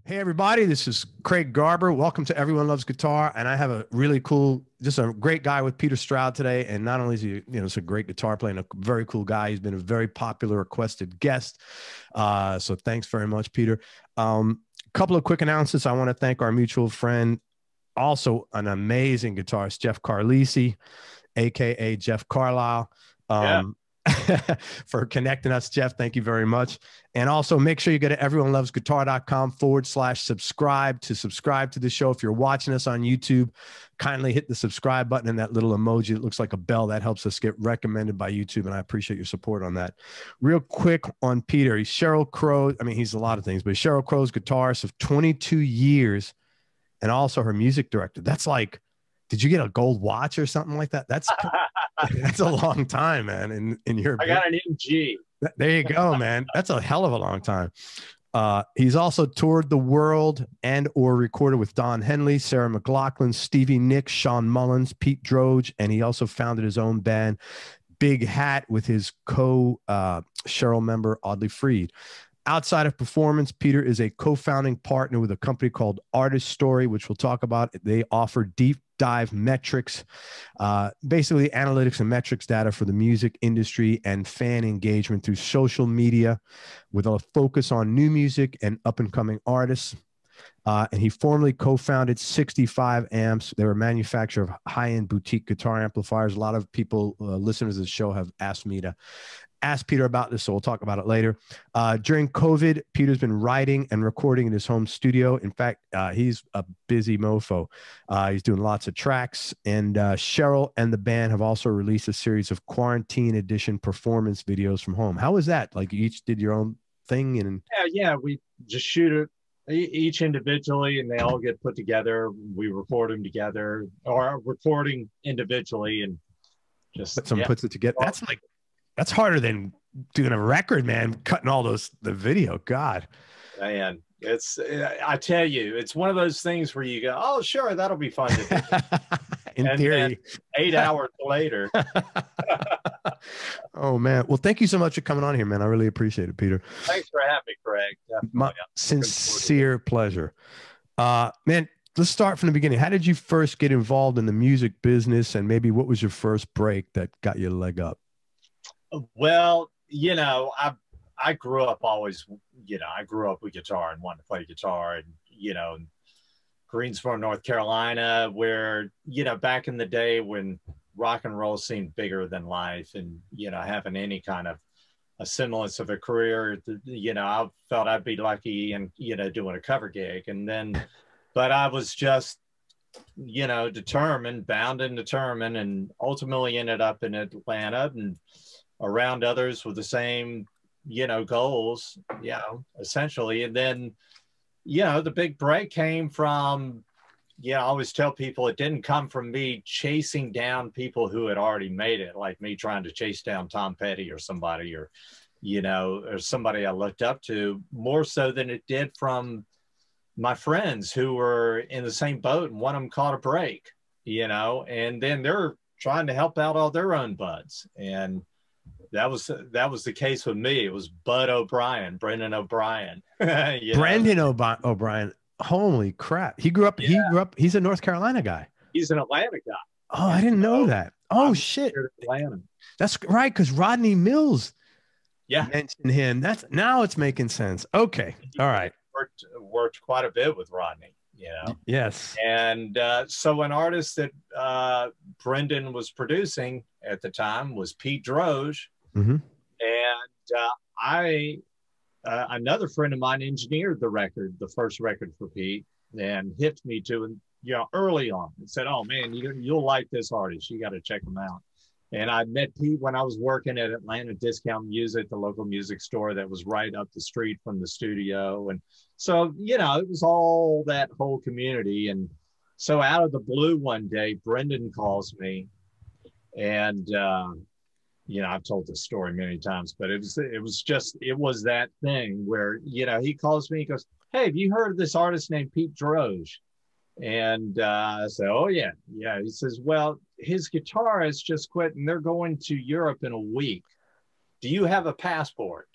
Hey everybody, this is Craig Garber. Welcome to Everyone Loves Guitar. And I have a really cool, just a great guy with Peter Stroud today. And not only is he, it's a great guitar player and a very cool guy, he's been a very popular requested guest. So thanks very much, Peter. Couple of quick announcements. I want to thank our mutual friend, also an amazing guitarist, Jeff Carlisi, AKA Jeff Carlisle. For connecting us, Jeff. Thank you very much. And also make sure you go to everyonelovesguitar.com/subscribe to subscribe to the show. If you're watching us on YouTube, kindly hit the subscribe button and that little emoji that looks like a bell. That helps us get recommended by YouTube, and I appreciate your support on that. Real quick on Peter, he's Sheryl Crow. I mean, he's a lot of things, but Sheryl Crow's guitarist of 22 years and also her music director. That's like, did you get a gold watch or something like that? That's a long time, man. In your, I got an MG. There you go, man. That's a hell of a long time. He's also toured the world and or recorded with Don Henley, Sarah McLachlan, Stevie Nicks, Shawn Mullins, Pete Droge, and he also founded his own band, Big Hat, with his Sheryl member Audley Freed. Outside of performance, Peter is a co-founding partner with a company called Artistory, which we'll talk about. They offer deep dive metrics, basically analytics and metrics data for the music industry and fan engagement through social media, with a focus on new music and up-and-coming artists. And he formerly co-founded 65 Amps. They were a manufacturer of high-end boutique guitar amplifiers. A lot of people, listeners of the show, have asked me to ask Peter about this, so we'll talk about it later. During COVID, Peter's been writing and recording in his home studio. In fact, he's a busy mofo. He's doing lots of tracks, and Sheryl and the band have also released a series of quarantine edition performance videos from home. How was that? Like, you each did your own thing? And yeah, we just shoot it each individually, and they all get put together. We record them together, or recording individually, and just someone puts it together. That's harder than doing a record, man. Cutting all the video. God, man, I tell you, it's one of those things where you go, oh, sure, that'll be fun to do. In theory. 8 hours later. Oh, man. Well, thank you so much for coming on here, man. I really appreciate it, Peter. Thanks for having me, Craig. My sincere pleasure. Man, let's start from the beginning. How did you first get involved in the music business, and maybe what was your first break that got you a leg up? Well, I grew up always, I grew up with guitar and wanted to play guitar, and, in Greensboro, North Carolina, where, back in the day when rock and roll seemed bigger than life, and, having any kind of a semblance of a career, I felt I'd be lucky and, doing a cover gig. And then, but I was just, determined, bound and determined, and ultimately ended up in Atlanta and around others with the same, goals, essentially. And then, the big break came from, I always tell people it didn't come from me chasing down people who had already made it, like me trying to chase down Tom Petty or somebody, or, or somebody I looked up to, more so than it did from my friends who were in the same boat, and one of them caught a break, and then they're trying to help out all their own buds. And that was the case with me. It was Brendan O'Brien. Brendan O'Brien. Holy crap. He's a North Carolina guy. He's an Atlanta guy. Oh, I didn't know that. Oh, shit. Atlanta. That's right, because Rodney Mills mentioned him. Now it's making sense. Okay. All right. Worked quite a bit with Rodney. Yes. And so an artist that Brendan was producing at the time was Pete Droge. Mm-hmm. And another friend of mine engineered the first record for Pete, and hit me to, early on, and said, oh man, you'll like this artist. You got to check him out. And I met Pete when I was working at Atlanta Discount Music, the local music store that was right up the street from the studio. And so, it was all that whole community. And so out of the blue one day, Brendan calls me, and, I've told this story many times, but it was that thing where, he calls me, he goes, hey, have you heard of this artist named Pete Droge? And I said, oh, yeah. He says, well, his guitarist just quit and they're going to Europe in a week. Do you have a passport?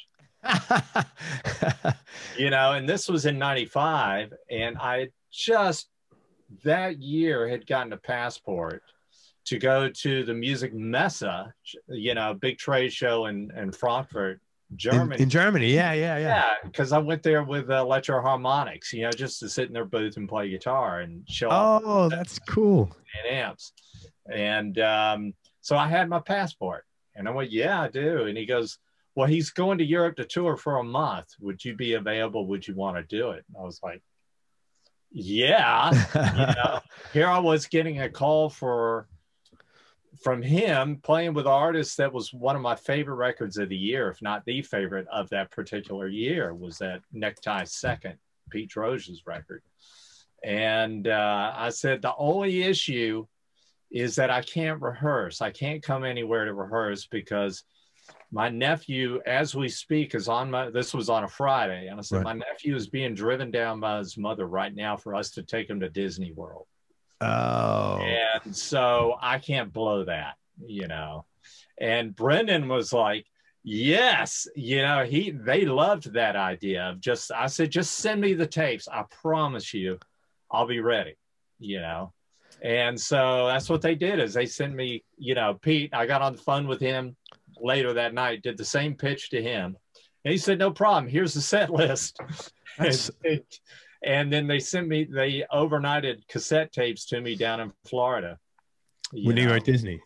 You know, and this was in 95, and I just that year had gotten a passport to go to the Music Messe, you know, big trade show in Frankfurt, Germany. In Germany, yeah. Yeah, because I went there with Electro-Harmonics, you know, just to sit in their booth and play guitar and show off. Oh, that's cool. And amps. And so I had my passport. And I went, yeah, I do. And he goes, well, he's going to Europe to tour for a month. Would you be available? Would you want to do it? And I was like, yeah. You know, here I was getting a call from him playing with artists that was one of my favorite records of the year, if not the favorite of that particular year, was that Necktie Second, Pete Droge's record. And I said, the only issue is that I can't rehearse. I can't come anywhere to rehearse because my nephew, as we speak, is this was on a Friday. And I said, my nephew is being driven down by his mother right now for us to take him to Disney World. Oh. And so I can't blow that, you know. And Brendan was like, yes, you know, they loved that idea of I said, just send me the tapes. I promise you, I'll be ready, you know. And so that's what they did, is they sent me, you know, Pete. I got on the phone with him later that night, did the same pitch to him. And he said, no problem. Here's the set list. And then they overnighted cassette tapes to me down in Florida. When you were at Disney?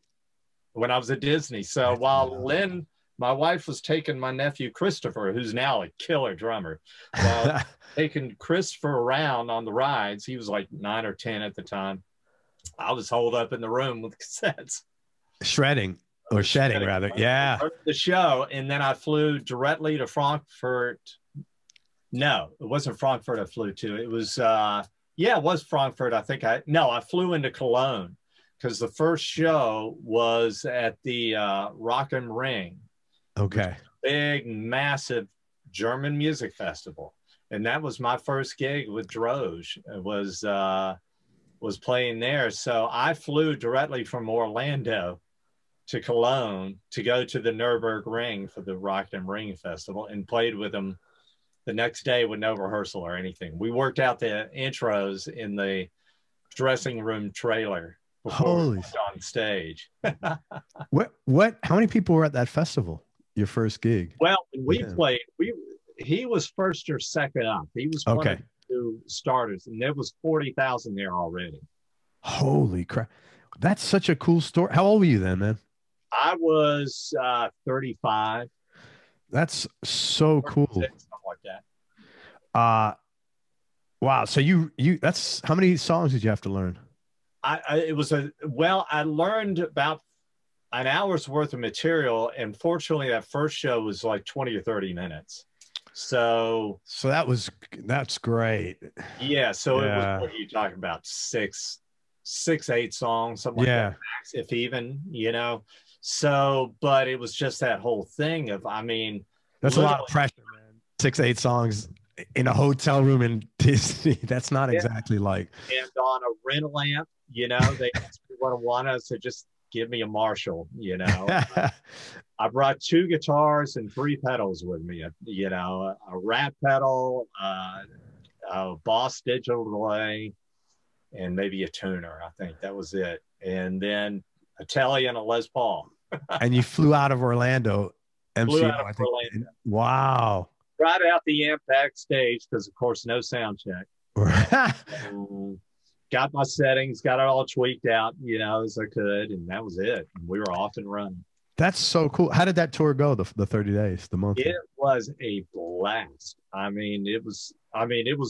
When I was at Disney. So while Lynn, my wife, was taking my nephew Christopher, who's now a killer drummer, while taking Christopher around on the rides, he was like 9 or 10 at the time, I was holed up in the room with cassettes. Shedding, rather. Yeah. The show. And then I flew directly to Frankfurt. No, it wasn't Frankfurt I flew to. It was, it was Frankfurt. I flew into Cologne because the first show was at the Rock and Ring. Okay. Big, massive German music festival. And that was my first gig with Droge. It was playing there. So I flew directly from Orlando to Cologne to go to the Nürburgring Ring for the Rock and Ring Festival and played with them the next day with no rehearsal or anything. We worked out the intros in the dressing room trailer before we went on stage. How many people were at that festival? Your first gig? Well, when we played, he was first or second up. He was one of the two starters, and there was 40,000 there already. Holy crap. That's such a cool story. How old were you then, man? I was 35. That's so cool. Something like that. Wow. So that's how many songs did you have to learn? I learned about an hour's worth of material, and fortunately that first show was like 20 or 30 minutes. So that's great. Yeah. So it was, what are you talking about? Six, 8 songs, something like that, max, if even, you know. So, but it was just that whole thing of, I mean, that's a lot of pressure, man. 6, 8 songs in a hotel room in Disney. That's not exactly like. And on a rental amp, you know, they want us to just give me a Marshall, you know. I brought 2 guitars and 3 pedals with me, you know, a Rat pedal, a Boss digital delay, and maybe a tuner. I think that was it. And then a Telly and a Les Paul. And you flew out of Orlando. Orlando. Wow. Brought out the amp backstage because, of course, no sound check. Got my settings, got it all tweaked out, you know, as I could, and that was it. We were off and running. That's so cool. How did that tour go? The 30 days, the month? It was a blast. I mean, it was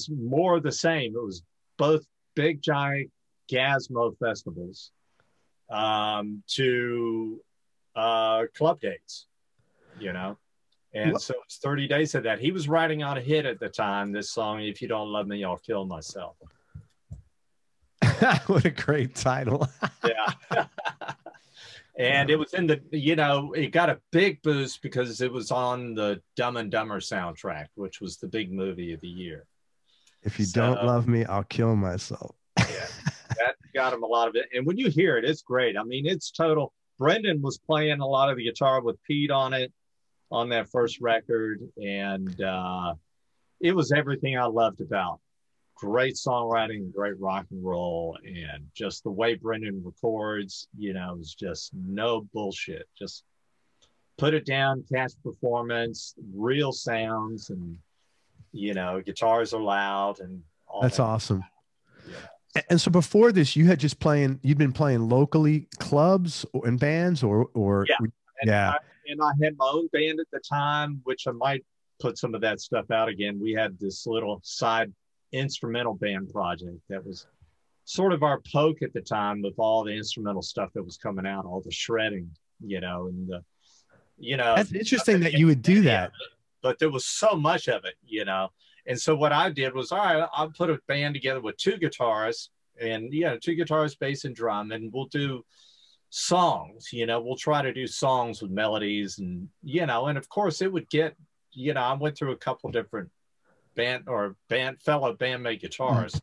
more of the same. It was both big, giant Gazmo festivals to club dates, you know. And so it's 30 days of that. He was writing on a hit at the time, this song, If You Don't Love Me, I'll Kill Myself. What a great title. Yeah. And it was in the, you know, it got a big boost because it was on the Dumb and Dumber soundtrack, which was the big movie of the year. If you don't love me, I'll kill myself. Yeah, that got him a lot of it. And when you hear it, it's great. I mean, it's total. Brendan was playing a lot of the guitar with Pete on it. on that first record, and it was everything I loved about great songwriting, great rock and roll, and just the way Brendan records, you know, is just no bullshit. Just put it down, catch performance, real sounds, and, you know, guitars are loud and all That's that. awesome. Yeah. And so before this, you'd been playing locally, clubs and bands, or yeah. And I had my own band at the time, which I might put some of that stuff out again. We had this little side instrumental band project that was sort of our poke at the time with all the instrumental stuff that was coming out, all the shredding, you know, and the, you know, that's interesting that you would do that. But there was so much of it, you know. And so what I did was, all right, I'll put a band together with two guitarists, and two guitarists, bass and drum, and we'll do songs, you know, we'll try to do songs with melodies, and, you know, and of course it would get, you know, I went through a couple different fellow bandmate guitarists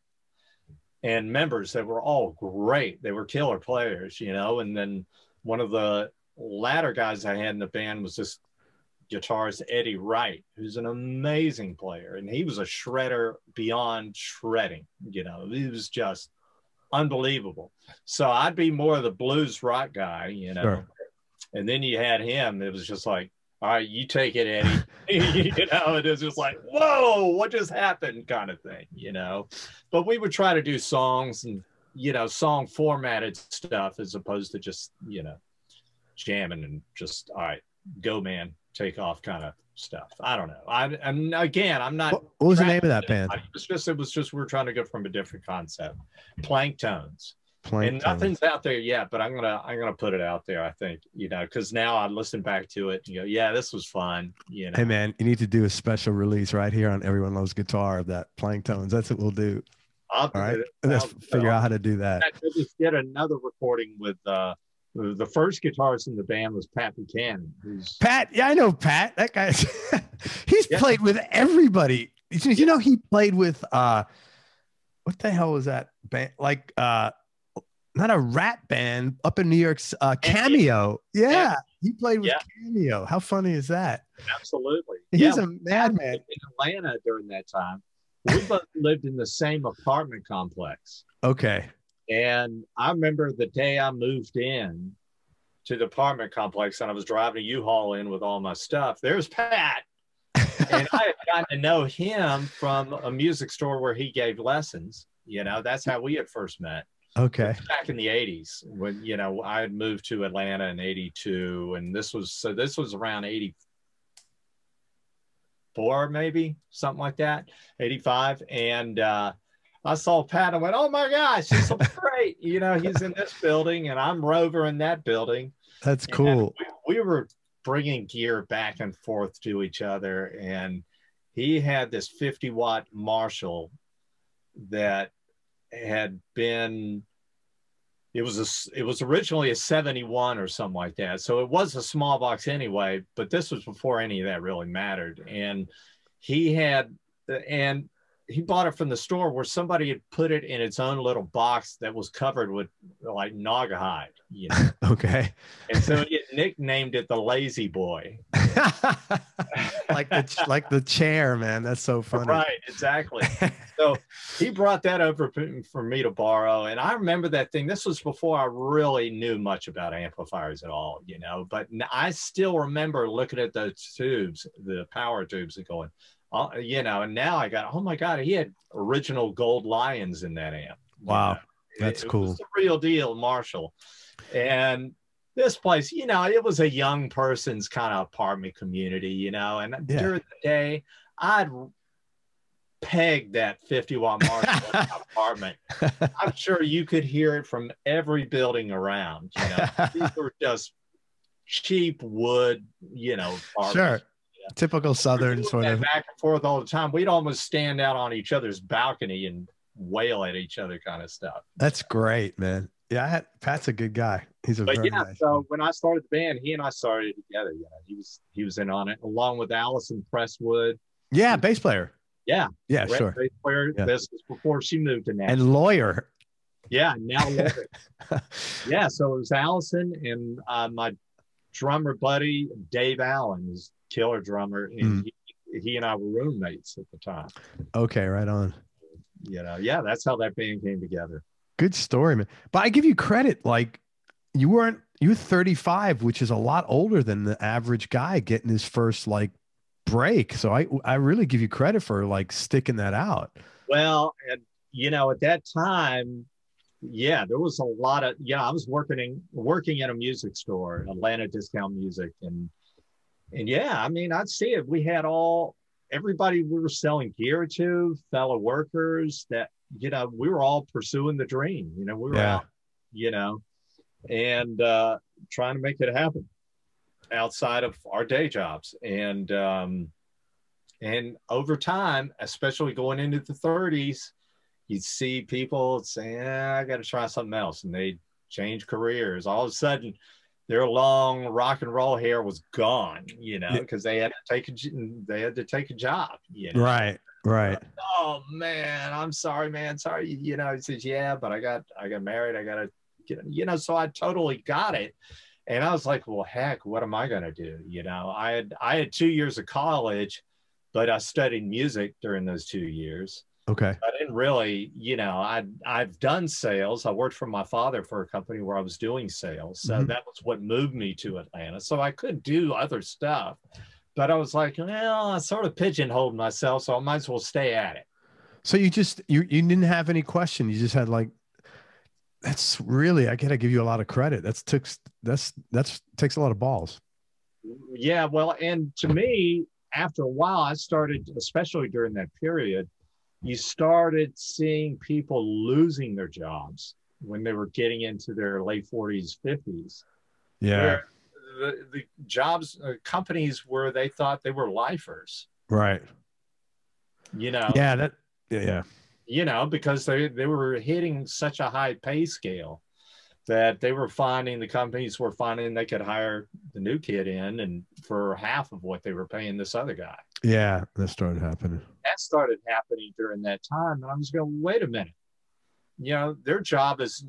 and members that were all great. They were killer players, you know. And then one of the latter guys I had in the band was this guitarist, Eddie Wright, who's an amazing player. And he was a shredder beyond shredding, you know. He was just unbelievable. So I'd be more of the blues rock guy, you know. Sure. And then you had him. It was just like, all right, you take it, Eddie. You know, it was just like, whoa, what just happened kind of thing, you know. But we would try to do songs and, you know, song formatted stuff as opposed to just, you know, jamming and just, all right, go man, take off kind of stuff. I don't know. I'm again, I'm not. What was the name of that band? It was just we're trying to go from a different concept. Planktones. And nothing's out there yet, but I'm gonna put it out there. I think, you know, because now I listen back to it and go, yeah, this was fun. You know, hey man, you need to do a special release right here on Everyone Loves Guitar of that Planktones. That's what we'll do. All right, let's figure out how to do that. I just did another recording with the first guitarist in the band was Pat Buchanan. Pat, yeah, I know Pat. That guy, he's played with everybody. You know, he played with what the hell was that band? Like not a rap band up in New York's Cameo. Yeah, he played with Cameo. How funny is that? Absolutely. He's a madman. In Atlanta during that time, we both lived in the same apartment complex. Okay. And I remember the day I moved in to the apartment complex and I was driving a U-Haul in with all my stuff. There's Pat. And I had gotten to know him from a music store where he gave lessons. You know, that's how we had first met. Okay. Back in the 80s when, you know, I had moved to Atlanta in 82, and this was around 84, maybe something like that, 85. And I saw Pat and went, oh my gosh, he's so great. You know, he's in this building and I'm Rover in that building. That's cool. We were bringing gear back and forth to each other. And he had this 50-watt Marshall that had been, it was originally a 71 or something like that. So it was a small box anyway, but this was before any of that really mattered. And he bought it from the store where somebody had put it in its own little box that was covered with like Naugahyde, you know? Okay. And so he nicknamed it the Lazy Boy. like the chair, man. That's so funny. Right, exactly. So he brought that over for me to borrow. And I remember that thing. This was before I really knew much about amplifiers at all, you know, but I still remember looking at those tubes, the power tubes, and going, you know, and now I got, oh my God, he had original gold lions in that amp. Wow. You know? That's cool. It was the real deal, Marshall. And this place, you know, it was a young person's kind of apartment community, you know, and during the day, I'd peg that 50-watt Marshall in my apartment. I'm sure you could hear it from every building around, you know. These were just cheap wood, you know, apartments. Sure. Typical Southern sort of back and forth all the time. We'd almost stand out on each other's balcony and wail at each other kind of stuff. That's great, man. Yeah, Pat's a good guy. He's a very nice so when I started the band, he and I started together. You know, he was in on it along with Allison Presswood. Yeah, bass player. Yeah, sure. Bass player. Yeah. This was before she moved to Nashville. And lawyer. Yeah, now lawyer. Yeah, so it was Allison and my drummer buddy Dave Allen is killer drummer, and he and I were roommates at the time. Okay, right on. You know, yeah, that's how that band came together. Good story, man. But I give you credit. Like you were 35, which is a lot older than the average guy getting his first like break. So I really give you credit for like sticking that out. Well, and you know, at that time, yeah, there was a lot of, I was working in a music store, Atlanta Discount Music, and yeah, I mean, I'd see it. We had everybody we were selling gear to, fellow workers that, you know, we were all pursuing the dream. You know, we were out, you know, and trying to make it happen outside of our day jobs. And over time, especially going into the 30s, you'd see people saying, I got to try something else. And they change careers. All of a sudden, their long rock and roll hair was gone, you know, because they had to take a job, you know? Right. Oh man, I'm sorry, man. Sorry. You know, he says, yeah, but I got married. I got to get, you know, so I totally got it. And I was like, well, heck, what am I going to do? You know, I had 2 years of college, but I studied music during those 2 years. Okay. I didn't really, you know, I've done sales. I worked for my father for a company where I was doing sales. So that was what moved me to Atlanta. So I could do other stuff, but I was like, well, I sort of pigeonholed myself, so I might as well stay at it. So you didn't have any question. You just had like, that's really, I got to give you a lot of credit. That takes a lot of balls. Yeah. Well, and to me, after a while, I started, especially during that period, you started seeing people losing their jobs when they were getting into their late 40s, 50s. Yeah. The jobs, companies where they thought they were lifers. Right. You know? Yeah. You know, because they were hitting such a high pay scale that the companies were finding they could hire the new kid in and for half of what they were paying this other guy. Yeah, that started happening. That started happening during that time. And I was going, wait a minute. You know, their job is,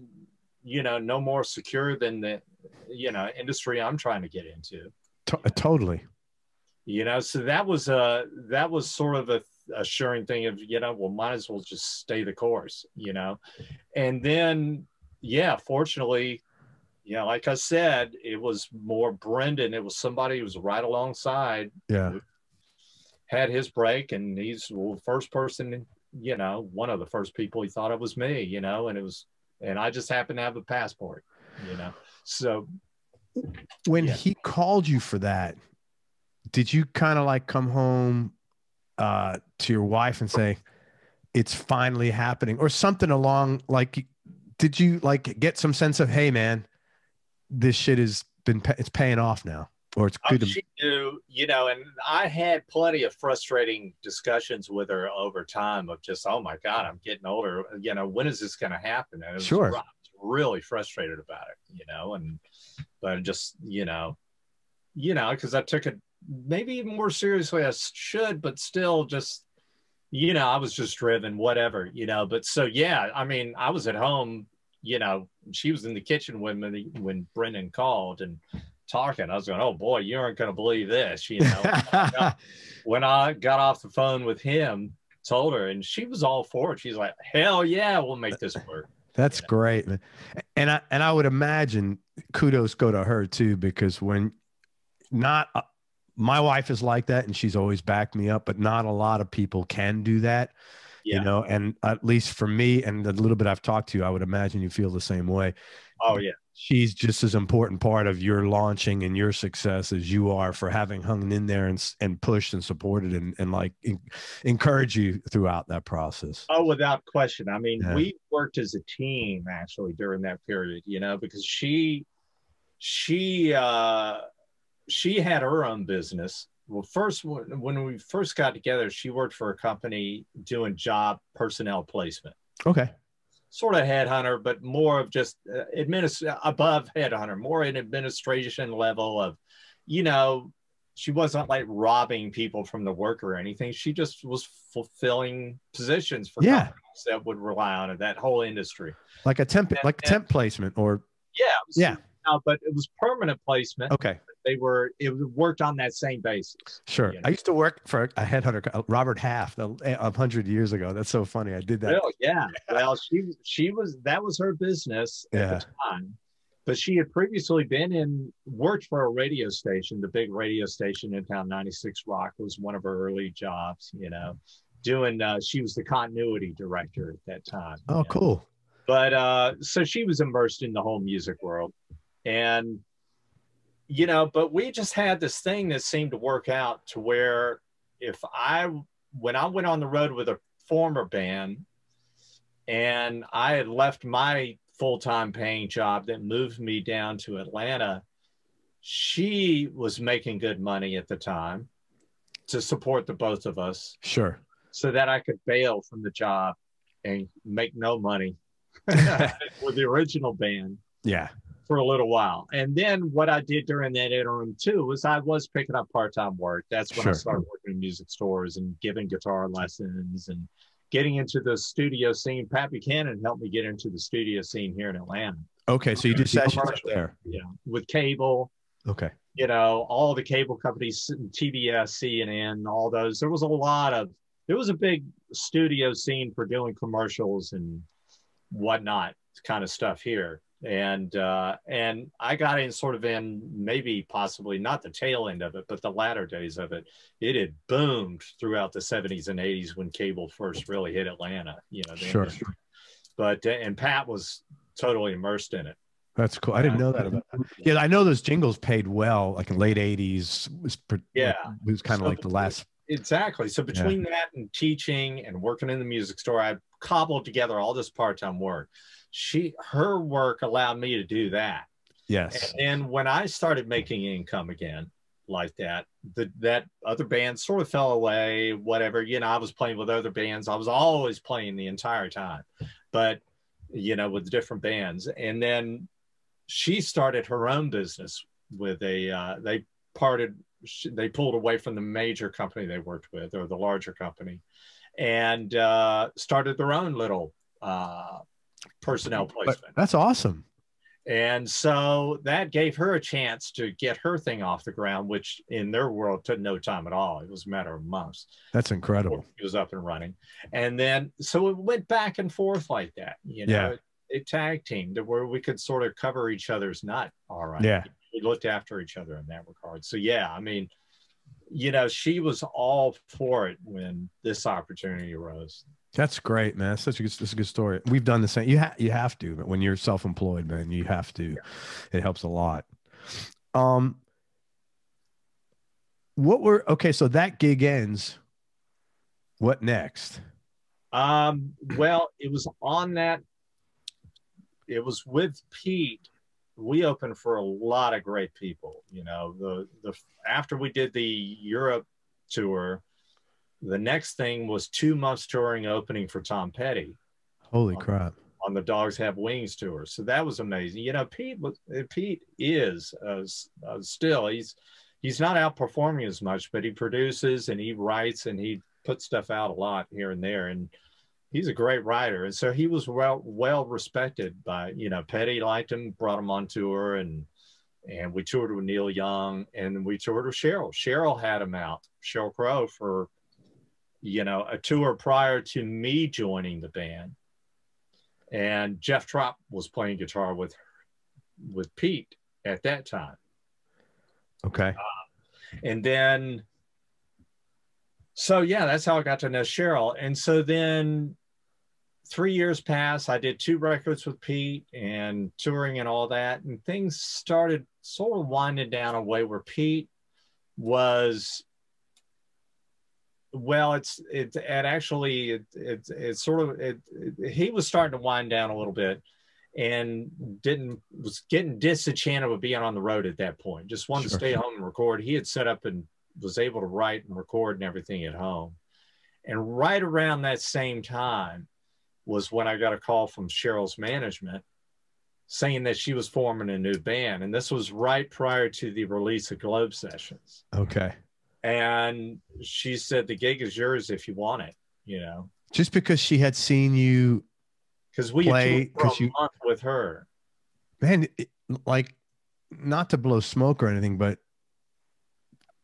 you know, no more secure than the, you know, industry I'm trying to get into. Totally. You know, so that was sort of a assuring thing of, you know, well, might as well just stay the course, you know. And then, yeah, fortunately, yeah, like I said, it was more Brendan. It was somebody who was right alongside. Yeah. Had his break, and he's the first person, you know, one of the first people he thought it was me, you know, and I just happened to have a passport, you know. So when he called you for that, did you kind of like come home to your wife and say, it's finally happening, or something along like, did you like get some sense of, hey man, this shit it's paying off now? Or it's good. She knew, you know, and I had plenty of frustrating discussions with her over time of just, oh my God, I'm getting older. You know, when is this going to happen? And I was really frustrated about it, you know, but just, you know, because I took it maybe even more seriously as I should, but still just, you know, I was just driven, whatever, you know. But so, yeah, I mean, I was at home, you know, she was in the kitchen with me when Brendan called and talking. I was going, oh boy, you aren't going to believe this, you know. When I got off the phone with him, told her, and she was all for it. She's like, hell yeah, we'll make this work. That's great, man. And I would imagine kudos go to her too, because when my wife is like that and she's always backed me up, but not a lot of people can do that. You know, and at least for me and the little bit I've talked to you, I would imagine you feel the same way. Oh yeah. She's just as important part of your launching and your success as you are for having hung in there and pushed and supported and like encourage you throughout that process. Oh, without question. I mean, we worked as a team actually during that period, you know, because she had her own business. Well, first, when we first got together, she worked for a company doing job personnel placement. Okay. Sort of headhunter, but more of just above headhunter, more an administration level of, you know, she wasn't like robbing people from the work or anything. She just was fulfilling positions for companies that would rely on it, that whole industry. Like a temp placement or. Yeah. but it was permanent placement. Okay. It worked on that same basis. Sure. I used to work for a headhunter, Robert Half, 100 years ago. That's so funny. I did that. Well, yeah. Well, that was her business at the time. But she had previously worked for a radio station, the big radio station in town, 96 Rock was one of her early jobs, she was the continuity director at that time. Oh, cool. But so she was immersed in the whole music world. And, but we just had this thing that seemed to work out to where when I went on the road with a former band and I had left my full-time paying job that moved me down to Atlanta, she was making good money at the time to support the both of us. Sure. So that I could bail from the job and make no money with the original band. Yeah. For a little while. And then what I did during that interim too was I was picking up part-time work. That's when I started working in music stores and giving guitar lessons and getting into the studio scene. Pat Buchanan helped me get into the studio scene here in Atlanta. Okay, so you did sessions up there. Yeah, with cable. Okay. All the cable companies, TBS, CNN, all those. There was a big studio scene for doing commercials and whatnot kind of stuff here. And I got in sort of in maybe possibly not the tail end of it, but the latter days of it. It had boomed throughout the 70s and 80s when cable first really hit Atlanta, Sure. But and Pat was totally immersed in it. That's cool. I didn't know that about that. Yeah, I know those jingles paid well, like in late 80s. It was kind of like the last. Exactly. So between that and teaching and working in the music store, I cobbled together all this part-time work. Her work allowed me to do that. Yes. And when I started making income again like that, that other band sort of fell away, whatever, I was playing with other bands. I was always playing the entire time, but, with different bands. And then she started her own business with they pulled away from the major company they worked with, or the larger company, and started their own little personnel placement. That's awesome. And so that gave her a chance to get her thing off the ground, which in their world took no time at all. It was a matter of months. That's incredible. It was up and running. And then, so it went back and forth like that, it tag teamed to where we could sort of cover each other's nut. All right. Yeah. We looked after each other in that regard. So yeah, I mean, she was all for it when this opportunity arose. That's great, man. That's a good story. We've done the same. You have to, but when you're self-employed, man, you have to. Yeah. It helps a lot. So that gig ends. What next? Well, it was with Pete. We opened for a lot of great people. After we did the Europe tour, the next thing was 2 months touring, opening for Tom Petty. Holy crap. On the Dogs Have Wings tour. So that was amazing. Pete is still, he's not outperforming as much, but he produces and he writes and he puts stuff out a lot here and there. And he's a great writer. And so he was well respected by, Petty liked him, brought him on tour, and we toured with Neil Young, and we toured with Sheryl. Sheryl had him out, Sheryl Crow, for a tour prior to me joining the band. And Jeff Trop was playing guitar with Pete at that time. Okay. And then, so yeah, that's how I got to know Sheryl. And so then 3 years passed. I did 2 records with Pete and touring and all that. And things started sort of winding down a way where Pete was, well, he was starting to wind down a little bit and was getting disenchanted with being on the road at that point. Just wanted to stay home and record. He had set up and was able to write and record and everything at home. And right around that same time was when I got a call from Sheryl's management saying that she was forming a new band. And this was right prior to the release of Globe Sessions. Okay. And she said, the gig is yours if you want it, Just because she had seen you because we play had toured for a month with her. Man, not to blow smoke or anything, but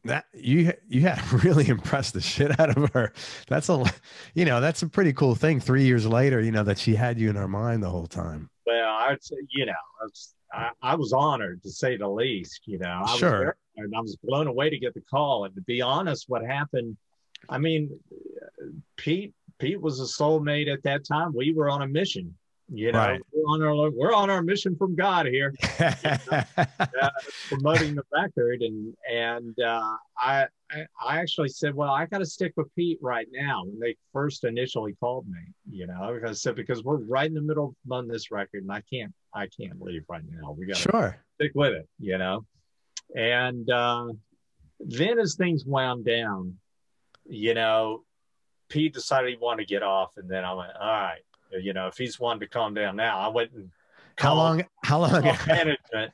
that you had really impressed the shit out of her. That's a, that's a pretty cool thing. 3 years later, that she had you in her mind the whole time. Well, I'd say, I was honored, to say the least. Sure. I was blown away to get the call. And to be honest, what happened, I mean, Pete was a soulmate at that time. We were on a mission. Right. We're on our mission from God here, promoting the record. And I actually said, well, I got to stick with Pete right now. When they first initially called me, I said, because we're right in the middle on this record, and I can't leave right now. We got to stick with it, And then as things wound down, Pete decided he wanted to get off, and then I went, all right. If he's wanting to calm down now, I went and how long management.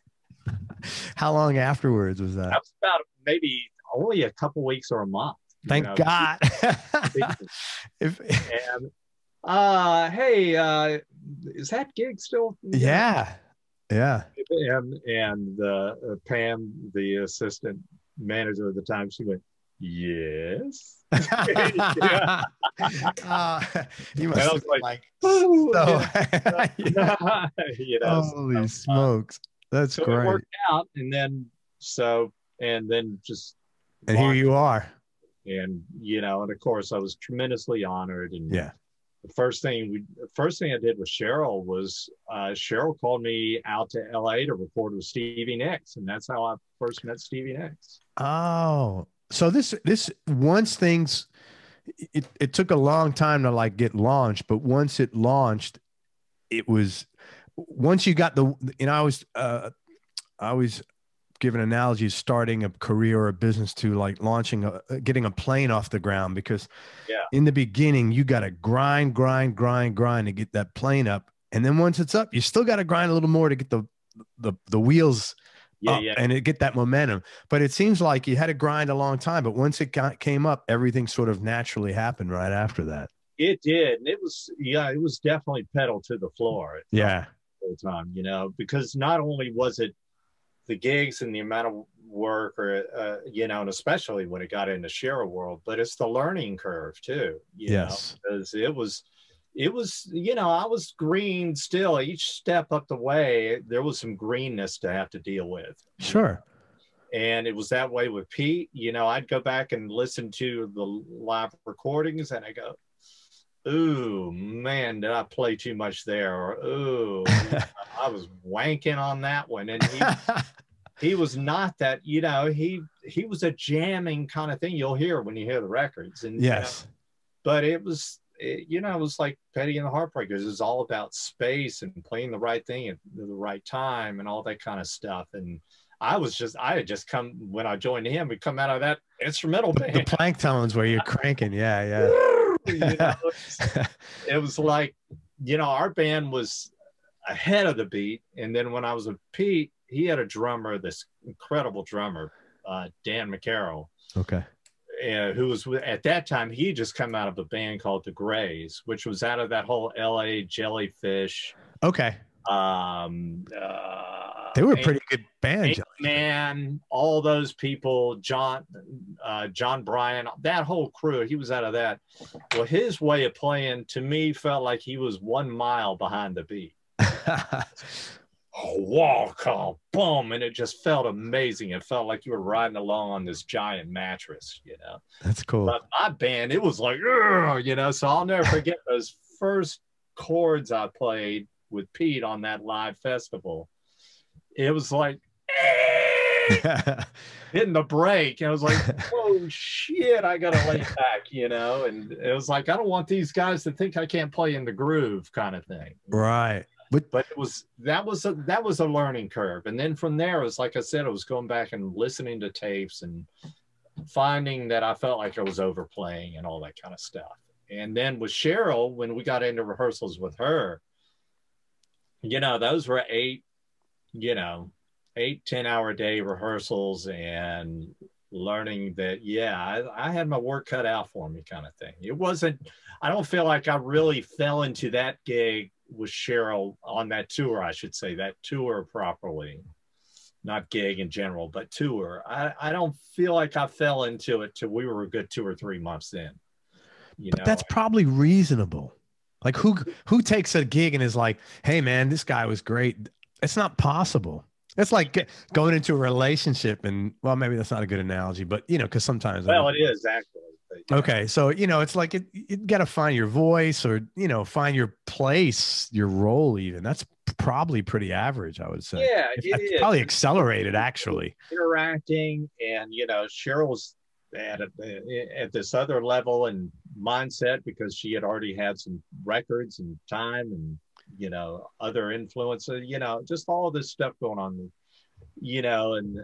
How long afterwards was that? That was about maybe only a couple weeks or a month. Thank God. Hey, is that gig still? Yeah. And Pam, the assistant manager at the time, she went, yes. You must have like so, holy smokes, that's so great. It worked out, and then here you are, and and of course I was tremendously honored. And yeah, the first thing I did with Sheryl was Sheryl called me out to LA to record with Stevie Nicks, and that's how I first met Stevie Nicks. Oh, so this once things, it took a long time to like get launched, but once it launched, it was, once you got the, I always give an analogy of starting a career or a business to like getting a plane off the ground, because in the beginning you got to grind to get that plane up. And then once it's up, you still got to grind a little more to get the wheels and get that momentum. But it seems like you had to grind a long time, but once it came up, everything sort of naturally happened right after that. It did. And it was definitely pedal to the floor. The whole time, because not only was it the gigs and the amount of work, or and especially when it got into Sheryl world, but it's the learning curve too. Because it was, I was green still. Each step up the way, there was some greenness to have to deal with. Sure. And it was that way with Pete. I'd go back and listen to the live recordings, and I go, ooh, man, did I play too much there? Or, ooh, I was wanking on that one. And he was not that, he was a jamming kind of thing you'll hear when you hear the records. And yes, but it was, it was like Petty and the Heartbreakers. It's all about space and playing the right thing at the right time and all that kind of stuff. And I had just come, when I joined him, we come out of that instrumental band. The plank tones where you're cranking. Yeah. It was like, our band was ahead of the beat. And then when I was with Pete, he had a drummer, this incredible drummer, Dan McCarroll. Okay. Who was, at that time, he had just come out of a band called The Grays, which was out of that whole LA Jellyfish. Okay. They were a pretty good band. Man, all those people, John Bryan, that whole crew, he was out of that. Well, his way of playing, to me, felt like he was 1 mile behind the beat. Walk, boom, and it just felt amazing. It felt like you were riding along on this giant mattress, That's cool. But my band, it was like, so I'll never forget those first chords I played with Pete on that live festival. It was like hitting the brake, and I was like, whoa, shit, I gotta lay back, and it was like, I don't want these guys to think I can't play in the groove kind of thing. Right. But that was a learning curve. And then from there, it was like I said, I was going back and listening to tapes and finding that I felt like I was overplaying and all that kind of stuff. And then with Sheryl, when we got into rehearsals with her, those were 8-10-hour day rehearsals, and learning that, I had my work cut out for me kind of thing. It wasn't, I don't feel like I really fell into that gig with Sheryl on that tour, I should say, that tour properly, not gig in general, but tour. I don't feel like I fell into it till we were a good 2 or 3 months in. But that's probably reasonable. Like who takes a gig and is like, hey man, this guy was great. It's not possible. It's like going into a relationship and, well, maybe that's not a good analogy, but you know, because sometimes. Well, it is actually. But, okay. So, you know, it's like you got to find your voice or, you know, find your place, your role even. That's probably pretty average, I would say. Yeah, it is. Probably accelerated, actually. Interacting and, you know, Sheryl's at this other level and mindset because she had already had some records and time and, you know, other influences, you know, just all of this stuff going on, you know, and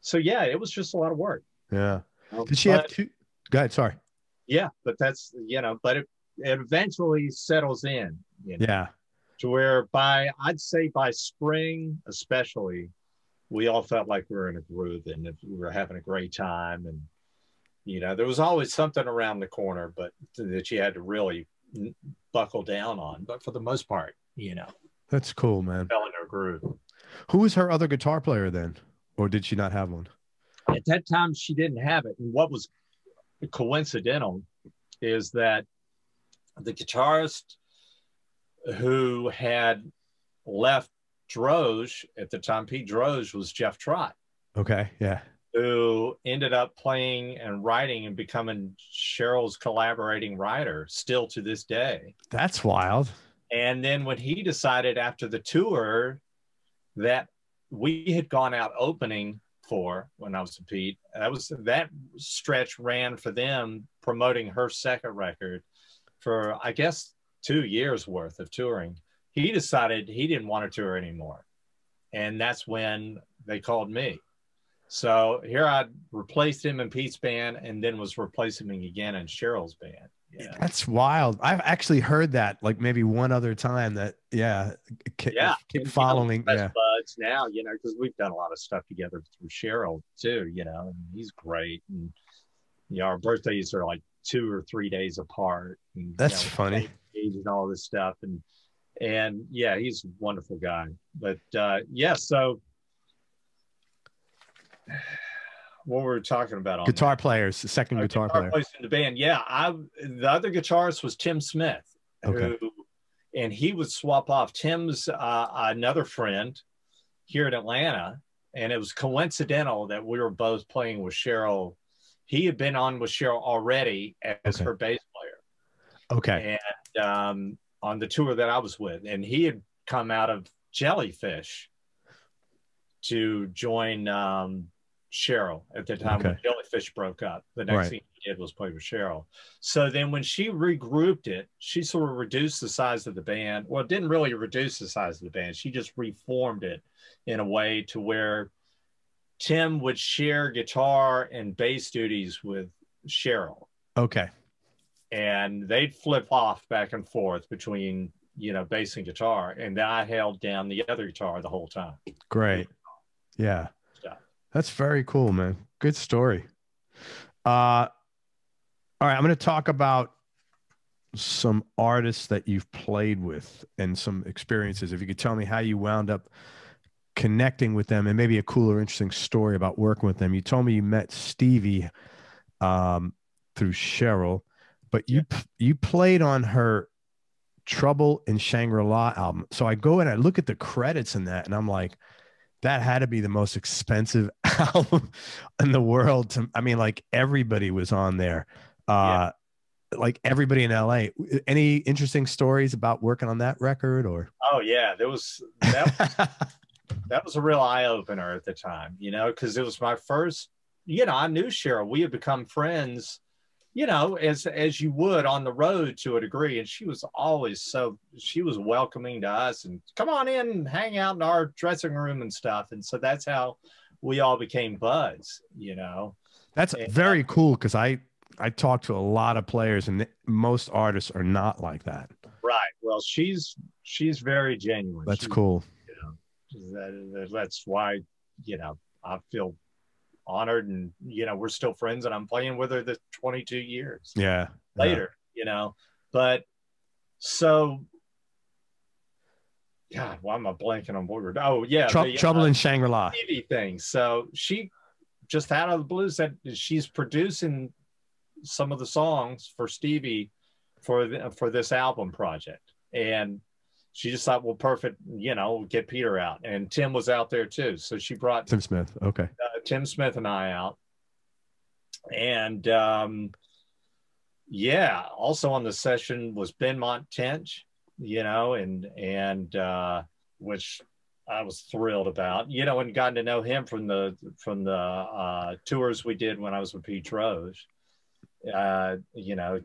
so yeah, it was just a lot of work. Yeah. Did she have two? Go ahead. Sorry. Yeah, but that's, you know, but it eventually settles in. You know, yeah. To where I'd say by spring, especially, we all felt like we were in a groove and we were having a great time. And, you know, there was always something around the corner, but that you had to really buckle down on. But for the most part, you know. That's cool, man. Fell in her groove. Who was her other guitar player then? Or did she not have one? At that time, she didn't have it. And what was coincidental is that the guitarist who had left Droge at the time, Pete Droge, was Jeff Trott. Okay, yeah. Who ended up playing and writing and becoming Sheryl's collaborating writer still to this day. That's wild. And then when he decided after the tour that we had gone out opening for when I was with Pete, that stretch ran for them promoting her second record for, I guess, 2 years worth of touring. He decided he didn't want to tour anymore. And that's when they called me. So here I replaced him in Pete's band and then was replacing him again in Sheryl's band. Yeah. That's wild. I've actually heard that like maybe one other time that, keep following. Yeah. Buds now, you know, because we've done a lot of stuff together through Sheryl too, you know, and he's great. And, you know, our birthdays are like 2 or 3 days apart. And, that's funny. And all this stuff. And yeah, he's a wonderful guy. But so what were we talking about? Guitar players, the second guitar player in the band. Yeah, the other guitarist was Tim Smith, and he would swap off. Tim's another friend here in Atlanta, and it was coincidental that we were both playing with Sheryl. He had been on with Sheryl already as her bass player. Okay. And on the tour that I was with, and he had come out of Jellyfish to join Sheryl at the time when Jellyfish broke up. The next thing he did was play with Sheryl. So then when she regrouped it, she sort of reduced the size of the band. Well, it didn't really reduce the size of the band. She just reformed it in a way to where Tim would share guitar and bass duties with Sheryl. Okay. And they'd flip off back and forth between, you know, bass and guitar. And I held down the other guitar the whole time. Great. Yeah. That's very cool, man. Good story. All right. I'm going to talk about some artists that you've played with and some experiences. If you could tell me how you wound up connecting with them and maybe a cool or interesting story about working with them. You told me you met Stevie through Sheryl, but you played on her Trouble in Shangri-La album. So I go and I look at the credits in that and I'm like, that had to be the most expensive album in the world. I mean, like everybody was on there. Like everybody in LA. Any interesting stories about working on that record or? Oh yeah, that was a real eye opener at the time, you know, because it was my first, you know, I knew Sheryl. We had become friends, you know, as you would on the road to a degree. And she was always she was welcoming to us and come on in and hang out in our dressing room and stuff. And so that's how we all became buds, you know. That's very cool because I talk to a lot of players and most artists are not like that. Right. Well, she's very genuine. That's cool. You know, that's why, you know, I feel honored and, you know, we're still friends and I'm playing with her the 22 years later, you know. But so God, why am I blanking on what we're, oh yeah, Trouble in Shangri-La TV thing. So she just out of the blue said she's producing some of the songs for Stevie for this album project, and she just thought, well, perfect, you know, get Peter out, and Tim was out there too. So she brought Tim Smith. Okay. Tim Smith and I out, and yeah, also on the session was Benmont Tench, you know, and which I was thrilled about, you know, and gotten to know him from the tours we did when I was with Pete Droge, you know,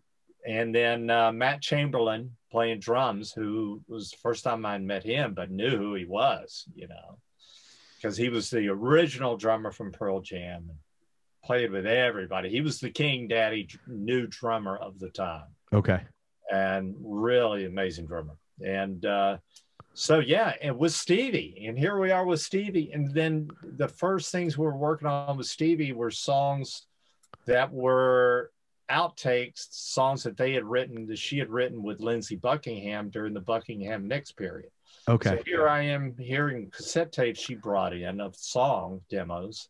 and then Matt Chamberlain playing drums, who was the first time I met him, but knew who he was, you know, because he was the original drummer from Pearl Jam and played with everybody. He was the King Daddy new drummer of the time. Okay. And really amazing drummer. And so, yeah, and with Stevie, and here we are with Stevie. And then the first things we were working on with Stevie were songs that were outtakes, songs that they had written, that she had written with Lindsey Buckingham during the Buckingham Nicks period. Okay. So here I am hearing cassette tapes she brought in of song demos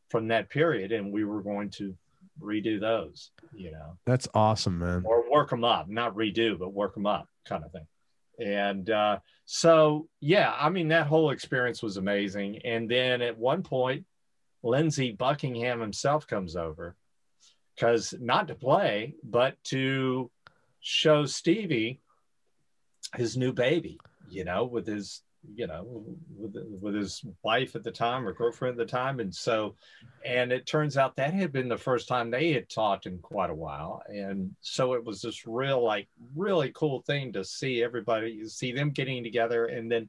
from that period, and we were going to redo those, you know. That's awesome, man. Or work them up, not redo, but work them up kind of thing. And so, yeah, I mean, that whole experience was amazing. And then at one point, Lindsey Buckingham himself comes over, because not to play, but to show Stevie his new baby, you know, with his, you know, with his wife at the time, or girlfriend at the time. And so, and it turns out that had been the first time they had talked in quite a while. And so it was this real, like, really cool thing to see everybody, see them getting together. And then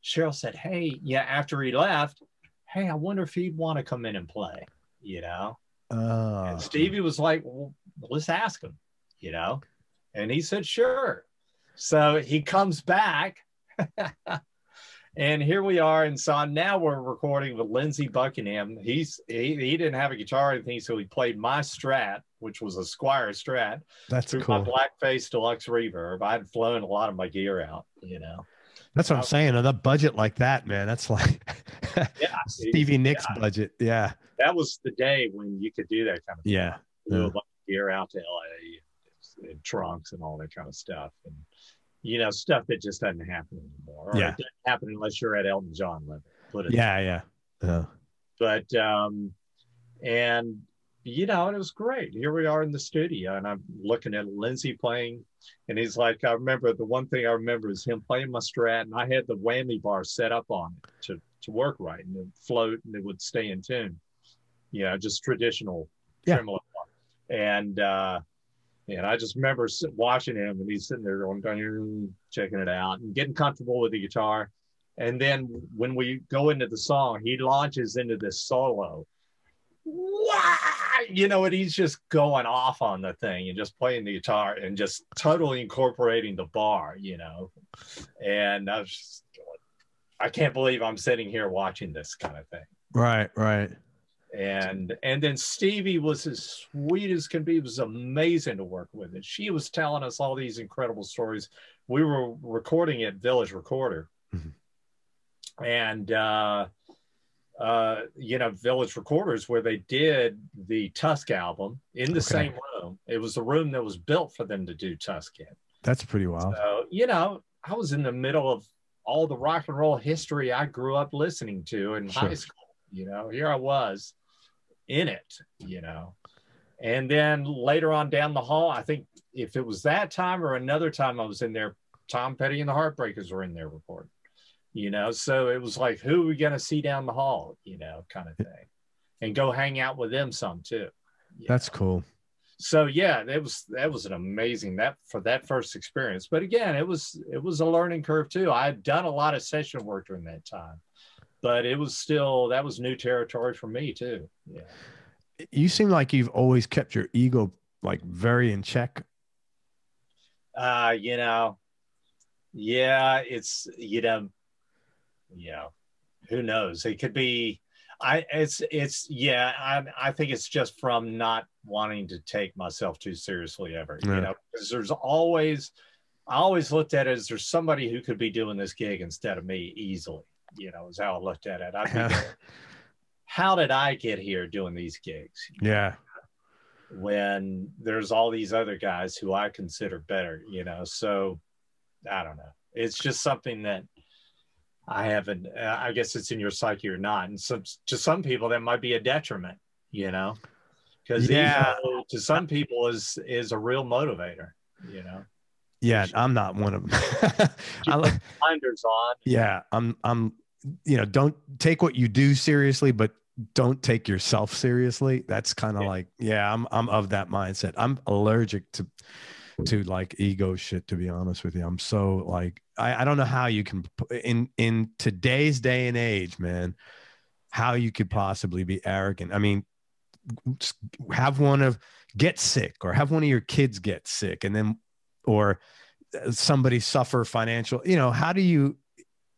Sheryl said, hey, yeah, after he left, hey, I wonder if he'd want to come in and play, you know? And Stevie was like, well, let's ask him, you know? And he said, sure. So he comes back and here we are. And so now we're recording with Lindsey Buckingham. He didn't have a guitar or anything, so he played my Strat, which was a Squire Strat. That's through cool. My Blackface Deluxe Reverb. I had flown a lot of my gear out, you know? That's what I'm saying. On a budget like that, man, that's like yeah, Stevie Nicks budget. Yeah. That was the day when you could do that kind of thing. Yeah. Flew a bunch of gear out to LA and trunks and all that kind of stuff. And, you know, stuff that just doesn't happen anymore. Or it doesn't happen unless you're at Elton John level. Yeah. But, and, you know, and it was great. Here we are in the studio, and I'm looking at Lindsey playing, and he's like, I remember, the one thing I remember is him playing my Strat, and I had the whammy bar set up on it to work right, and it would float and it would stay in tune. You know, just traditional tremolo. And I just remember watching him, and he's sitting there going, checking it out and getting comfortable with the guitar. And then when we go into the song, he launches into this solo. You know, and he's just going off on the thing and just playing the guitar and just totally incorporating the bar, you know. And I was just going, I can't believe I'm sitting here watching this kind of thing. Right. And then Stevie was as sweet as can be. It was amazing to work with. And she was telling us all these incredible stories. We were recording at Village Recorder. Mm-hmm. And, you know, Village Recorders, where they did the Tusk album in the same room. It was a room that was built for them to do Tusk in. That's pretty wild. So, you know, I was in the middle of all the rock and roll history I grew up listening to in high school. You know, here I was in it, you know. And then later on down the hall, I think if it was that time or another time I was in there, Tom Petty and the Heartbreakers were in there recording, you know. So it was like, who are we going to see down the hall, you know, kind of thing, and go hang out with them some too. That's cool. So yeah, that was an amazing, for that first experience. But again, it was a learning curve too. I had done a lot of session work during that time, but it was still, that was new territory for me too. Yeah. You seem like you've always kept your ego like very in check. You know, yeah, it's, you know, who knows? It could be, I think it's just from not wanting to take myself too seriously ever, you know, because there's always I always looked at it as there's somebody who could be doing this gig instead of me easily, you know, is how I looked at it. I'd be going, how did I get here doing these gigs? Yeah. When there's all these other guys who I consider better, you know? So I don't know. It's just something that I haven't, I guess it's in your psyche or not. And so to some people that might be a detriment, you know, because ego to some people is a real motivator, you know? Yeah, I'm not one of them. I like blinders on. Yeah, I'm you know, don't take what you do seriously, but don't take yourself seriously. That's kind of like, yeah, I'm of that mindset. I'm allergic to like ego shit, to be honest with you. I'm so like, I don't know how you can in today's day and age, man, how you could possibly be arrogant. I mean, get sick, or have one of your kids get sick, and then, or somebody suffer financial, you know, how do you,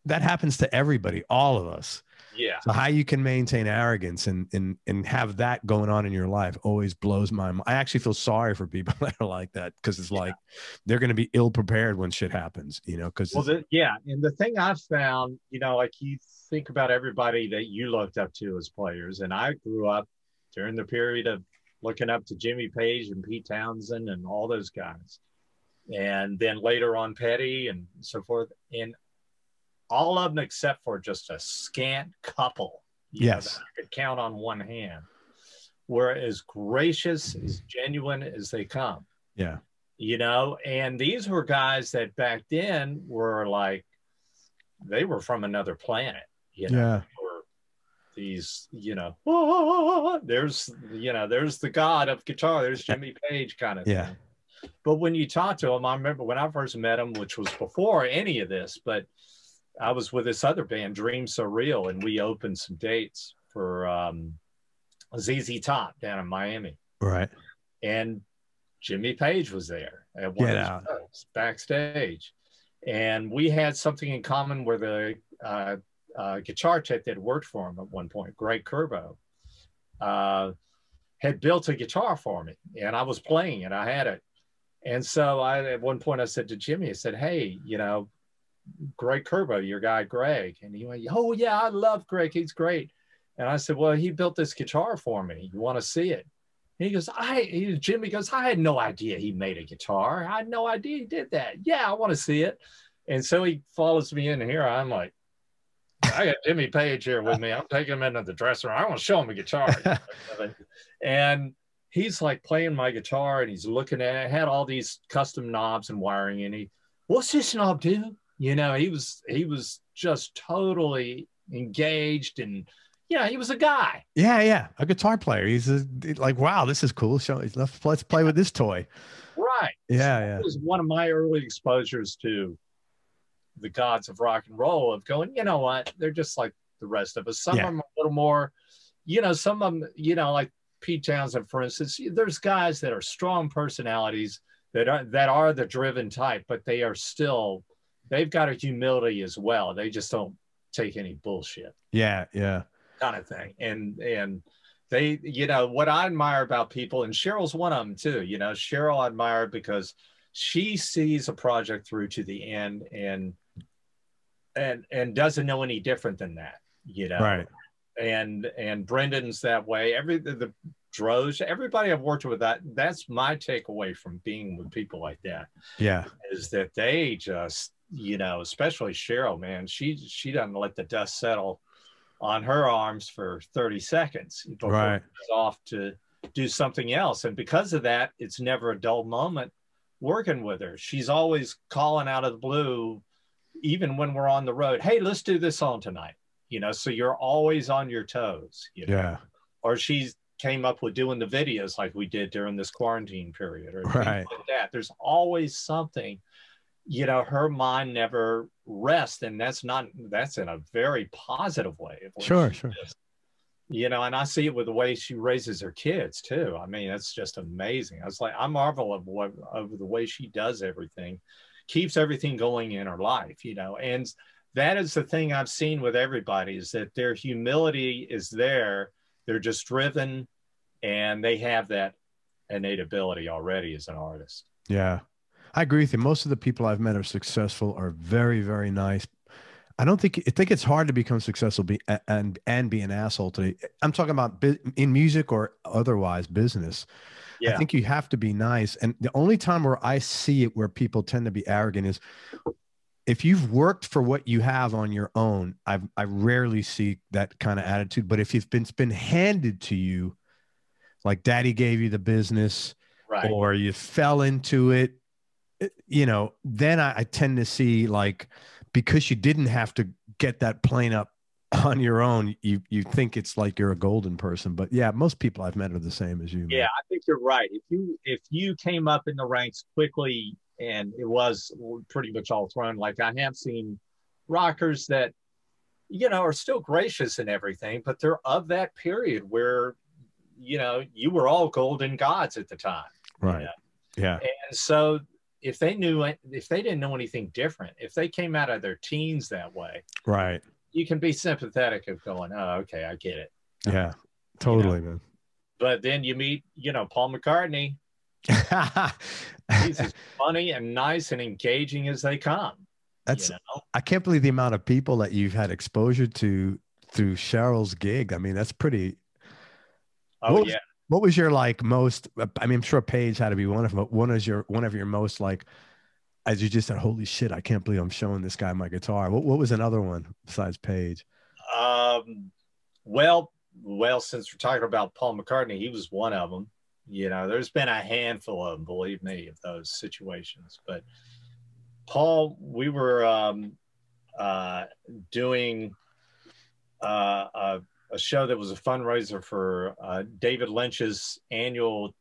that happens to everybody, all of us. Yeah. So how you can maintain arrogance and have that going on in your life always blows my mind. I actually feel sorry for people that are like that, because it's like they're going to be ill prepared when shit happens, you know. Because and the thing I've found, you know, like you think about everybody that you looked up to as players, and I grew up during the period of looking up to Jimmy Page and Pete Townsend and all those guys, and then later on Petty and so forth, and all of them except for just a scant couple, you know, that I could count on one hand, were as gracious, as genuine as they come. Yeah. You know, and these were guys that back then were like, they were from another planet, you know. Yeah. Or these, you know, there's the god of guitar, there's Jimmy Page kind of thing. But when you talk to him, I remember when I first met him, which was before any of this, but I was with this other band, Dream So Real, and we opened some dates for ZZ Top down in Miami. Right. And Jimmy Page was there at one of those shows, backstage. And we had something in common where the guitar tech that worked for him at one point, Greg Curbo, had built a guitar for me. And I was playing it. I had it. And so at one point I said to Jimmy, I said, hey, you know, Greg Curbo, your guy Greg. And he went, oh yeah, I love Greg, he's great. And I said, well, he built this guitar for me, you want to see it? And he goes, Jimmy goes, I had no idea he made a guitar, I had no idea he did that. Yeah, I want to see it. And so he follows me in here. I'm like, I got Jimmy Page here with me, I'm taking him into the dressing room, I want to show him a guitar. And he's like playing my guitar, and he's looking at it, had all these custom knobs and wiring, and what's this knob do? You know, he was just totally engaged, and yeah, he was a guy. Yeah, a guitar player. He's like, wow, this is cool. Let's play with this toy. Right. Yeah. It was one of my early exposures to the gods of rock and roll, of going, you know what, they're just like the rest of us. Some of them are a little more, you know, some of them, you know, like Pete Townsend, for instance. There's guys that are strong personalities that are the driven type, but they are still, they've got a humility as well. They just don't take any bullshit. Yeah. Kind of thing. And they, you know, what I admire about people, and Sheryl's one of them too, you know, Sheryl I admire because she sees a project through to the end and doesn't know any different than that, you know. Right. And Brendan's that way. The Droge, everybody I've worked with, that's my takeaway from being with people like that. Yeah. Is that they just, you know, especially Sheryl, man, she doesn't let the dust settle on her arms for 30 seconds before she's off to do something else. And because of that, it's never a dull moment working with her. She's always calling out of the blue, even when we're on the road, hey, let's do this song tonight, you know, so you're always on your toes, you know? Yeah. Or she's came up with doing the videos like we did during this quarantine period, or things like that. There's always something, you know. Her mind never rests, and that's in a very positive way. Sure. You know, and I see it with the way she raises her kids too. I mean, it's just amazing. I marvel of the way she does everything, keeps everything going in her life, you know. And that is the thing I've seen with everybody, is that their humility is there. They're just driven, and they have that innate ability already as an artist. Yeah. I agree with you. Most of the people I've met are successful, are very, very nice. I think it's hard to become successful and be an asshole today. I'm talking about in music or otherwise business. I Yeah. think you have to be nice. And the only time where I see it where people tend to be arrogant is if you've worked for what you have on your own. I rarely see that kind of attitude. But if it's been handed to you, like daddy gave you the business, Right. or you fell into it, you know, then I tend to see, like, because you didn't have to get that plane up on your own, you think it's like you're a golden person. But yeah, most people I've met are the same as you, man. Yeah, I think you're right. If you came up in the ranks quickly and it was pretty much all thrown, like I have seen rockers that, you know, are still gracious and everything, but they're of that period where, you know, you were all golden gods at the time. Right. You know? Yeah. And so if they didn't know anything different, if they came out of their teens that way, Right. you can be sympathetic of going, oh, okay, I get it. Yeah, totally, you know? man. But then you meet, you know, Paul McCartney. He's as funny and nice and engaging as they come. That's, you know? I can't believe the amount of people that you've had exposure to through Cheryl's gig. I mean, that's pretty. Oh, yeah. What was your like most? I mean, I'm sure Paige had to be one of them. But one of your most, like, as you just said, holy shit, I can't believe I'm showing this guy my guitar. What was another one besides Paige? Well, since we're talking about Paul McCartney, he was one of them. You know, there's been a handful of them, believe me, of those situations. But Paul, we were doing a show that was a fundraiser for David Lynch's annual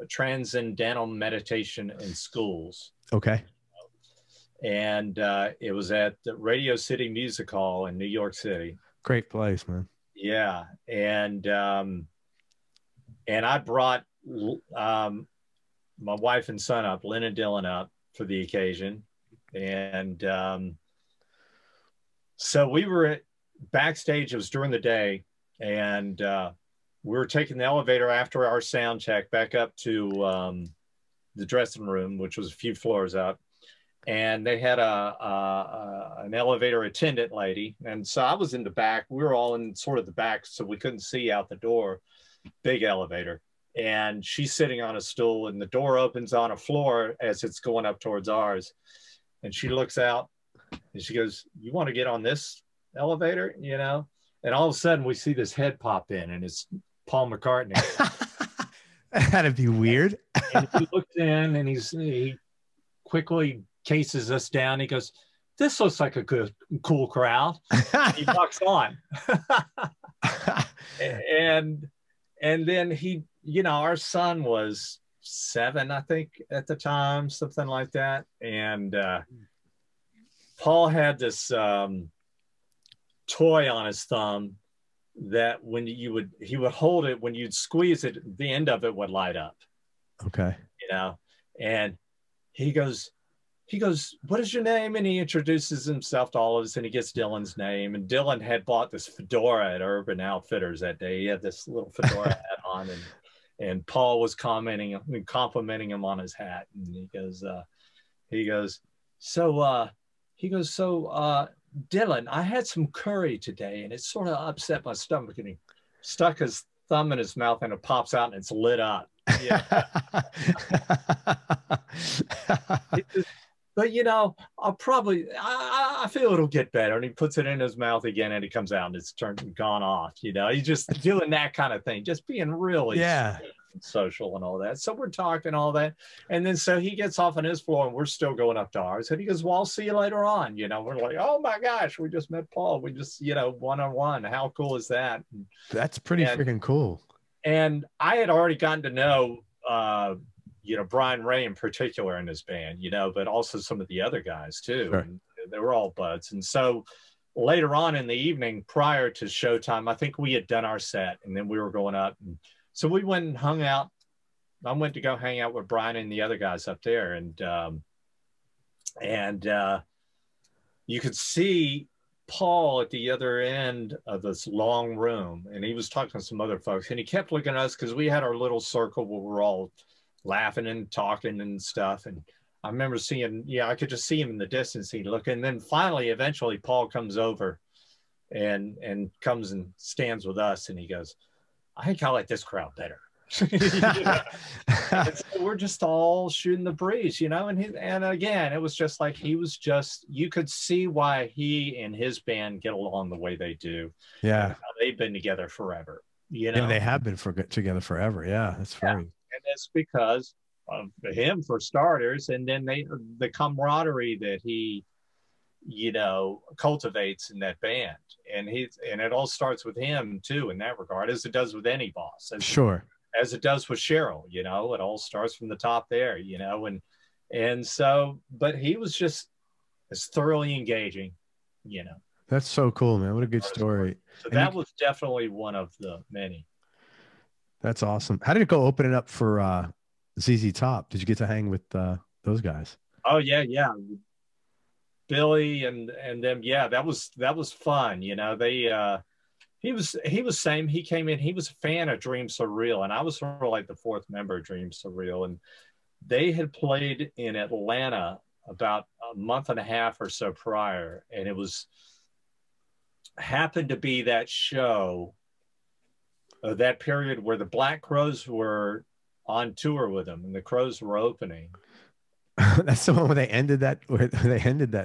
Transcendental Meditation in Schools. Okay. And it was at the Radio City Music Hall in New York City. Great place, man. Yeah. And I brought my wife and son up, Lynn and Dylan, up for the occasion. And so we were backstage. It was during the day. And we were taking the elevator after our sound check back up to the dressing room, which was a few floors up. And they had an elevator attendant lady. And so I was in the back. We were all in sort of the back, so we couldn't see out the door. Big elevator. And she's sitting on a stool, and the door opens on a floor as it's going up towards ours. And she looks out and she goes, "You want to get on this elevator?" You know? And all of a sudden we see this head pop in, and it's Paul McCartney. That'd be weird. And he looks in, and he quickly cases us down. He goes, "This looks like a good, cool crowd." He walks on. and then he, you know, our son was 7, I think, at the time, something like that. And Paul had this toy on his thumb that when he would hold it, when you'd squeeze it, the end of it would light up. Okay. You know, and he goes, "What is your name?" And he introduces himself to all of us, and he gets Dylan's name. And Dylan had bought this fedora at Urban Outfitters that day. He had this little fedora hat on, and Paul was complimenting him on his hat. And he goes, so Dylan, I had some curry today, and it sort of upset my stomach. And he stuck his thumb in his mouth, and it pops out, and it's lit up. Yeah. But, you know, I feel it'll get better. And he puts it in his mouth again, and it comes out, and it's gone off. You know, he's just doing that kind of thing, just being really social and all that. So we're talking all that. And then so he gets off on his floor, and we're still going up to ours. And he goes, "Well, I'll see you later on." You know, we're like, "Oh my gosh, we just met Paul. We just, you know, one-on-one. How cool is that?" That's pretty freaking cool. And I had already gotten to know, you know, Brian Ray in particular in his band, you know, but also some of the other guys too. Sure. And they were all buds. And so later on in the evening, prior to showtime, I think we had done our set, and then we were going up. And so we went and hung out. I went to go hang out with Brian and the other guys up there. And you could see Paul at the other end of this long room, and he was talking to some other folks, and he kept looking at us because we had our little circle where we're all laughing and talking and stuff. And I remember seeing, yeah, I could just see him in the distance. He'd look, and then finally, eventually, Paul comes over and comes and stands with us, and he goes, I think I like this crowd better. And so we're just all shooting the breeze, you know, and again, it was just like, you could see why he and his band get along the way they do. Yeah. They've been together forever, you know. Yeah, they have been together forever. Yeah, that's funny. And it's because of him, for starters, and then the camaraderie that he, you know, cultivates in that band. And it all starts with him too, in that regard, as it does with any boss. Sure. As it does with Sheryl, you know, it all starts from the top there, you know, and so, but he was just as thoroughly engaging, you know. That's so cool, man. What a good story. So that was definitely one of the many. That's awesome. How did it go opening up for ZZ Top? Did you get to hang with those guys? Oh yeah. Billy and them. Yeah, that was fun. You know, he was same. He came in, he was a fan of Dream So Real, and I was sort of like the fourth member of Dream So Real. And they had played in Atlanta about a month and a half or so prior. And it happened to be that show, that period where the Black Crowes were on tour with them and the Crowes were opening. That's the one where they ended that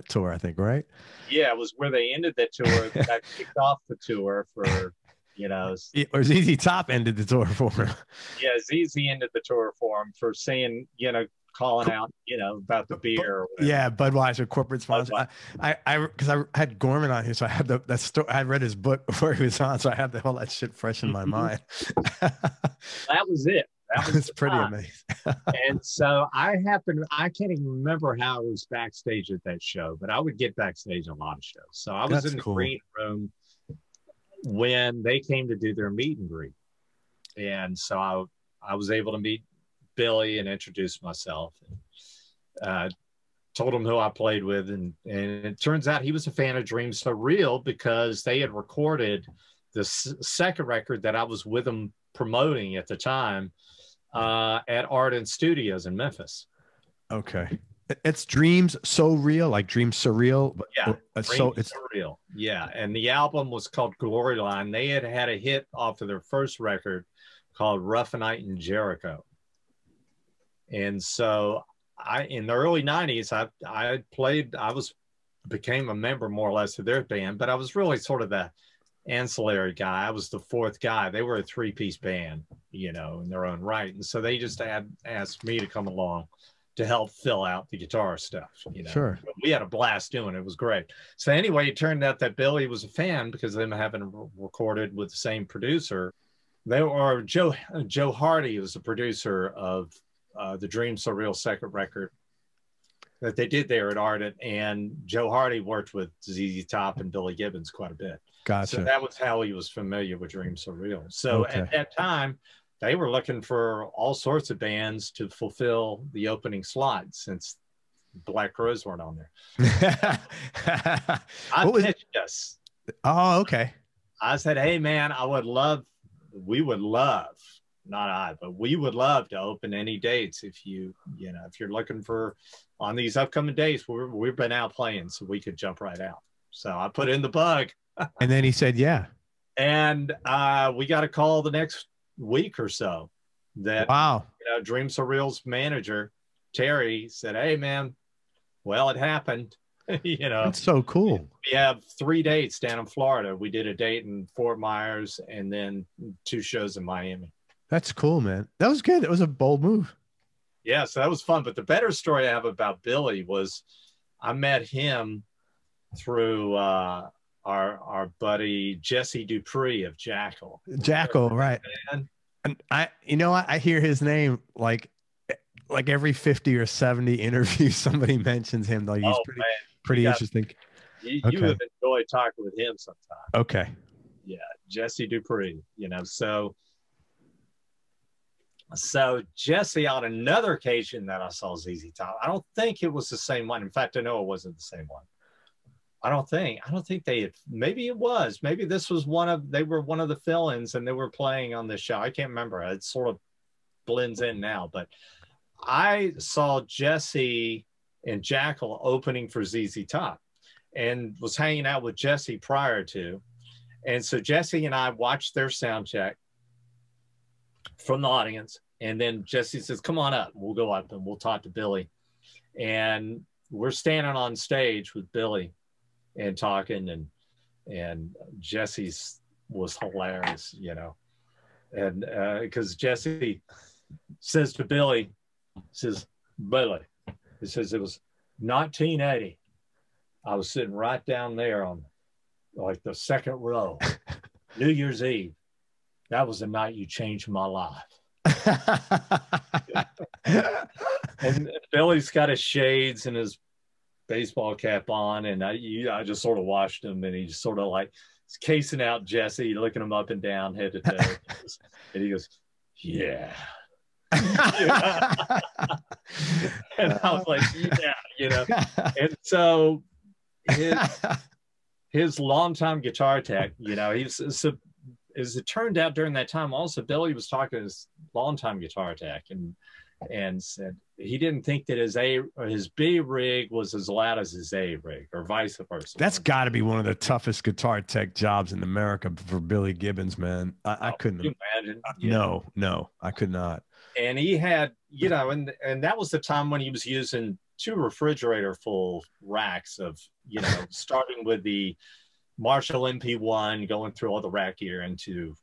tour, I think, right? Yeah, it was where they ended that tour. That kicked off the tour for, you know. Or ZZ Top ended the tour for him. Yeah, ZZ ended the tour for him for saying, you know, calling out, you know, about the beer. Or yeah, Budweiser corporate sponsor. Because I had Gorman on here, so I had that story. I read his book before he was on, so I have all that shit fresh in my mind. That was it. That was pretty amazing. And so I can't even remember how I was backstage at that show, but I would get backstage a lot of shows. So I was in the green room when they came to do their meet and greet. And so I was able to meet Billy and introduce myself, and told him who I played with. And it turns out he was a fan of Dream So Real because they had recorded the second record that I was with them promoting at the time, at Art Studios in Memphis. Okay. It's Dreams So Real, like Dreams Surreal. But yeah, it's Surreal. Yeah. And the album was called Glory Line. They had a hit off of their first record called Rough Night in Jericho. And so in the early 90s, I became a member more or less of their band, but I was really sort of the ancillary guy. I was the fourth guy. They were a three-piece band, you know, in their own right. And so they just asked me to come along to help fill out the guitar stuff, you know. Sure. But we had a blast doing it. It was great. So anyway, it turned out that Billy was a fan because of them having recorded with the same producer. Joe Hardy was the producer of the Dream So Real second record that they did there at Ardent, and Joe Hardy worked with ZZ Top and Billy Gibbons quite a bit. Gotcha. So that was how he was familiar with Dream So Real. So at that time, they were looking for all sorts of bands to fulfill the opening slot since Black Crowes weren't on there. I pitched us. Oh, okay. I said, hey, man, we would love to open any dates if you're looking for on these upcoming dates. We've been out playing, so we could jump right out. So I put in the bug. And then he said, yeah. And we got a call the next week or so that, wow, Dream So Real's manager, Terry, said, hey, man, well, it happened. That's so cool. We have 3 dates down in Florida. We did a date in Fort Myers and then 2 shows in Miami. That's cool, man. That was good. It was a bold move. Yeah, so that was fun. But the better story I have about Billy was I met him through our buddy Jesse Dupree of Jackal. Jackal, right. And I hear his name like every 50 or 70 interviews somebody mentions him. Like he's pretty interesting. You would enjoy talking with him sometime. Okay. Yeah, Jesse Dupree, So Jesse, on another occasion that I saw ZZ Top, I don't think it was the same one. In fact, I know it wasn't the same one. I don't think they had, maybe it was, maybe this was they were one of the fill-ins and they were playing on this show. I can't remember. It sort of blends in now, but I saw Jesse and Jackal opening for ZZ Top, and was hanging out with Jesse prior to. And so Jesse and I watched their sound check from the audience. And then Jesse says, come on up. We'll go up and we'll talk to Billy. And we're standing on stage with Billy and talking, and Jesse's was hilarious, you know. And because Jesse says to Billy, says, Billy, he says, it was 1980. I was sitting right down there on like the second row, New Year's Eve. That was the night you changed my life. And Billy's got his shades and his baseball cap on, and I just sort of watched him, and he's sort of like casing out Jesse, looking him up and down, head to toe. And he goes, yeah. And I was like, yeah, you know. And so his longtime guitar tech, you know, as it turned out during that time, also Billy was talking to his longtime guitar tech, and said he didn't think that his B rig was as loud as his A rig, or vice versa. That's got to be one of the toughest guitar tech jobs in America for Billy Gibbons, man. I couldn't imagine. No, I could not. And he had, you know, and that was the time when he was using 2 refrigerator full racks of, you know, starting with the Marshall MP1, going through all the rack gear into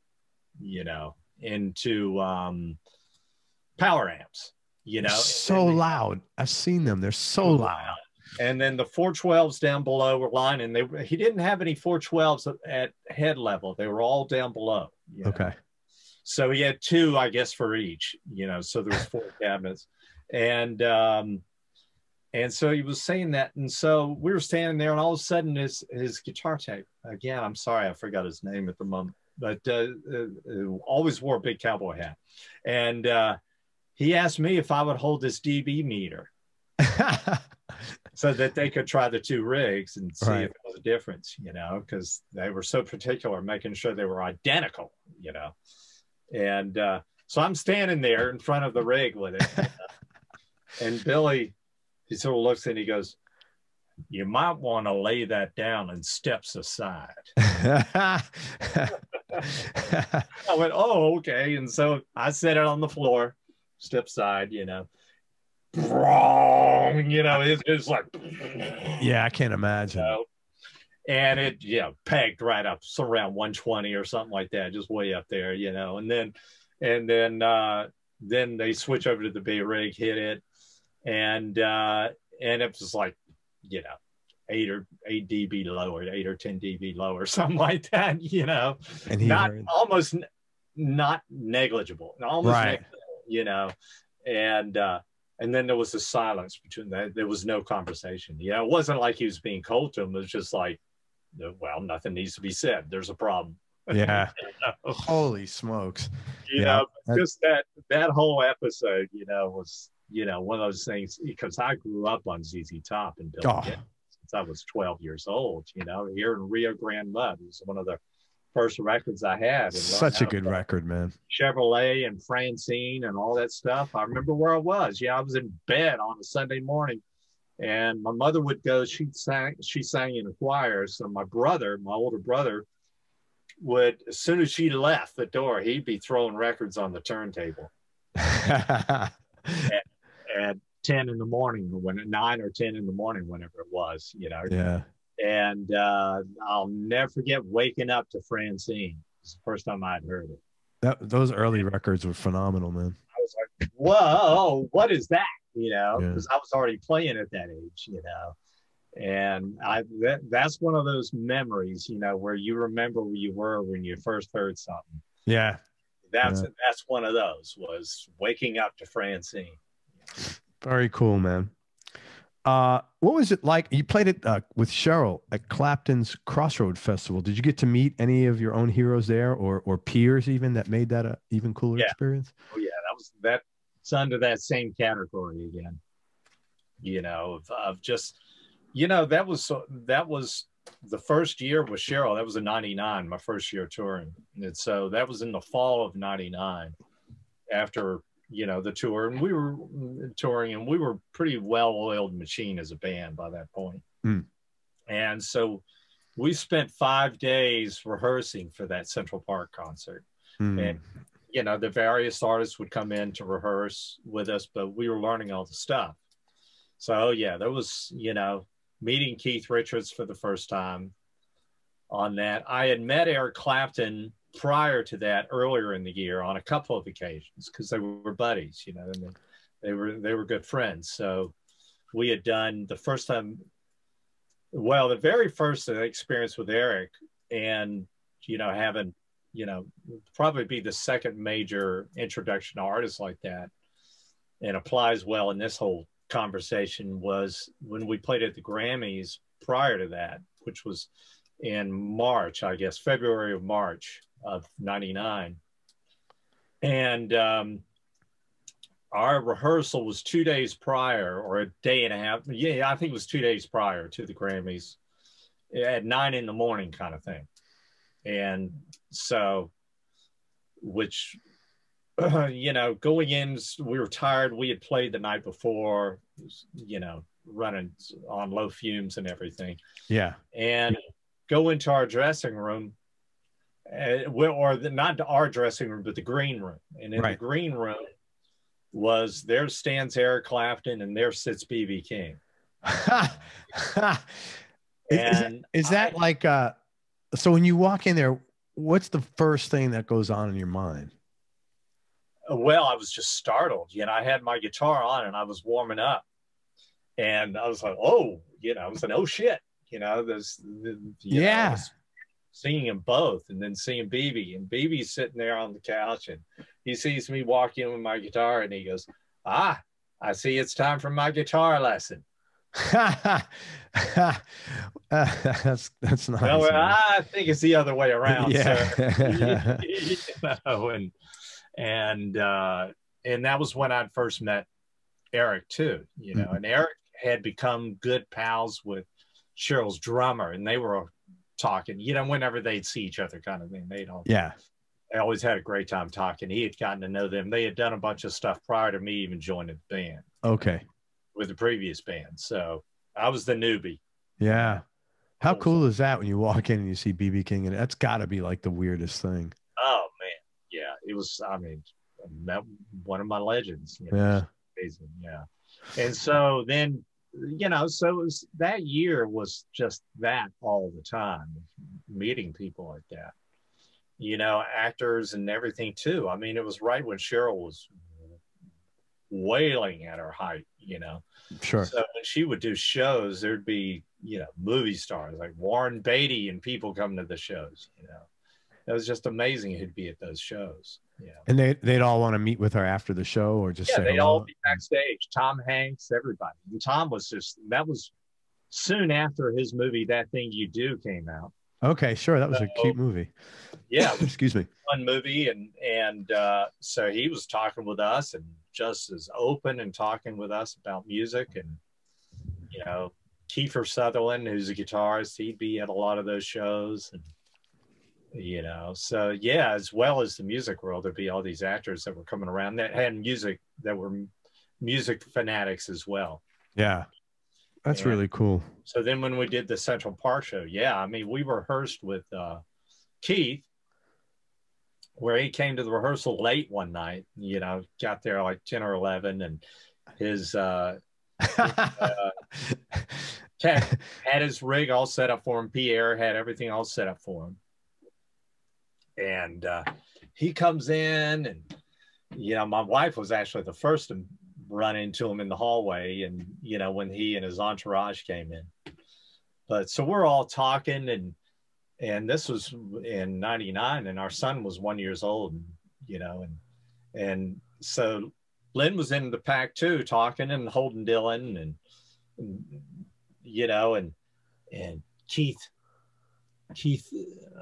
power amps, you know. So loud. I've seen them. They're so loud. And then the 412s down below were lining. He didn't have any 412s at head level. They were all down below. You know? Okay. So he had 2, I guess, for each, you know, so there was 4 cabinets. And so he was saying that. And so we were standing there, and all of a sudden his guitar tech, again, I'm sorry, I forgot his name at the moment, but always wore a big cowboy hat. And he asked me if I would hold this dB meter so that they could try the 2 rigs and see if there was a difference, you know, because they were so particular, making sure they were identical, you know. And so I'm standing there in front of the rig with it. You know? And Billy, he sort of looks and he goes, you might want to lay that down, and steps aside. I went, oh, okay. And so I set it on the floor, step aside, you know. You know, it's like, yeah, I can't imagine. You know? And it, yeah, pegged right up, so around 120 or something like that, just way up there, you know. And then they switch over to the B rig, hit it, and it was like, you know, 8 dB lower, 8 or 10 dB lower, something like that, you know. And almost not negligible, almost negligible, you know. And then there was a silence between that. There was no conversation. You know, it wasn't like he was being cold to him. It was just like, well, nothing needs to be said. There's a problem. Yeah. You know? Holy smokes. You know, just that whole episode, you know, was, you know, one of those things, because I grew up on ZZ Top and Billy Gibbons since I was 12 years old, you know, here in Rio Grande Mud. It was one of the first records I had. Such a good record, man. Chevrolet and Francine and all that stuff. I remember where I was. Yeah, I was in bed on a Sunday morning, and my mother would go, she sang in a choir. So my older brother, would, as soon as she left the door, he'd be throwing records on the turntable. at 10 in the morning, when at 9 or 10 in the morning, whenever it was, you know. Yeah. And I'll never forget waking up to Francine. It's the first time I'd heard it. Those early records were phenomenal, man. I was like, whoa, what is that? You know, because I was already playing at that age, you know. And that's one of those memories, you know, where you remember where you were when you first heard something. Yeah. That's one of those, was waking up to Francine. Very cool, man. What was it like? You played it with Sheryl at Clapton's Crossroad Festival. Did you get to meet any of your own heroes there, or peers even, that made that a even cooler experience? Oh yeah, that's under that same category again. You know, of just, you know, that was the first year with Sheryl. That was in '99, my first year touring, and so that was in the fall of '99, after the tour, and we were touring, and we were pretty well-oiled machine as a band by that point. And so we spent 5 days rehearsing for that Central Park concert. And the various artists would come in to rehearse with us, but we were learning all the stuff. So yeah, there was, meeting Keith Richards for the first time on that. I had met Eric Clapton prior to that, earlier in the year, on a couple of occasions, because they were buddies, and they were good friends. So we had done the first time, well, the very first experience with Eric, and having probably be the second major introduction to artists like that, and applies well in this whole conversation, was when we played at the Grammys prior to that, which was in March, I guess, February of March of '99. And our rehearsal was 2 days prior, or a day and a half. Yeah, I think it was 2 days prior to the Grammys at 9 in the morning kind of thing. And so, which, going in, we were tired. We had played the night before, running on low fumes and everything. Yeah. And go into our dressing room, not our dressing room, but the green room. And in the green room there stands Eric Clapton, and there sits B.B. King. Is that like, so when you walk in there, what's the first thing that goes on in your mind? Well, I was just startled. I had my guitar on and I was warming up, and I was like, oh, I was like, oh shit, seeing them both, and then seeing BB, and BB's sitting there on the couch, and he sees me walk in with my guitar, and he goes, I see it's time for my guitar lesson. That's nice. Well, I think it's the other way around. Yeah. And that was when I'd first met Eric too, and Eric had become good pals with Cheryl's drummer, and they were talking, whenever they'd see each other kind of thing. They always had a great time talking. He had gotten to know them. They had done a bunch of stuff prior to me even joining the band. Okay. With the previous band. So I was the newbie. Yeah. How cool is that when you walk in and you see B.B. King? And that's got to be like the weirdest thing. Oh, man. Yeah. It was, one of my legends. Amazing. Yeah. And so then, so it was, that year was just that all the time, meeting people like that, actors and everything too. It was right when Sheryl was wailing at her height, Sure. So when she would do shows, there'd be, movie stars like Warren Beatty and people coming to the shows, It was just amazing who'd be at those shows. Yeah. And they'd all want to meet with her after the show, or just say they'd hello? all be backstage. Tom Hanks, everybody. And Tom was that was soon after his movie That Thing You Do came out. Okay, sure. That was a cute movie. Yeah. Excuse me. Fun movie. And so he was talking with us, and just as open and talking with us about music. And, Kiefer Sutherland, who's a guitarist, he'd be at a lot of those shows. And, so yeah, as well as the music world, there'd be all these actors that were coming around that had music, that were music fanatics as well. Yeah. That's really cool. So then when we did the Central Park show, we rehearsed with Keith, where he came to the rehearsal late one night, got there like 10 or 11, and his had his rig all set up for him. Pierre had everything all set up for him. And he comes in, and, my wife was actually the first to run into him in the hallway, and, when he and his entourage came in. But so we're all talking, and this was in '99, and our son was 1 year old, and so Lynn was in the pack too, talking and holding Dylan, and Keith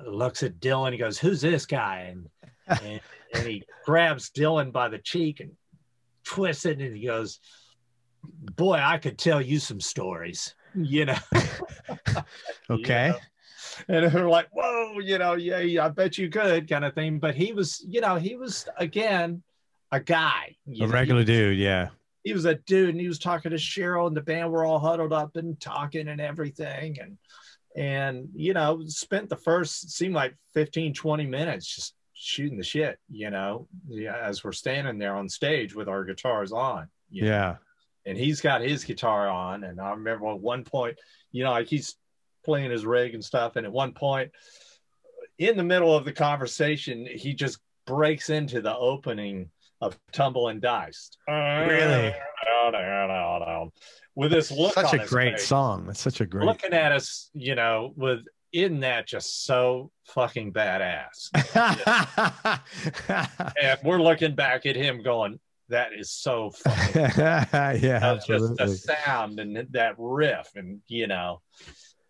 looks at Dylan. He goes, "Who's this guy?" And he grabs Dylan by the cheek and twists it, and he goes, "Boy, I could tell you some stories." Okay. And they're like, "Whoa, yeah, I bet you could," kind of thing. But he was, again, a guy, a regular dude. Yeah. He was a dude, and he was talking to Sheryl, and the band were all huddled up and talking and everything. And, you know, spent the first, seemed like 15, 20 minutes just shooting the shit, you know, as we're standing there on stage with our guitars on. You know? And he's got his guitar on. And I remember at one point, you know, like he's playing his rig and stuff. And at one point in the middle of the conversation, he just breaks into the opening of Tumble and Dice. Really? With this look on his face. Such a great song. It's such a great. Looking at us, you know, with, isn't that just so fucking badass? And we're looking back at him going, that is so fucking yeah, absolutely. Just the sound and that riff, and you know.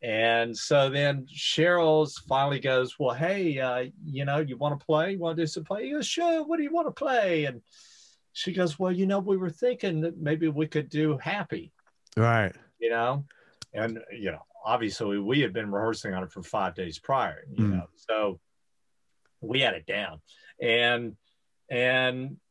And so then Cheryl's finally goes, well, hey, you know, you want to play? You want to do some play? He goes, sure, what do you want to play? And she goes, well, you know, we were thinking that maybe we could do Happy. Right. You know? And, you know, obviously we had been rehearsing on it for 5 days prior, you know, so we had it down. And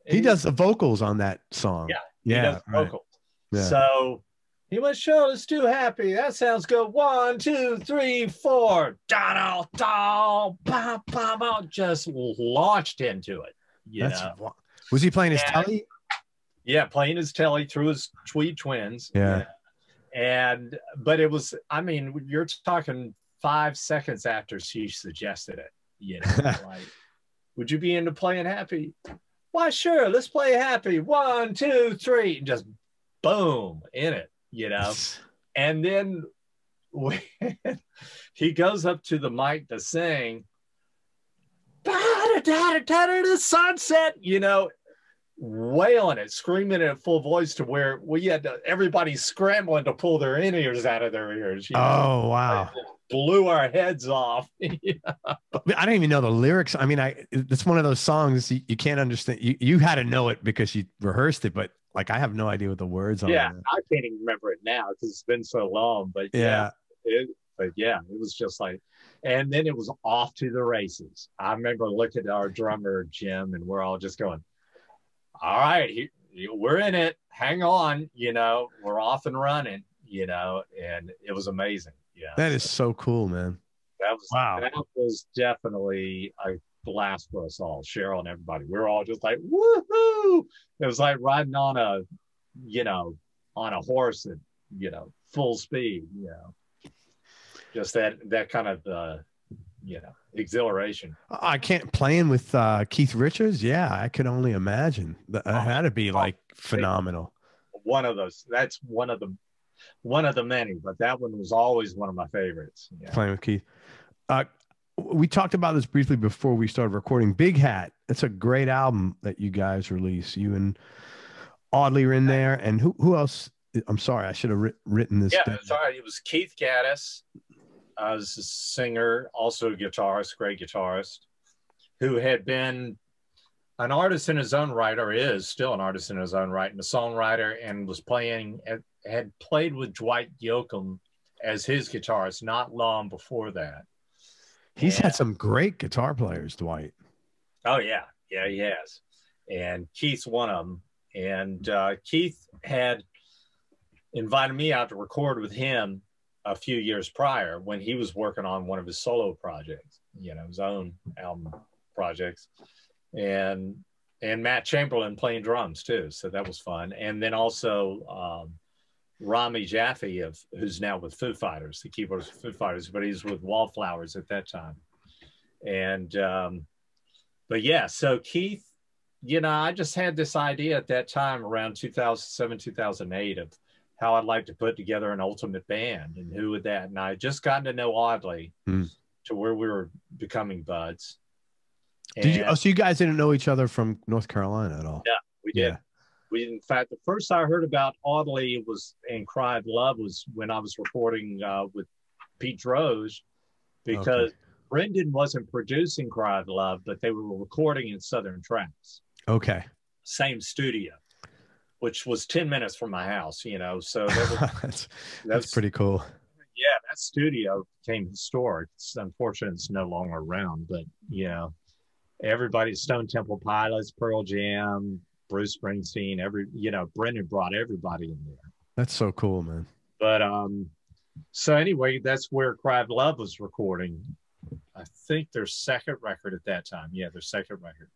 he does the vocals on that song. Yeah. Yeah. He does the vocals. Yeah. So he went, sure, let's do Happy. That sounds good. 1, 2, 3, 4. Da, da, da, just launched into it. You know? Was he playing his telly? Yeah, playing his telly through his Tweed Twins. Yeah. But it was, I mean, you're talking 5 seconds after she suggested it, you know, like, would you be into playing Happy? Why, sure, let's play Happy. 1, 2, 3, and just boom in it, you know. And then he goes up to the mic to sing, the sunset, you know, wailing it, screaming it at full voice to where we had everybody scrambling to pull their in-ears out of their ears. You know? Oh, wow. Blew our heads off. You know? I don't even know the lyrics. I mean, it's one of those songs you can't understand. You had to know it because you rehearsed it, but like I have no idea what the words are. Yeah, I can't even remember it now because it's been so long. But it was just like, and then it was off to the races. I remember looking at our drummer Jim, and we're all just going, all right, we're in it. Hang on, you know, we're off and running, you know, and it was amazing. Yeah, that is so cool, man. That was definitely a blast for us all, Sheryl and everybody. We were all just like, woohoo! It was like riding on a horse at, you know, full speed, you know, just that kind of you know, exhilaration. I can't playing with Keith Richards. Yeah, I could only imagine. That had to be like phenomenal. One of those. That's one of the many, but that one was always one of my favorites. Yeah. Playing with Keith. We talked about this briefly before we started recording. Big Hat. That's a great album that you guys released. You and Audley are in there, and who else? I'm sorry, I should have written this. Yeah, it's all right. It was Keith Gaddis. Was a singer, also a guitarist, great guitarist, who had been an artist in his own right, or is still an artist in his own right, and a songwriter, and had played with Dwight Yoakam as his guitarist not long before that. He's had some great guitar players, Dwight. Oh, yeah. Yeah, he has. And Keith's one of them. And Keith had invited me out to record with him a few years prior when he was working on one of his solo projects, you know, his own album projects, and Matt Chamberlain playing drums too. So that was fun. And then also Rami Jaffe, who's now with Foo Fighters, the keyboardist for Foo Fighters, but he's with Wallflowers at that time. And, but yeah, so Keith, you know, I just had this idea at that time around 2007, 2008 of how I'd like to put together an ultimate band and who would that. And I had just gotten to know Audley to where we were becoming buds. And, so you guys didn't know each other from North Carolina at all? Yeah, we did. Yeah. In fact, the first I heard about Audley and Cried Love was when I was recording with Pete Droge, because Brendan wasn't producing Cried Love, but they were recording in Southern Tracks. Okay. Same studio, which was 10 minutes from my house, you know, so that's pretty cool. Yeah, that studio became historic. It's unfortunate it's no longer around, but, you know, everybody's Stone Temple Pilots, Pearl Jam, Bruce Springsteen, Brendan brought everybody in there. That's so cool, man. But so anyway, that's where Cry of Love was recording. I think their second record at that time. Yeah, their second record.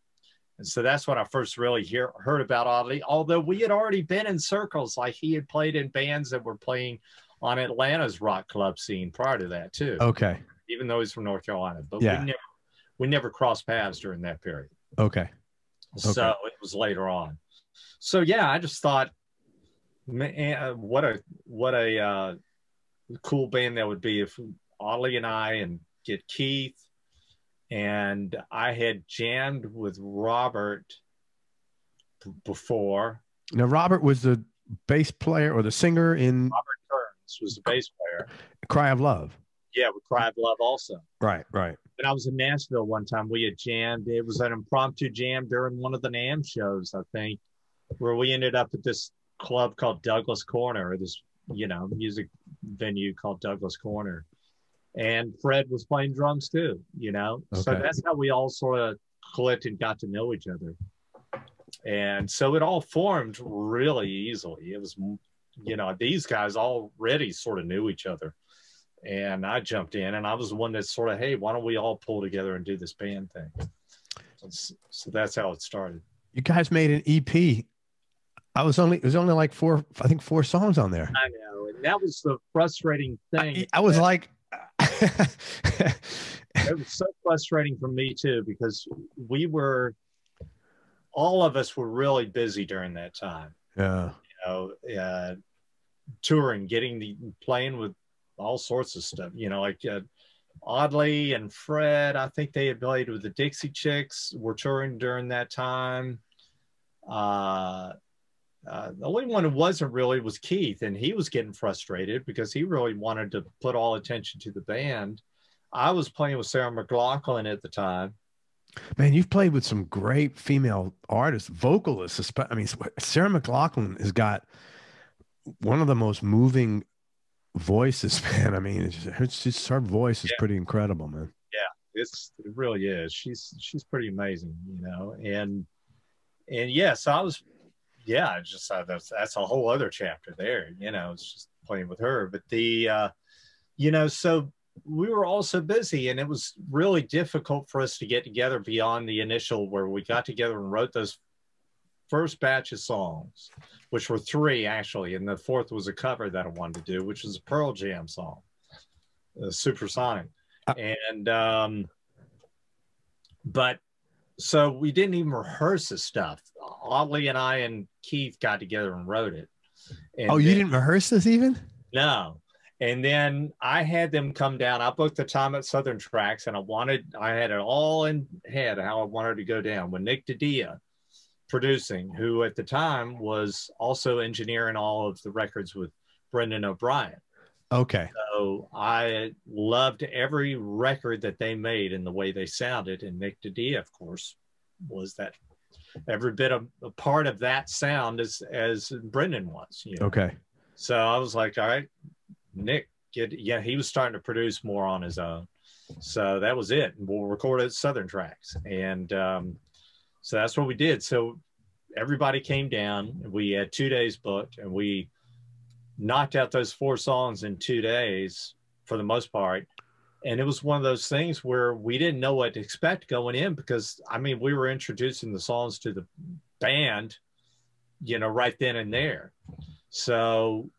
And so that's when I first really heard about Audley, although we had already been in circles. Like he had played in bands that were playing on Atlanta's rock club scene prior to that too. Okay. Even though he's from North Carolina, but yeah. we never crossed paths during that period. Okay. So it was later on. So yeah, I just thought, man, what a cool band that would be if Audley and I and get Keith. And I had jammed with Robert before. Now, Robert was the bass player or the singer in... Robert Kearns was the bass player. Cry of Love. Yeah, with Cry of Love also. Right, right. And I was in Nashville one time. We had jammed. It was an impromptu jam during one of the NAMM shows, I think, where we ended up at this club called Douglas Corner, or this, music venue called Douglas Corner. And Fred was playing drums too, Okay. So that's how we all sort of clicked and got to know each other. And so it all formed really easily. It was, these guys already sort of knew each other. And I jumped in and I was the one that sort of, hey, why don't we all pull together and do this band thing? So that's how it started. You guys made an EP. It was only like four songs on there. I know. And that was the frustrating thing. I was like, it was so frustrating for me too, because all of us were really busy during that time. Yeah. Touring, playing with all sorts of stuff, like Audley and Fred, I think they had played with the Dixie Chicks, were touring during that time. The only one who wasn't really was Keith, and he was getting frustrated because he really wanted to put all attention to the band. I was playing with Sarah McLachlan at the time. Man, you've played with some great female artists, vocalists. I mean, Sarah McLachlan has got one of the most moving voices, man. I mean, her voice is pretty incredible, man. Yeah, it really is. She's pretty amazing, and yes, I was. Yeah, just that's a whole other chapter there. It's just playing with her. But so we were all so busy, and it was really difficult for us to get together beyond the initial where we got together and wrote those first batch of songs, which were 3 actually, and the 4th was a cover that I wanted to do, which was a Pearl Jam song, Supersonic, and but. So we didn't even rehearse this stuff. Audley and I and Keith got together and wrote it. And you didn't rehearse this even? No. And then I had them come down. I booked the time at Southern Tracks, and I had it all in head how I wanted to go down with Nick DiDia producing, who at the time was also engineering all of the records with Brendan O'Brien. Okay. So I loved every record that they made and the way they sounded. And Nick DiDia, of course, was that every bit of a part of that sound as Brendan was. Okay. So I was like, all right, Nick, he was starting to produce more on his own. So that was it. We'll record it at Southern Tracks. And so that's what we did. So everybody came down. We had 2 days booked, and we knocked out those 4 songs in 2 days for the most part. And it was one of those things where we didn't know what to expect going in, because we were introducing the songs to the band, right then and there. So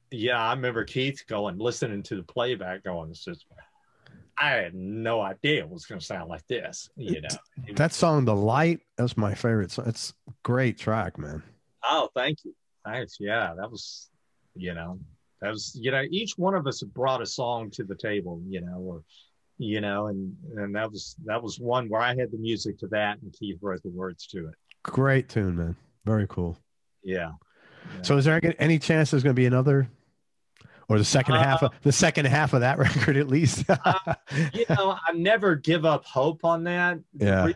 yeah, I remember Keith listening to the playback going, I had no idea it was going to sound like this, That song, The Light, that's my favorite song. It's a great track, man. Oh, thank you. Thanks. Yeah, that was, each one of us brought a song to the table, and that was one where I had the music to that and Keith wrote the words to it. Great tune, man. Very cool. Yeah. So is there any chance there's going to be another, or the second half of that record at least? I never give up hope on that. Yeah.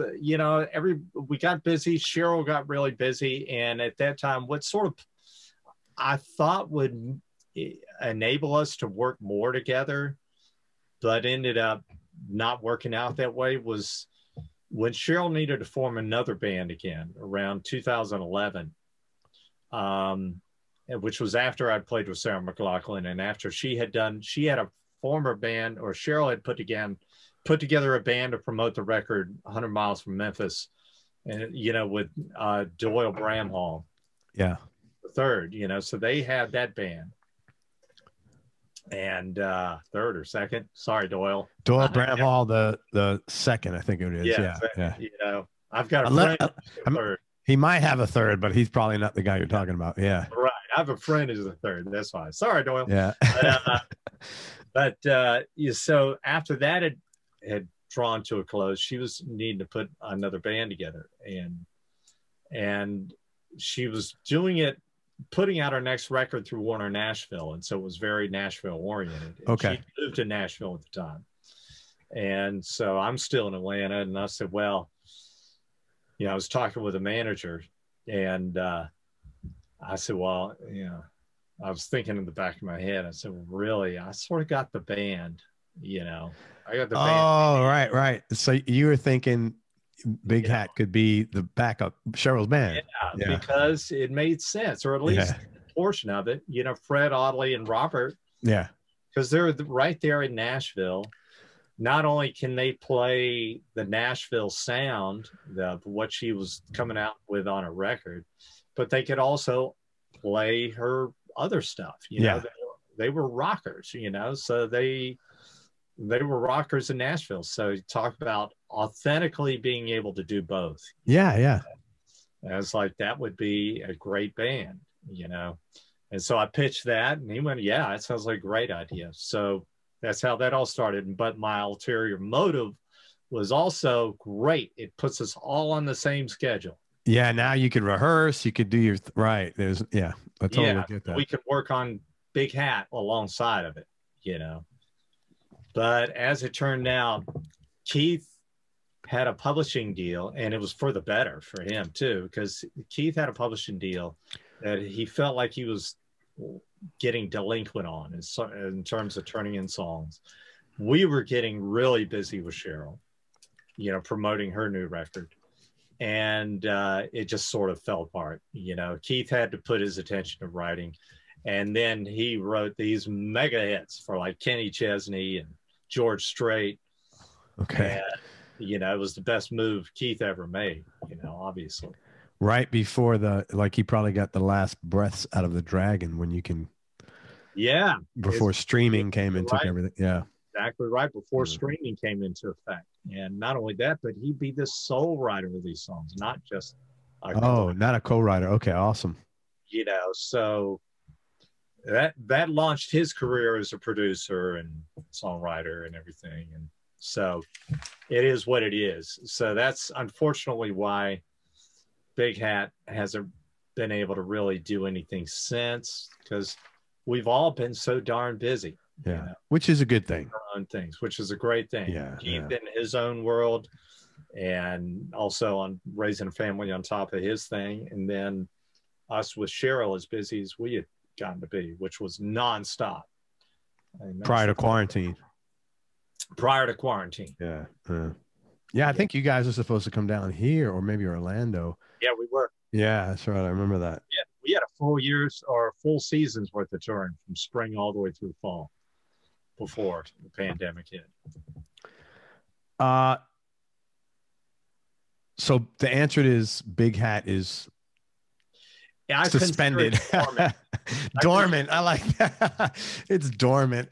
We got busy. Sheryl got really busy. And at that time, what sort of I thought would enable us to work more together, but ended up not working out that way, was when Sheryl needed to form another band again around 2011, which was after I'd played with Sarah McLachlan, and after she had a former band, or Sheryl had put together a band to promote the record 100 Miles from Memphis, and with Doyle Bramhall, yeah, the third, so they had that band. And third or second, sorry, Doyle Bramhall, the second, I think it is. Yeah. I've got a friend third. He might have a third, but he's probably not the guy you're talking about. Yeah, right. I have a friend who's a third. That's why. Sorry, Doyle. Yeah. So after that had drawn to a close, she was needing to put another band together, and she was doing it, putting out her next record through Warner Nashville, and so it was very Nashville oriented. Okay. She moved to Nashville at the time, and so I'm still in Atlanta, and I said, well, I was talking with a manager, and I said, well, I was thinking in the back of my head, I said, well, really, I sort of got the band, I got the band. Oh, right. So you were thinking Big Hat could be the backup Sheryl's band. Yeah, because it made sense, or at least a portion of it. Fred, Audley, and Robert. Yeah, because they're right there in Nashville. Not only can they play the Nashville sound, what she was coming out with on a record, but they could also play her other stuff. They were rockers. So they were rockers in Nashville. So you talk about authentically being able to do both. Yeah. I was like, that would be a great band, And so I pitched that, and he went, yeah, it sounds like a great idea. So that's how that all started. But my ulterior motive was also great. It puts us all on the same schedule. Yeah, now you could rehearse, you could do your right. There's I totally get that. We could work on Big Hat alongside of it, But as it turned out, Keith had a publishing deal, and it was for the better for him too, because Keith had a publishing deal that he felt like he was getting delinquent on in terms of turning in songs. We were getting really busy with Sheryl, promoting her new record. And it just sort of fell apart. Keith had to put his attention to writing. And then he wrote these mega hits for like Kenny Chesney and George Strait. Okay. And, it was the best move Keith ever made, obviously. Right before he probably got the last breaths out of the dragon when you can. Yeah. Before streaming came and took everything. Yeah. Exactly right. Before streaming came into effect. And not only that, but he'd be the sole writer of these songs, not just not a co-writer. Okay, awesome. So that launched his career as a producer and songwriter and everything. And so it is what it is. So that's unfortunately why Big Hat hasn't been able to really do anything since, because we've all been so darn busy. Yeah, which is a good thing. Our own things, which is a great thing. Yeah, Keith in his own world, and also on raising a family on top of his thing, and then us with Sheryl as busy as we had gotten to be, which was nonstop. Prior to quarantine. Yeah. Yeah, I think you guys are supposed to come down here, or maybe Orlando. Yeah, we were. Yeah, that's right. I remember that. Yeah, we had a full season's worth of touring from spring all the way through fall before the pandemic hit. So the answer is Big Hat is suspended. Dormant. I like that. It's dormant.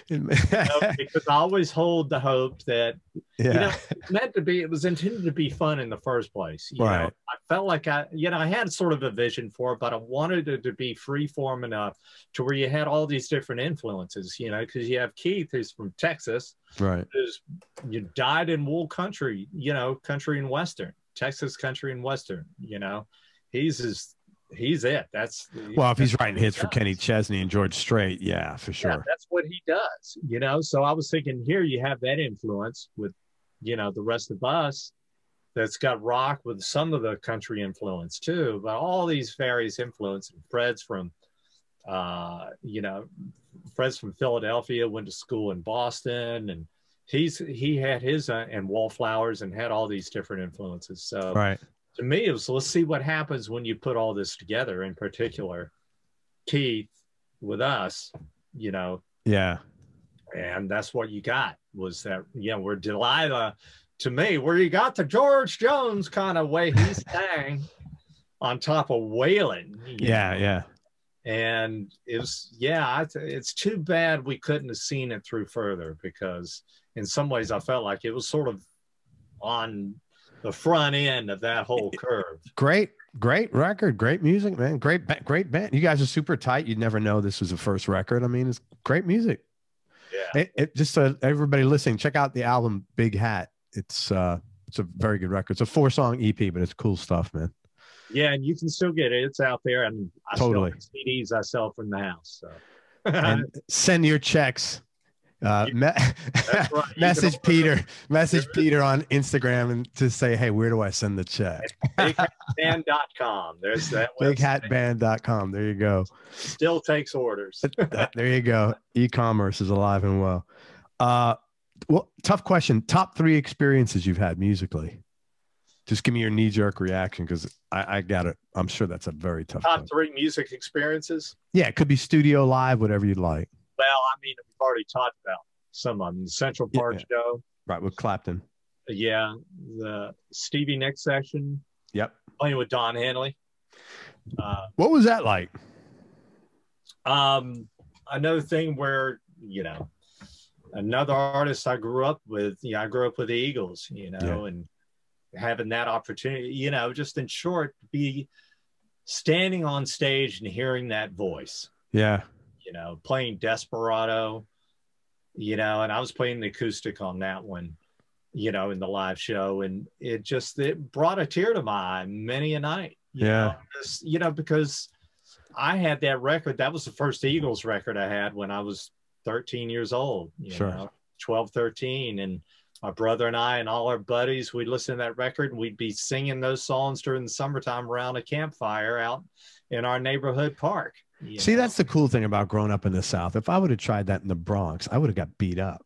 Because I always hold the hope that it was intended to be fun in the first place. Right. I felt like I had sort of a vision for it, but I wanted it to be free form enough to where you had all these different influences, because you have Keith, who's from Texas, right, who's dyed in wool country, country and Western, Texas country and Western, he's it. If he's writing hits for Kenny Chesney and George Strait, yeah, for sure. Yeah, that's what he does, So I was thinking, here you have that influence with, the rest of us that's got rock with some of the country influence too, but all these various influence. And Fred's from Philadelphia, went to school in Boston, and he had his and Wallflowers and had all these different influences. So Right. to me, it was, let's see what happens when you put all this together. In particular, Keith with us, you know. Yeah. And that's what you got, was that, you know, where Delilah, to me, where you got the George Jones kind of way he sang on top of Waylon. Yeah. Know? Yeah. And it was, yeah, it's too bad we couldn't have seen it through further, because in some ways I felt like it was sort of on the front end of that whole curve. Great record, great music, man. Great band. You guys are super tight. You'd never know this was the first record. I mean, it's great music. Yeah. Just everybody listening, check out the album Big Hat. It's a very good record. It's a 4-song EP, but it's cool stuff, man. Yeah, and you can still get it. It's out there, and I totally still have CDs I sell from the house. So and send your checks. That's right. Message Peter on Instagram and to say, hey, where do I send the check? BigHatBand.com. There's that website. BigHatBand.com. There you go. Still takes orders. There you go. E-commerce is alive and well. Well, tough question. Top 3 experiences you've had musically. Just give me your knee-jerk reaction, because I got it. I'm sure that's a very tough Top question. 3 music experiences? Yeah, it could be studio, live, whatever you'd like. Well, I mean, we've already talked about some of them. The Central Park show. Right, with Clapton. Yeah, the Stevie Nicks session. Yep. Playing with Don Henley. What was that like? Another thing where, you know, another artist I grew up with, you know, I grew up with the Eagles, you know, and having that opportunity, you know, just in short, be standing on stage and hearing that voice. Yeah. You know, playing Desperado, you know, and I was playing the acoustic on that one, you know, in the live show. And it brought a tear to my eye many a night. You know, because I had that record. That was the first Eagles record I had when I was 13 years old, you know, 12, 13. And my brother and I and all our buddies, we'd listen to that record and we'd be singing those songs during the summertime around a campfire out in our neighborhood park. See, that's the cool thing about growing up in the South. If I would have tried that in the Bronx, I would have got beat up.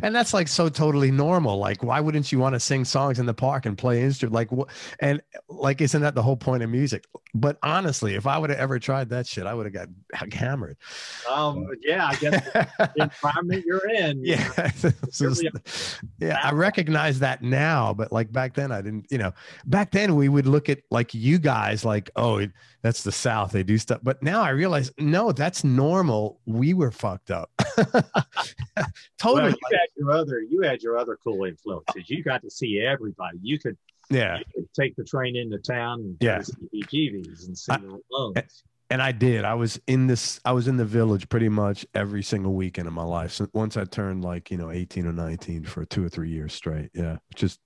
And that's like so totally normal. Like, why wouldn't you want to sing songs in the park and play instruments? Like, and like, isn't that the whole point of music? But honestly, if I would have ever tried that shit, I would have got hammered. Yeah, I guess the environment you're in. Yeah. Yeah, I recognize that now, but like back then I didn't, you know, back then we would look at like you guys like, oh, that's the South, they do stuff. But now I realize, no, that's normal. We were fucked up. Totally. Well, you had your other cool influences. You got to see everybody. You could take the train into town and go to see GVs and see the Ramones. And I did. I was in the Village pretty much every single weekend of my life. So once I turned like, you know, 18 or 19 for 2 or 3 years straight. Yeah. Just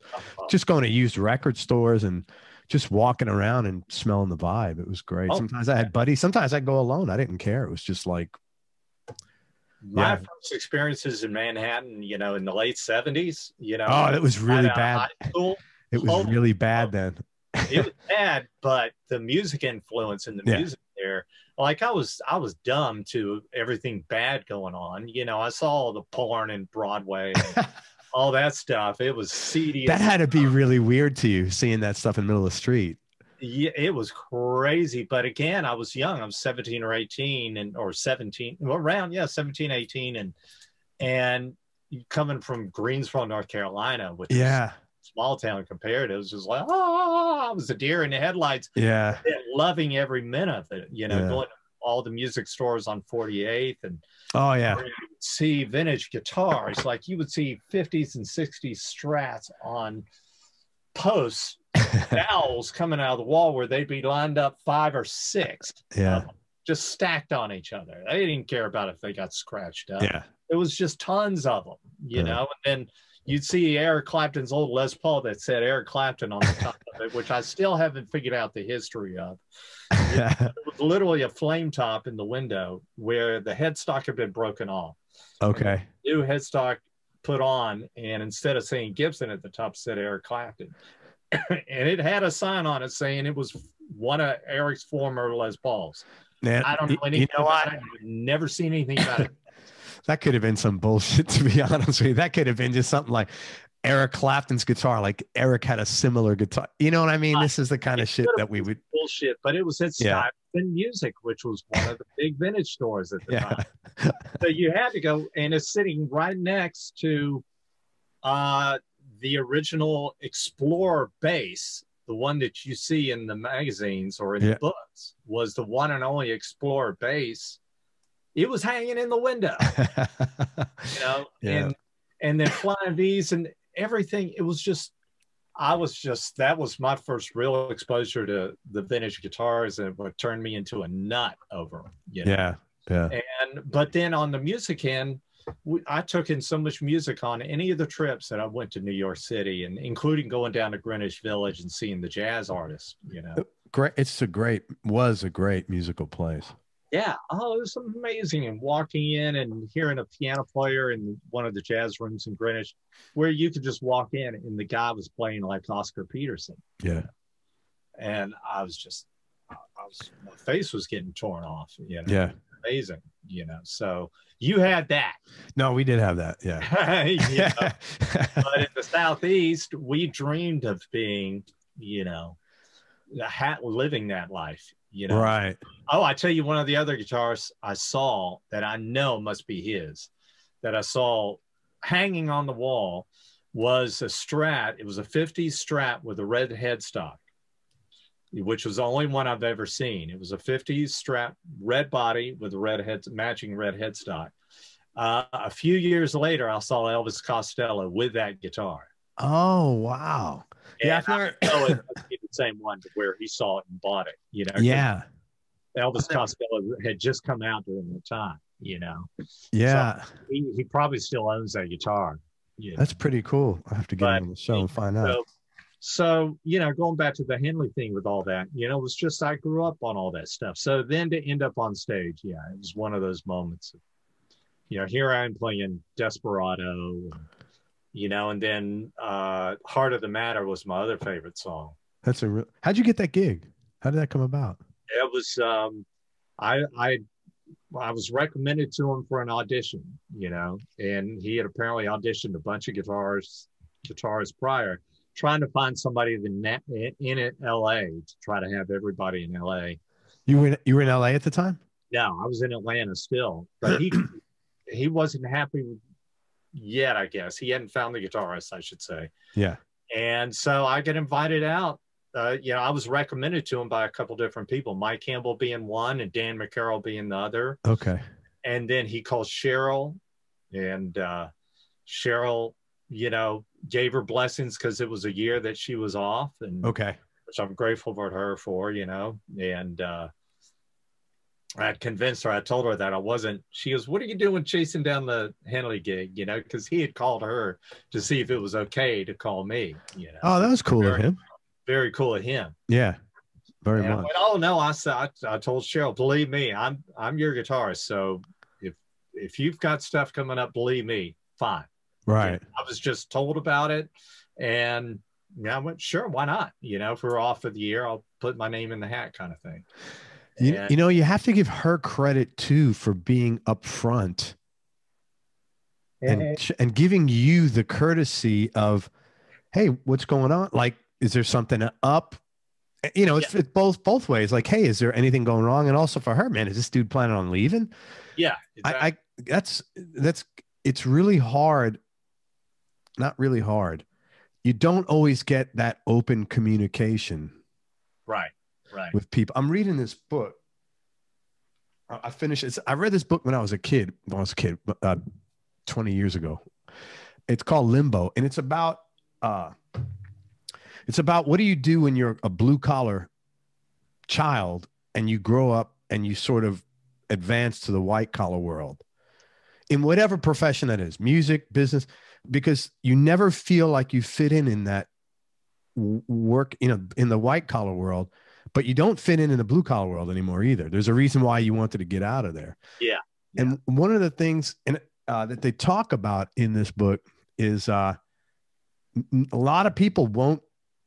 going to used record stores and just walking around and smelling the vibe. It was great. Sometimes I had buddies. Sometimes I'd go alone. I didn't care. It was just like, my first experiences in Manhattan, you know, in the late 70s, you know. Oh, it was really bad. It was really bad then. It was bad, but the music influence and the music there, like I was dumb to everything bad going on. You know, I saw all the porn in Broadway and all that stuff. It was seedy. That had to be really weird to you, seeing that stuff in the middle of the street. Yeah, it was crazy. But again, I was young. I was 17 or 18 or 17, around 17, 18. And coming from Greensboro, North Carolina, which is small town compared, it was just like, I was a deer in the headlights. Yeah. Loving every minute of it, you know, going to all the music stores on 48th and see vintage guitars. Like you would see 50s and 60s Strats on posts, dowels coming out of the wall where they'd be lined up 5 or 6. Just stacked on each other. They didn't care about if they got scratched up. It was just tons of them, you know. And then you'd see Eric Clapton's old Les Paul that said Eric Clapton on the top of it, which I still haven't figured out the history of. It was literally a flame top in the window where the headstock had been broken off. Okay. New headstock put on, and instead of saying Gibson at the top, said Eric Clapton. And it had a sign on it saying it was one of Eric's former Les Pauls. Man, I don't know anything about it. I've never seen anything about it. That could have been some bullshit, to be honest with you. That could have been just something like Eric Clapton's guitar, like Eric had a similar guitar. You know what I mean? This is the kind of shit that we would bullshit, but it was at Stuyvesant Music, which was one of the big vintage stores at the time. So you had to go, and it's sitting right next to the original Explorer bass, the one that you see in the magazines or in the books, was the one and only Explorer bass. It was hanging in the window, you know, and then Flying V's and everything. It was just, that was my first real exposure to the vintage guitars, and what turned me into a nut over them, you know? But then on the music end, I took in so much music on any of the trips that I went to New York City, and including going down to Greenwich Village and seeing the jazz artists, you know. Great. Was a great musical place. Yeah. Oh, it was amazing. And walking in and hearing a piano player in one of the jazz rooms in Greenwich, where you could just walk in and the guy was playing like Oscar Peterson. Yeah. And my face was getting torn off, you know. Yeah. Amazing, you know. So you had that. No, we did have that. Yeah. You know? But in the Southeast, we dreamed of being, you know, living that life, you know. Right. Oh, I tell you, one of the other guitarists I saw that I know must be his, that I saw hanging on the wall, was a Strat. It was a 50s Strat with a red headstock, which was the only one I've ever seen. It was a 50s Strat, red body with a matching red headstock. A few years later, I saw Elvis Costello with that guitar. Oh, wow. And yeah, I know it must be the same one to where he saw it and bought it, you know. Yeah. Elvis Costello had just come out during the time, you know. Yeah. So he probably still owns that guitar. You know? That's pretty cool. I have to get on the show and find out. So, you know, going back to the Henley thing with all that, you know, it was just, I grew up on all that stuff. So then to end up on stage, yeah, it was one of those moments. You know, here I am playing Desperado, you know, and then Heart of the Matter was my other favorite song. How'd you get that gig? How did that come about? It was, I was recommended to him for an audition, you know, and he had apparently auditioned a bunch of guitarists prior, trying to find somebody in LA to try to have everybody in LA. You were in LA at the time? No, I was in Atlanta still, but he wasn't happy yet, I guess. He hadn't found the guitarist, I should say. Yeah. And so I get invited out. You know, I was recommended to him by a couple different people, Mike Campbell being one and Dan McCarroll being the other. Okay. And then he called Sheryl, and Sheryl, you know, gave her blessings because it was a year that she was off, and which I'm grateful for her for, you know. And I convinced her, I told her that I wasn't, she goes, what are you doing chasing down the Henley gig, you know, because he had called her to see if it was okay to call me, you know. Oh, that was cool of him. Very cool of him. Yeah, very much. I went, oh no, I told Sheryl, believe me, I'm your guitarist, so if you've got stuff coming up, believe me, fine. Right. I was just told about it, and I went, sure, why not? You know, if we're off for the year, I'll put my name in the hat, kind of thing. You know, you have to give her credit too for being upfront and giving you the courtesy of, hey, what's going on? Like, is there something up? You know, it's both ways. Like, hey, is there anything going wrong? And also for her, man, is this dude planning on leaving? Yeah, exactly. It's really hard. Not really hard. You don't always get that open communication. Right. With people. I'm reading this book. I finished it. I read this book when I was a kid. 20 years ago. It's called Limbo, and it's about what do you do when you're a blue collar child and you grow up and you sort of advance to the white collar world in whatever profession that is, music, business, because you never feel like you fit in that work, you know, in the white collar world. But you don't fit in the blue collar world anymore either. There's a reason why you wanted to get out of there. Yeah. And one of the things that they talk about in this book is a lot of people won't,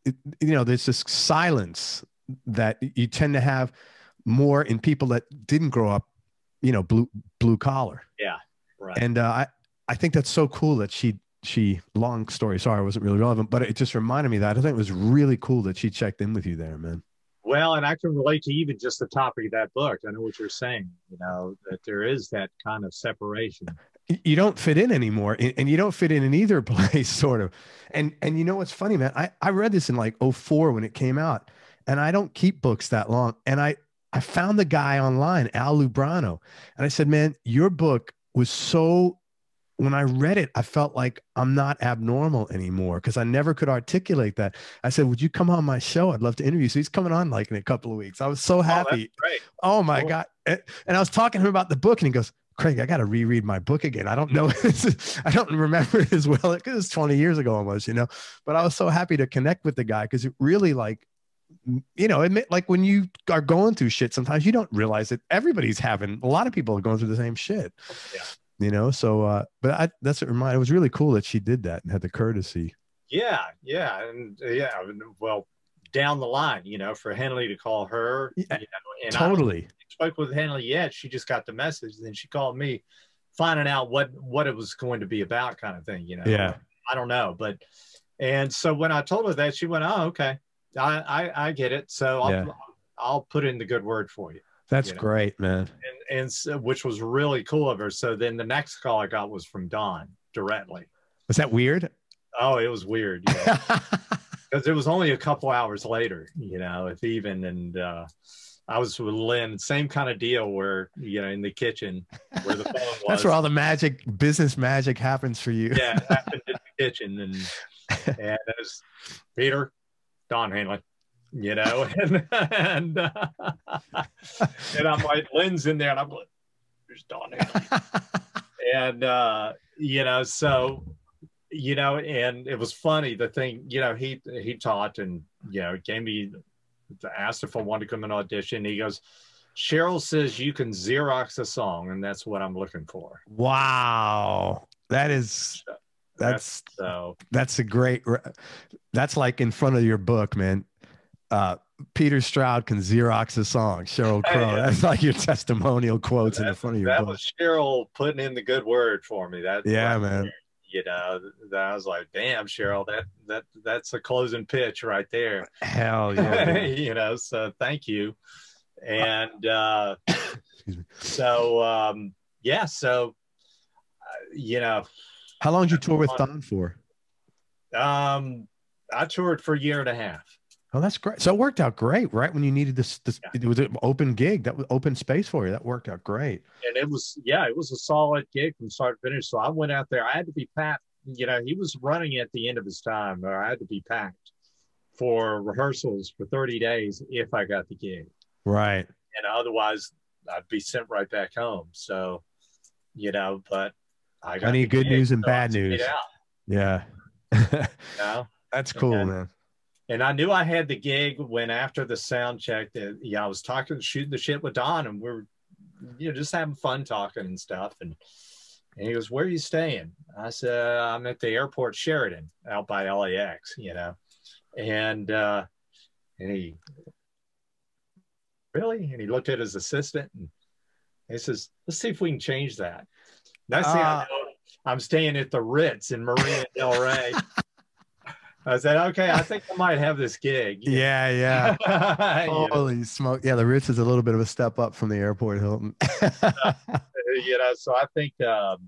you know, there's this silence that you tend to have more in people that didn't grow up, you know, blue collar. Yeah. Right. And I think that's so cool that she, long story, sorry, it wasn't really relevant, but it just reminded me that I think it was really cool that she checked in with you there, man. Well, and I can relate to even just the topic of that book. I know what you're saying, that there is that kind of separation. You don't fit in anymore, and you don't fit in either place, sort of. And you know what's funny, man? I read this in like 2004 when it came out, and I don't keep books that long. And I found the guy online, Al Lubrano, and I said, man, your book was so, when I read it, I felt like I'm not abnormal anymore because I never could articulate that. I said, would you come on my show? I'd love to interview you. So he's coming on like in a couple of weeks. I was so happy. Oh, great. Oh my God. And I was talking to him about the book and he goes, Craig, I got to reread my book again. I don't know. I don't remember it as well because it's 20 years ago almost, but I was so happy to connect with the guy because it really admit, like when you are going through shit, sometimes you don't realize that everybody's having, a lot of people are going through the same shit. Yeah. That's what reminded. It was really cool that she did that and had the courtesy. Yeah. Well, down the line, for Henley to call her, and totally. I spoke with Henley yet. She just got the message. Then she called me, finding out what it was going to be about, kind of thing. Yeah. I don't know, and so when I told her that, she went, "Oh, okay, I get it. So I'll put in the good word for you." That's great, man. And so, which was really cool of her. So then the next call I got was from Don directly. Was that weird? Oh, it was weird. Because it was only a couple hours later, if even. And I was with Lynn, same kind of deal where, in the kitchen where the phone was. That's where all the business magic happens for you. Yeah, it happened in the kitchen. And it was Peter, Don Henley. And I'm like, Lynn's in there, and I'm like, there's Don Henley. And so and it was funny, the thing, he taught and gave me, asked if I wanted to come and audition. He goes, Sheryl says you can Xerox a song, and that's what I'm looking for. Wow, that's a great, that's like in front of your book, man. Peter Stroud can Xerox a song. Sheryl Crow. Yeah. That's like your testimonial quotes in the front of your book. That was Sheryl putting in the good word for me. Man. That I was like, damn, Sheryl, that's a closing pitch right there. Hell yeah. So thank you. And excuse me. So how long did you tour with Don for? I toured for a year and a half. Oh, that's great. So it worked out great, right? When you needed this it was an open gig, that was open space for you. That worked out great. And it was a solid gig from start to finish. So I went out there. I had to be packed. He was running at the end of his time, or I had to be packed for rehearsals for 30 days if I got the gig. Right. And otherwise, I'd be sent right back home. So, but I got any good news and bad news. Yeah. That's cool, man. And I knew I had the gig when after the sound check that I was shooting the shit with Don, and we're just having fun talking and stuff. And he goes, "Where are you staying?" I said, "I'm at the airport Sheridan out by LAX, And he really, and he looked at his assistant and he says, "Let's see if we can change that." Next thing I know, I'm staying at the Ritz in Marina Del Rey. I said, okay, I think I might have this gig. Yeah. Holy smoke. Yeah, the Ritz is a little bit of a step up from the airport Hilton. So I think, but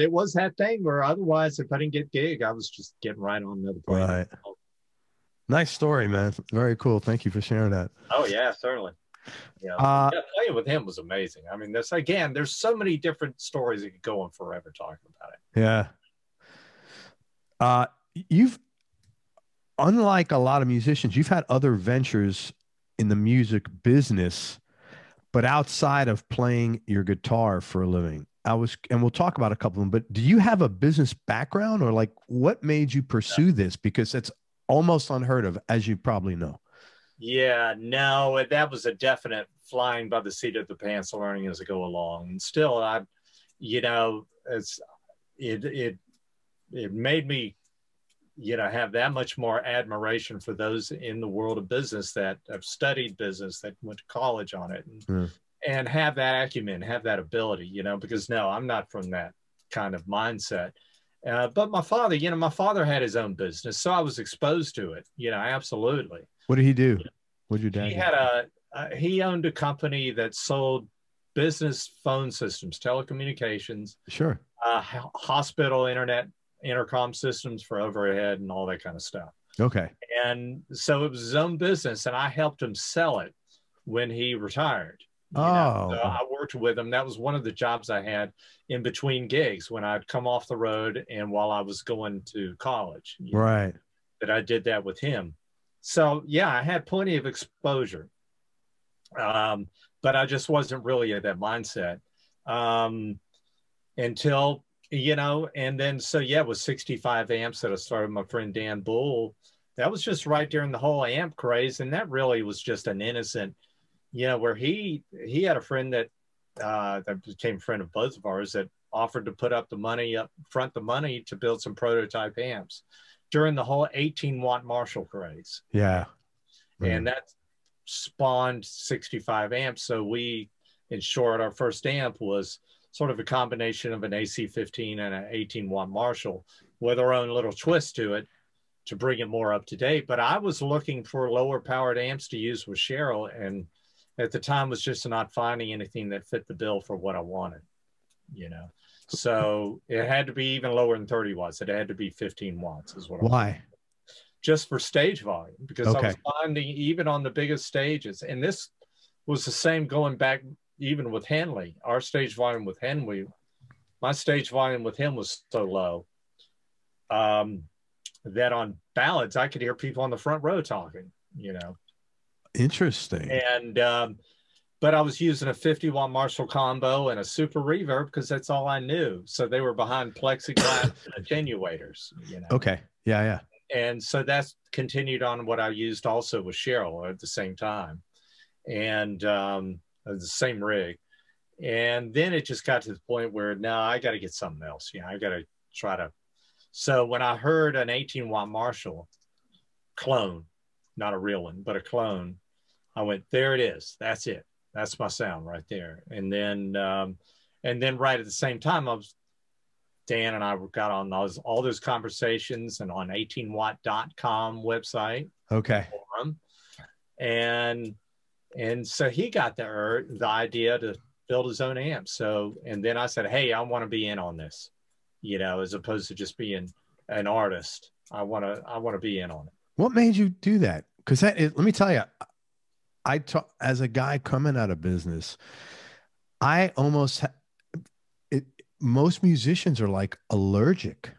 it was that thing where otherwise, if I didn't get gig, I was just getting right on another plane. Right. Nice story, man. Very cool. Thank you for sharing that. Oh, yeah, certainly. Playing with him was amazing. I mean, there's so many different stories that could go on forever talking about it. Yeah. Unlike a lot of musicians, you've had other ventures in the music business, but outside of playing your guitar for a living. And we'll talk about a couple of them, but do you have a business background, or like what made you pursue this? Because it's almost unheard of, as you probably know. Yeah, no, that was a definite flying by the seat of the pants, learning as I go along. And still, it made me, have that much more admiration for those in the world of business that have studied business, that went to college on it, and and have that acumen, have that ability, you know, because no, I'm not from that kind of mindset. But my father, you know, my father had his own business, so I was exposed to it, you know, absolutely. What did he do? What did your dad He do? had he owned a company that sold business phone systems, telecommunications, Sure. hospital internet, intercom systems for overhead and all that kind of stuff. Okay. And so it was his own business, and I helped him sell it when he retired. You know? So I worked with him. That was one of the jobs I had in between gigs when I'd come off the road and while I was going to college. Right. That I did that with him. So yeah, I had plenty of exposure, but I just wasn't really at that mindset until, you know, and then so yeah, with 65 amps that I started with my friend Dan Bull. That was just right during the whole amp craze, and that really was just an innocent, you know, where he had a friend that that became a friend of both of ours that offered to put up the money, the money to build some prototype amps during the whole 18-watt Marshall craze. Yeah. And that spawned 65 amps. So we, in short, our first amp was sort of a combination of an AC-15 and an 18-watt Marshall with our own little twist to it to bring it more up to date. But I was looking for lower powered amps to use with Sheryl, and at the time was just not finding anything that fit the bill for what I wanted, you know. So it had to be even lower than 30 watts. It had to be 15 watts is what. Why? Just for stage volume, because I was finding even on the biggest stages, and this was the same going back even with Henley, our stage volume with Henley, my stage volume with him was so low that on ballads, I could hear people on the front row talking, you know. Interesting. And, but I was using a 50-watt Marshall combo and a super reverb because that's all I knew. So they were behind plexiglass attenuators, you know. Okay. Yeah. Yeah. And so that's continued on what I used also with Sheryl at the same time. And the same rig. And then it just got to the point where now I got to get something else. You know, I got to try to. So when I heard an 18-watt Marshall clone, not a real one, but a clone, I went, there it is. That's it. That's my sound right there. And then right at the same time, Dan and I got on all those conversations and on 18watt.com website. Okay. Forum. And so he got the idea to build his own amp. So, and then I said, hey, I want to be in on this, you know, as opposed to just being an artist. I want to be in on it. What made you do that? Because let me tell you, as a guy coming out of business, I almost, most musicians are like allergic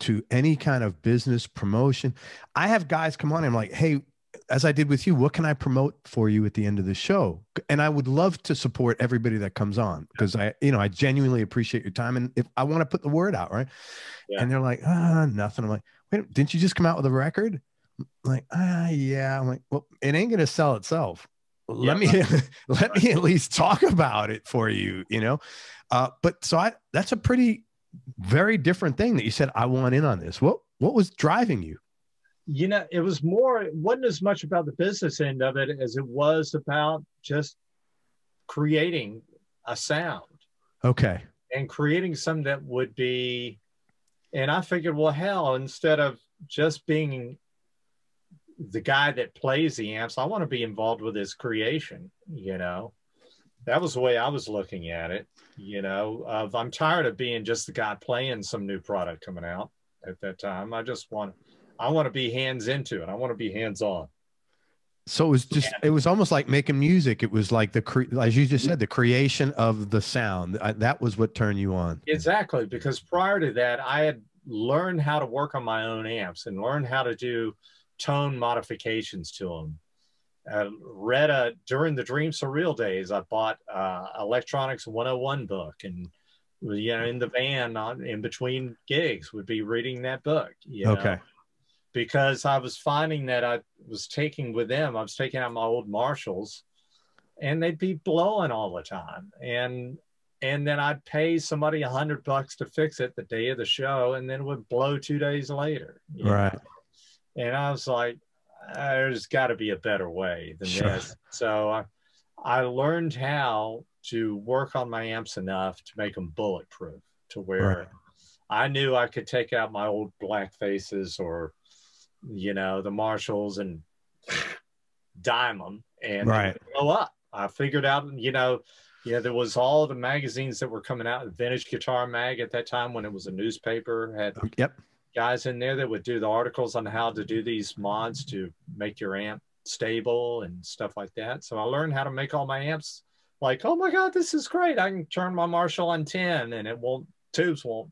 to any kind of business promotion. I have guys come on and I'm like, hey, as I did with you, what can I promote for you at the end of the show? And I would love to support everybody that comes on because I genuinely appreciate your time. And if I want to put the word out, right. Yeah. And they're like, nothing. I'm like, wait, didn't you just come out with a record? I'm like, yeah. I'm like, well, it ain't going to sell itself. Let me at least talk about it for you, you know? But so that's a very different thing that you said, I want in on this. What was driving you? You know, it wasn't as much about the business end of it as it was about just creating a sound. Okay. And creating something that would be, and I figured, well, hell, instead of just being the guy that plays the amps, I want to be involved with his creation, you know. That was the way I was looking at it, you know. I'm tired of being just the guy playing some new product coming out at that time. I want to be hands into it. I want to be hands on. So it was almost like making music. It was like as you just said, the creation of the sound. That was what turned you on. Exactly. Because prior to that, I had learned how to work on my own amps and learned how to do tone modifications to them. During the Dream Surreal days, I bought Electronics 101 book, and you know, in the van in between gigs would be reading that book. You know? Okay. Because I was finding that I was taking out my old Marshalls and they'd be blowing all the time. And then I'd pay somebody $100 to fix it the day of the show, and then it would blow 2 days later. Right. Know? And I was like, there's got to be a better way than this. So I learned how to work on my amps enough to make them bulletproof, to where I knew I could take out my old black faces or, you know, the Marshalls and dime them and they would blow up. I figured out, you know, there was all the magazines that were coming out. Vintage Guitar Mag at that time, when it was a newspaper, had guys in there that would do the articles on how to do these mods to make your amp stable and stuff like that. So I learned how to make all my amps like, oh my God, this is great. I can turn my Marshall on 10 and tubes won't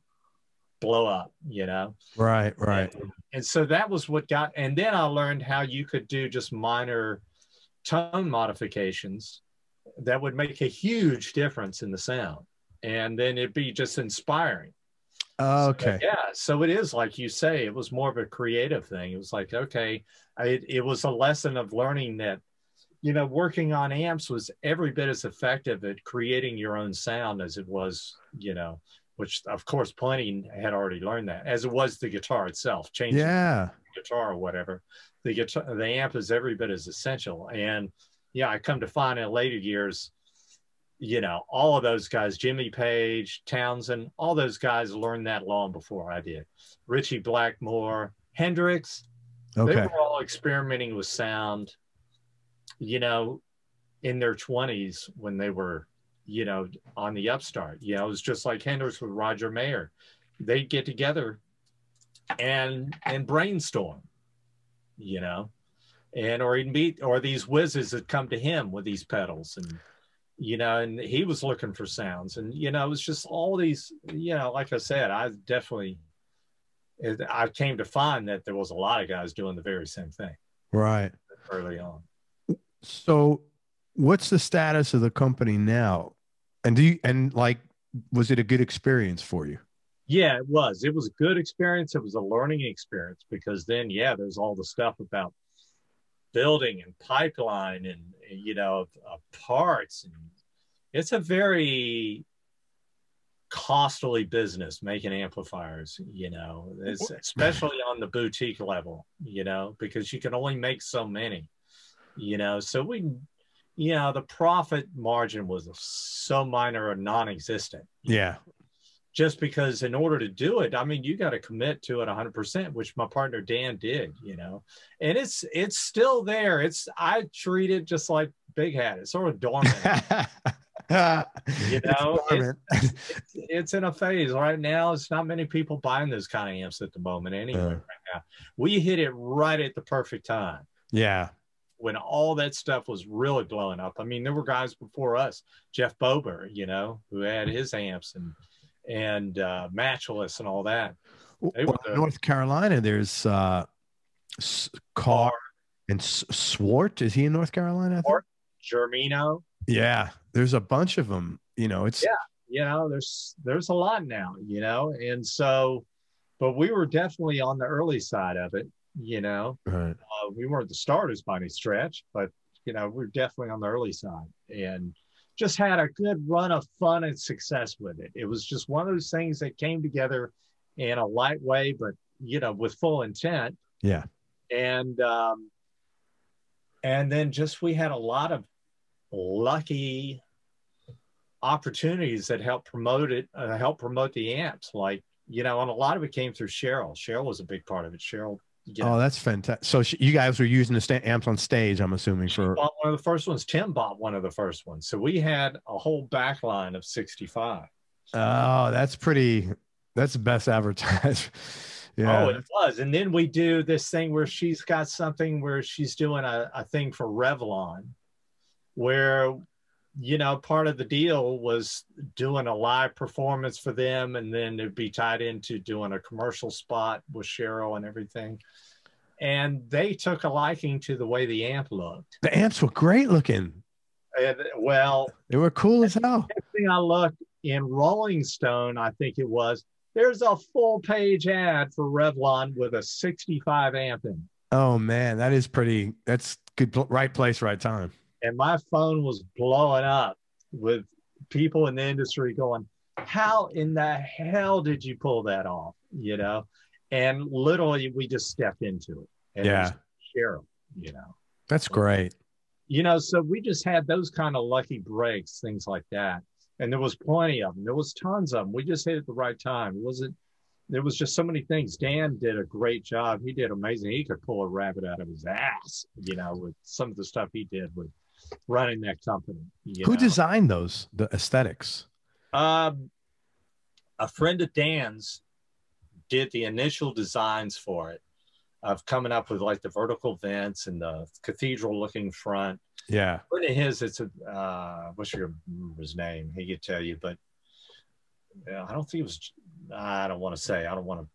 blow up, you know? Right. And so that was what got, and then I learned how you could do just minor tone modifications that would make a huge difference in the sound. And then it'd be just inspiring. Okay. So, yeah. So it is, like you say, it was more of a creative thing. It was like, okay, it was a lesson of learning that, you know, working on amps was every bit as effective at creating your own sound as it was, you know, which of course plenty had already learned that, as it was the guitar itself, changing the guitar or whatever. The amp is every bit as essential. And yeah, I come to find in later years, you know, all of those guys, Jimmy Page, Townsend, all those guys learned that long before I did. Ritchie Blackmore, Hendrix, they were all experimenting with sound, you know, in their 20s when they were, you know, on the upstart. You know, it was just like Hendrix with Roger Mayer. They'd get together and brainstorm, you know, and or these whizzes that come to him with these pedals, and you know, and he was looking for sounds, and you know, it was just all these, you know, like I said, I came to find that there was a lot of guys doing the very same thing early on. So what's the status of the company now? And like, was it a good experience for you? Yeah, it was a good experience. It was a learning experience, because then, yeah, there's all the stuff about building and pipeline and, you know, parts. And it's a very costly business making amplifiers, you know, it's especially on the boutique level, you know, because you can only make so many, you know. So you know, the profit margin was so minor or non-existent. Yeah. Just because in order to do it, I mean, you got to commit to it 100%, which my partner Dan did, you know, and it's still there. I treat it just like Big Hat. It's sort of dormant. You know, it's in a phase right now. It's not many people buying those kind of amps at the moment anyway. Right now, we hit it right at the perfect time. Yeah. When all that stuff was really blowing up. I mean, there were guys before us, Jeff Bober, you know, who had his amps and Matchless and all that. North Carolina, there's Carr and Swart. Is he in North Carolina? Germino. Yeah, there's a bunch of them. You know, it's you know, there's a lot now. You know, and so, but we were definitely on the early side of it. You know, we weren't the starters by any stretch, but you know, we're definitely on the early side, and just had a good run of fun and success with it. It was just one of those things that came together in a light way, but you know, with full intent. Yeah. And then just, we had a lot of lucky opportunities that helped promote it, help promote the amps. Like, you know, and a lot of it came through Sheryl. Sheryl was a big part of it. Sheryl. Oh, that's fantastic. So you guys were using the amps on stage, I'm assuming. She bought one of the first ones. Tim bought one of the first ones. So we had a whole backline of 65. Oh, that's the best advertised. Yeah. Oh, it was. And then we do this thing where she's got something where she's doing a thing for Revlon, where, you know, part of the deal was doing a live performance for them, and then it'd be tied into doing a commercial spot with Sheryl and everything. And they took a liking to the way the amp looked. The amps were great looking. And, well, they were cool as hell. The thing I looked in Rolling Stone, I think it was, there's a full page ad for Revlon with a 65 amp in. Oh man, that's good. Right place, right time. And my phone was blowing up with people in the industry going, how in the hell did you pull that off? You know? And literally we just stepped into it. And it was Sheryl, you know? That's great. You know, so we just had those kind of lucky breaks, things like that. And there was plenty of them. There was tons of them. We just hit it at the right time. There was just so many things. Dan did a great job. He did amazing. He could pull a rabbit out of his ass, you know, with some of the stuff he did with running that company. Who designed the aesthetics? A friend of Dan's did the initial designs for it, of coming up with like the vertical vents and the cathedral looking front. Yeah. One of his, it's a, what's his name? He could tell you, but I don't think it was, I don't want to say, I don't want to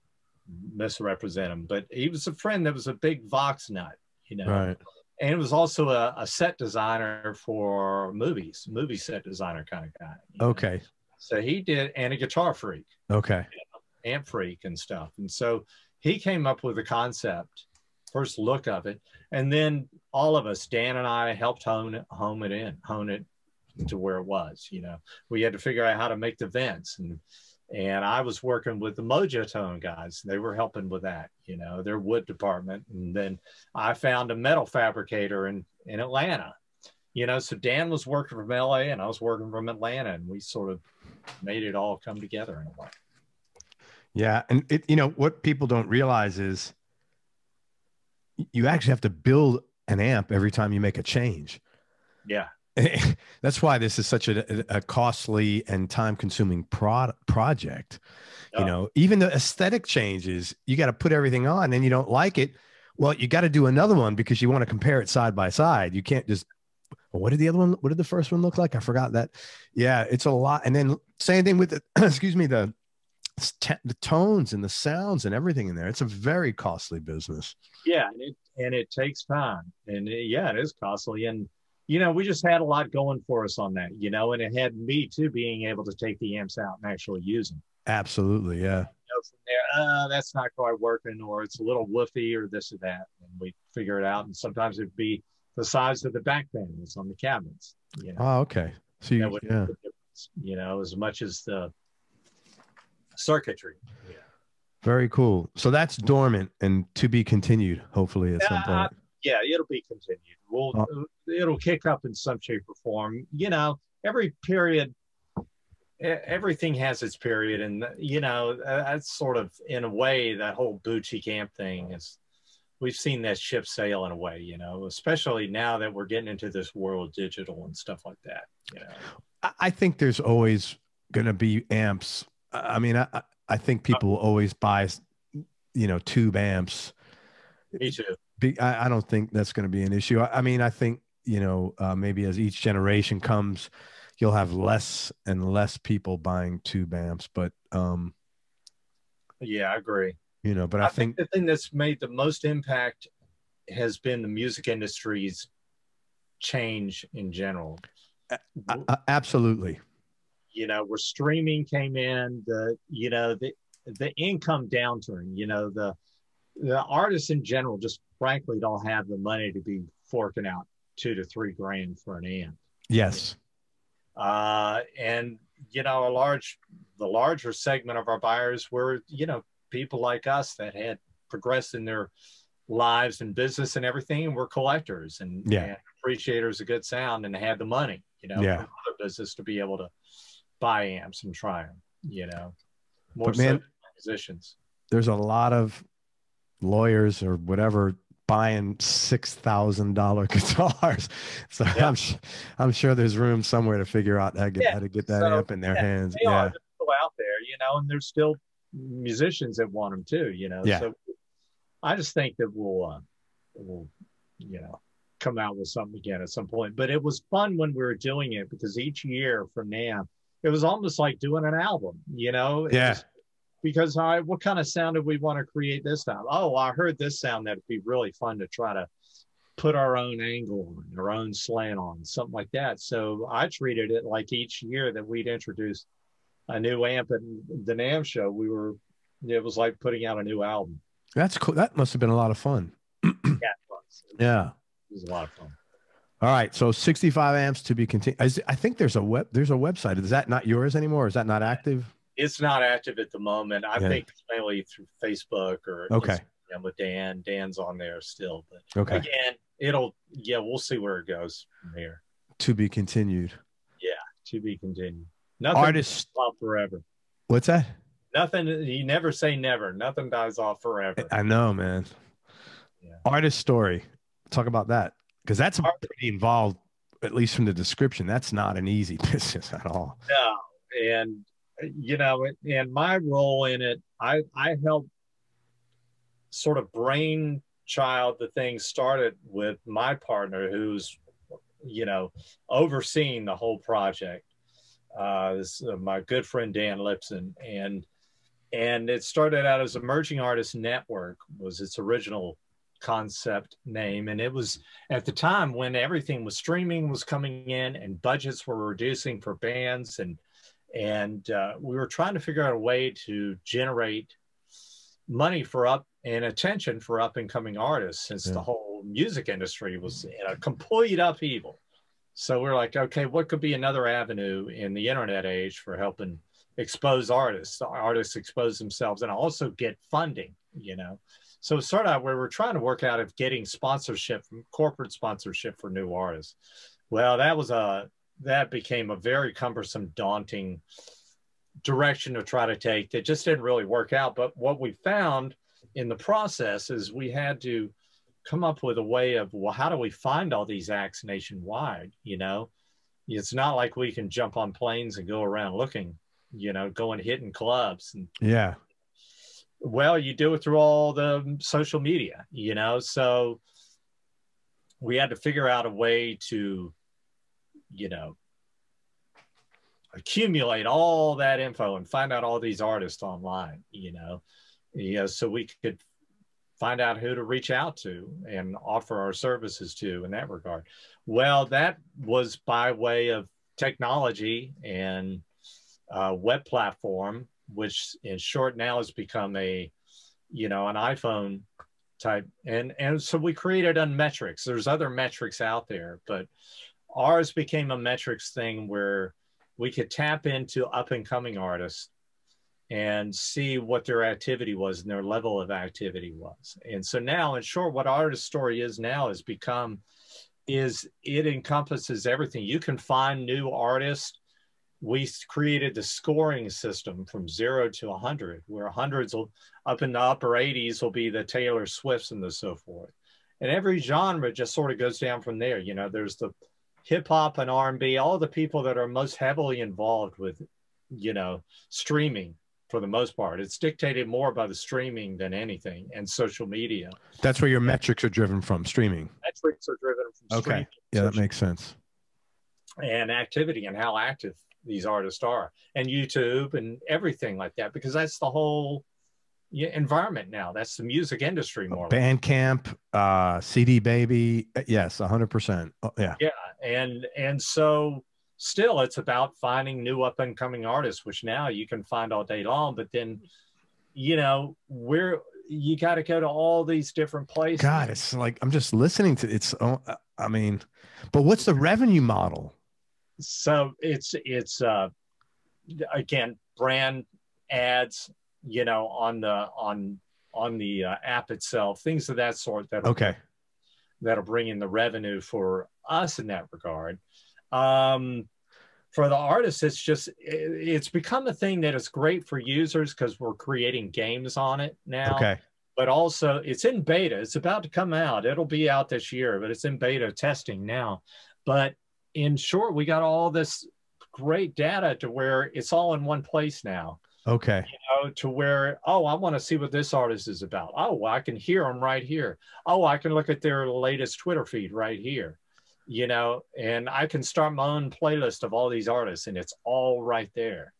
misrepresent him, but he was a friend that was a big Vox nut, you know. Right. And it was also a set designer for movies, movie set designer kind of guy. Okay. Know? So he did, and a guitar freak. Okay. You know, amp freak and stuff. And so he came up with the concept, first look of it. And then all of us, Dan and I, helped hone it to where it was. You know, we had to figure out how to make the vents. And I was working with the Mojo Tone guys. They were helping with that, you know, their wood department. And then I found a metal fabricator in Atlanta, you know, so Dan was working from LA and I was working from Atlanta, and we sort of made it all come together in a way. Yeah. And you know, what people don't realize is you actually have to build an amp every time you make a change. Yeah. That's why this is such a costly and time-consuming project. Oh. You know, even the aesthetic changes, you got to put everything on, and you don't like it. Well, you got to do another one because you want to compare it side by side. You can't just, well, what did the first one look like? I forgot that. Yeah, it's a lot. And then same thing with the, excuse me, the tones and the sounds and everything in there. It's a very costly business. Yeah, and it takes time, and it is costly. And you know, we just had a lot going for us on that, you know, and it had me too being able to take the amps out and actually use them. Absolutely, yeah. You know, from there, that's not quite working, or it's a little woofy, or this or that, and we figure it out. And sometimes it'd be the size of the back panels on the cabinets. You know? Oh, okay. So you know, as much as the circuitry. Yeah. Very cool. So that's dormant and to be continued, hopefully at some point. Yeah, it'll be continued. It'll kick up in some shape or form. You know, every period, everything has its period, and you know, that's sort of in a way that whole boutique amp thing is. We've seen that ship sail in a way, you know, especially now that we're getting into this world digital and stuff like that. You know, I think there's always going to be amps. I mean, I think people will always buy, you know, tube amps. Me too. I don't think that's going to be an issue. I mean, I think, you know, maybe as each generation comes, you'll have less and less people buying tube amps. But yeah, I agree. You know, but I think the thing that's made the most impact has been the music industry's change in general. Absolutely. You know, where streaming came in, the income downturn, you know, the artists in general just frankly don't have the money to be forking out $2 to $3 grand for an amp. Yes. And, you know, the larger segment of our buyers were, you know, people like us that had progressed in their lives and business and everything, and were collectors and appreciators of good sound, and had the money, you know, from other business to be able to buy amps and try them, you know, more so musicians. There's a lot of lawyers or whatever buying $6,000 guitars, so I'm sure there's room somewhere to figure out how to get that amp in their hands. They are still out there, you know, and there's still musicians that want them too, you know. So I just think that we'll you know, come out with something again at some point. But it was fun when we were doing it, because each year from now it was almost like doing an album, you know. Because what kind of sound did we want to create this time? Oh, I heard this sound that'd be really fun to try to put our own angle on, our own slant on, something like that. So I treated it like each year that we'd introduce a new amp at the NAMM show, it was like putting out a new album. That's cool. That must have been a lot of fun. Yeah, it was. It was a lot of fun. All right, so 65 amps to be continued. I think there's a website. Is that not yours anymore? Is that not active? It's not active at the moment. I think it's mainly through Facebook or Instagram with Dan. Dan's on there still, but again, Yeah, we'll see where it goes from here. To be continued. Yeah, to be continued. Nothing Artist off forever. What's that? Nothing. You never say never. Nothing dies off forever. I know, man. Yeah. Artistory. Talk about that, because that's pretty involved, at least from the description. That's not an easy business at all. No, and and my role in it, I helped sort of brainchild the thing started with my partner, who's overseeing the whole project. This my good friend Dan Lipson, and it started out as Emerging Artists Network was its original concept name, and it was at the time when everything was streaming was coming in and budgets were reducing for bands, and we were trying to figure out a way to generate money for attention for up and coming artists, since the whole music industry was in a complete upheaval. So we're like, okay, what could be another avenue in the internet age for helping expose artists expose themselves and also get funding, So it started out where we're trying to work out of getting sponsorship, corporate sponsorship for new artists. Well, that became a very cumbersome, daunting direction to try to take that just didn't really work out. But what we found in the process is we had to come up with a way of, well, how do we find all these acts nationwide? It's not like we can jump on planes and go around looking, going hitting clubs. And, yeah. Well, you do it through all the social media, so we had to figure out a way to, accumulate all that info and find out all these artists online, so we could find out who to reach out to and offer our services to in that regard. Well, that was by way of technology and web platform, which in short now has become an iPhone type. And so we created Unmetrics. There's other metrics out there, but ours became a metrics thing where we could tap into up and coming artists and see what their activity was and their level of activity was. And so now, in short, what Artistory is now is it encompasses everything. You can find new artists. We created the scoring system from 0 to 100, where hundreds up in the upper 80s will be the Taylor Swifts and so forth. And every genre just sort of goes down from there. There's the hip hop and R&B, all the people that are most heavily involved with, streaming for the most part. It's dictated more by the streaming than anything, and social media. That's where your metrics are driven from, streaming. Metrics are driven from streaming. Yeah, that makes sense. And activity and how active these artists are, and YouTube and everything like that, because that's the whole environment now. That's the music industry more. Bandcamp, CD Baby. Yes, 100%. Oh, yeah. Yeah. And so still it's about finding new up and coming artists, which now you can find all day long, but then, you got to go to all these different places. God, it's like, I'm just listening to it's, but what's the revenue model? So it's again, brand ads, on the app itself, things of that sort that'll bring in the revenue for us in that regard. For the artists, it's become a thing that is great for users because we're creating games on it now. Okay. But also it's in beta. It's about to come out. It'll be out this year, but it's in beta testing now. But in short, we got all this great data to where it's all in one place now. Okay. To where, I want to see what this artist is about. Oh, I can hear them right here. Oh, I can look at their latest Twitter feed right here, and I can start my own playlist of all these artists, and it's all right there.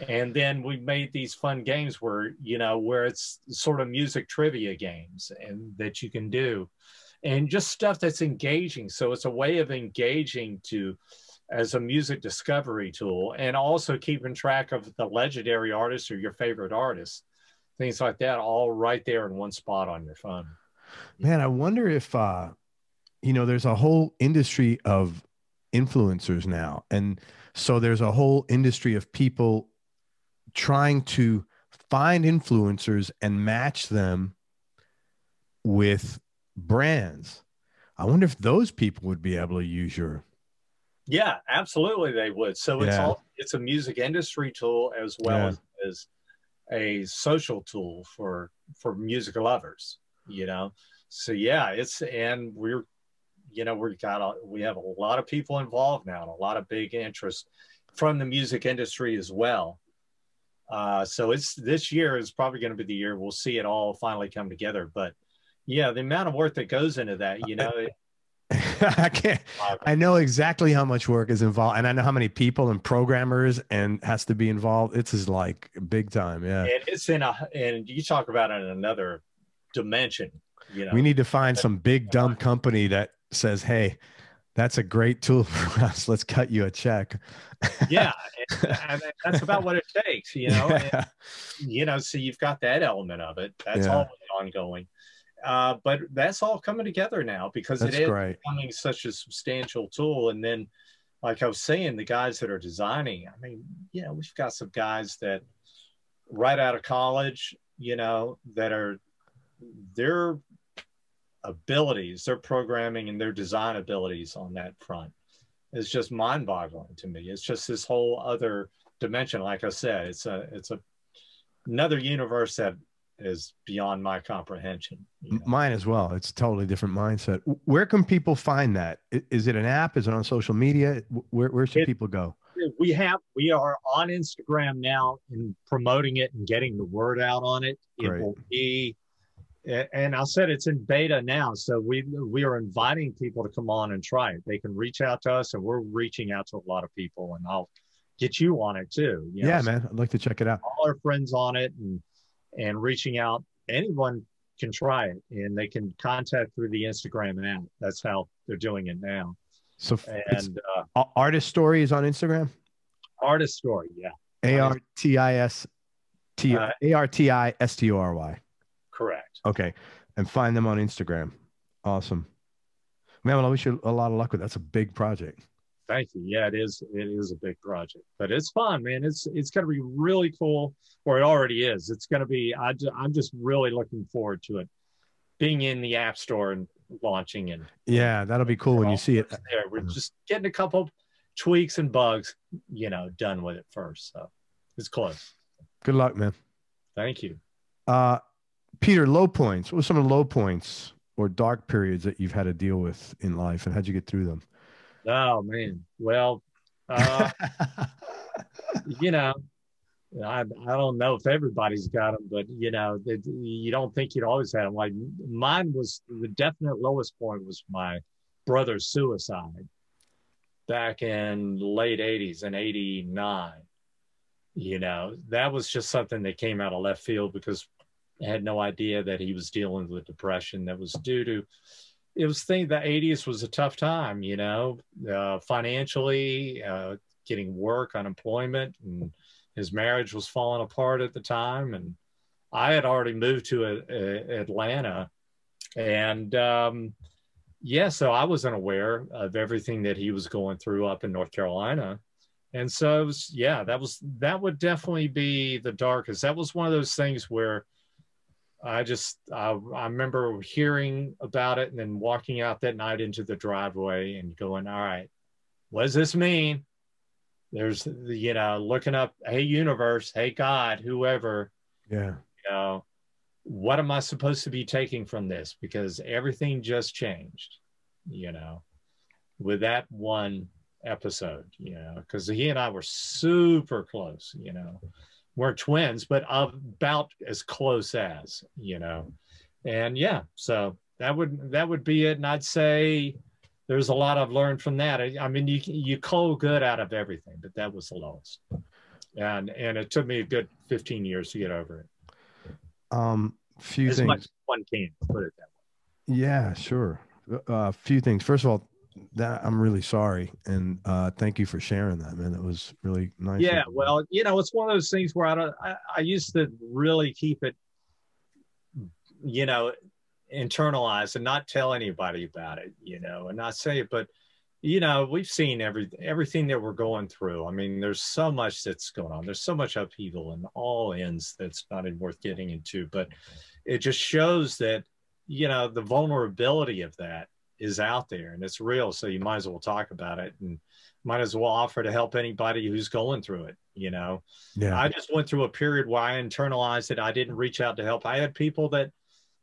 And then we made these fun games where, where it's sort of music trivia games and that you can do, and just stuff that's engaging. So it's a way of engaging as a music discovery tool, and also keeping track of the legendary artists or your favorite artists, things like that, all right there in one spot on your phone. Man, I wonder if, there's a whole industry of influencers now. And so there's a whole industry of people trying to find influencers and match them with brands. I wonder if those people would be able to use your. Yeah, absolutely they would. So Yeah. it's a music industry tool as well as a social tool for music lovers, you know. So yeah, and we're, you know, we have a lot of people involved now, and a lot of big interest from the music industry as well. So this year is probably going to be the year we'll see it all finally come together. But yeah, the amount of work that goes into that, you know. I know exactly how much work is involved, and I know how many people and programmers and has to be involved. It's just like big time. Yeah. And it's and you talk about it in another dimension, you know. We need to find some big dumb company that says, hey, that's a great tool for us. Let's cut you a check. Yeah. And that's about what it takes, you know. Yeah. And, you know, so you've got that element of it. That's always ongoing. But that's all coming together now because it is becoming such a substantial tool. And then, like I was saying, the guys that are designing, I mean, you know, we've got some guys that right out of college, you know, that are their abilities, their programming and their design abilities on that front is just mind-boggling to me. It's just this whole other dimension. Like I said, it's another universe that is beyond my comprehension. You know? Mine as well. It's a totally different mindset. Where can people find that? Is it an app? Is it on social media? Where should people go? We are on Instagram now and promoting it and getting the word out on it. It will be, and I said it's in beta now. So we are inviting people to come on and try it. They can reach out to us, and we're reaching out to a lot of people, and I'll get you on it too. You know? Yeah, man. I'd like to check it out. All our friends on it and reaching out. Anyone can try it, and they can contact through the Instagram app. That's how they're doing it now. So, and Artistory is on Instagram. Artistory, yeah. ARTISTORY. Correct. Okay, and find them on Instagram. Awesome, man. Well, I wish you a lot of luck with that. That's a big project. Thank you. Yeah, it is. It is a big project, but it's fun, man. It's going to be really cool, or it already is. It's going to be. I'm just really looking forward to it being in the App Store and launching. And yeah, that'll be cool when you see it. There, we're just getting a couple tweaks and bugs, you know, done with it first. So it's close. Good luck, man. Thank you. Peter, low points. What were some of the low points or dark periods that you've had to deal with in life, and how'd you get through them? Oh man. Well, you know, I don't know if everybody's got them, but you know, you don't think you'd always have them. Like mine was the definite lowest point was my brother's suicide back in late 80s in 89. You know, that was just something that came out of left field because I had no idea that he was dealing with depression that was due to, it was the 80s was a tough time, you know, financially, getting work, unemployment, and his marriage was falling apart at the time. And I had already moved to Atlanta. And yeah, so I wasn't aware of everything that he was going through up in North Carolina. And so it was, yeah, that would definitely be the darkest. That was one of those things where I remember hearing about it and then walking out that night into the driveway and going, all right, what does this mean? There's, you know, looking up, hey, universe, hey, God, whoever, yeah, you know, what am I supposed to be taking from this? Because everything just changed, you know, with that one episode, you know, because he and I were super close, you know. We're twins, but about as close as, you know. And yeah, so that would be it. And I'd say there's a lot I've learned from that. I mean, you cull good out of everything, but that was the lowest. And it took me a good 15 years to get over it. Few as things. much as one can, put it that way. Yeah, sure. Few things. First of all, that I'm really sorry, and thank you for sharing that, man. That was really nice. Yeah, well, you know, it's one of those things where I used to really keep it, you know, internalized and not tell anybody about it, you know, and not say it. But you know, we've seen everything that we're going through. I mean, there's so much that's going on. There's so much upheaval in all ends that's not even worth getting into. But it just shows that, you know, the vulnerability of that is out there and it's real. So you might as well talk about it and might as well offer to help anybody who's going through it. You know, I just went through a period where I internalized it. I didn't reach out to help. I had people that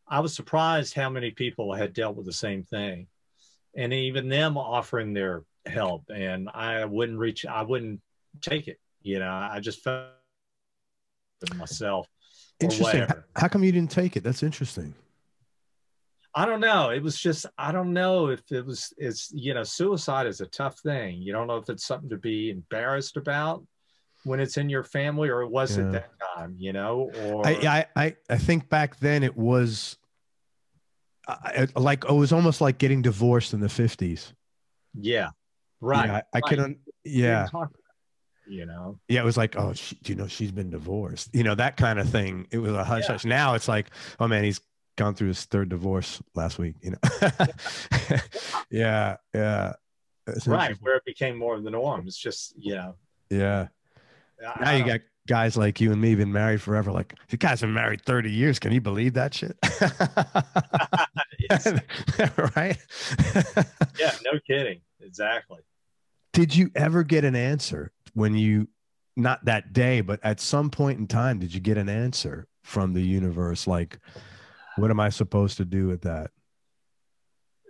I was surprised how many people had dealt with the same thing, and even them offering their help. And I wouldn't take it. You know, I just felt it myself. Interesting. How come you didn't take it? That's interesting. I don't know. It was just, I don't know if it's, you know, suicide is a tough thing. You don't know if it's something to be embarrassed about when it's in your family, or was it that time, you know? Or I think back then it was like, it was almost like getting divorced in the 50s. Yeah. Right. Yeah, I couldn't. Yeah. You know? Yeah. It was like, oh, you know, she's been divorced, you know, that kind of thing. It was a hush hush. Now it's like, oh man, he's gone through his 3rd divorce last week, you know? Yeah. Right. Where it became more of the norm. It's just, you know. Yeah. Now you got guys like you and me been married forever. Like, you guys have been married 30 years. Can you believe that shit? Right? Yeah, no kidding. Exactly. Did you ever get an answer when you, not that day, but at some point in time, did you get an answer from the universe? Like, what am I supposed to do with that?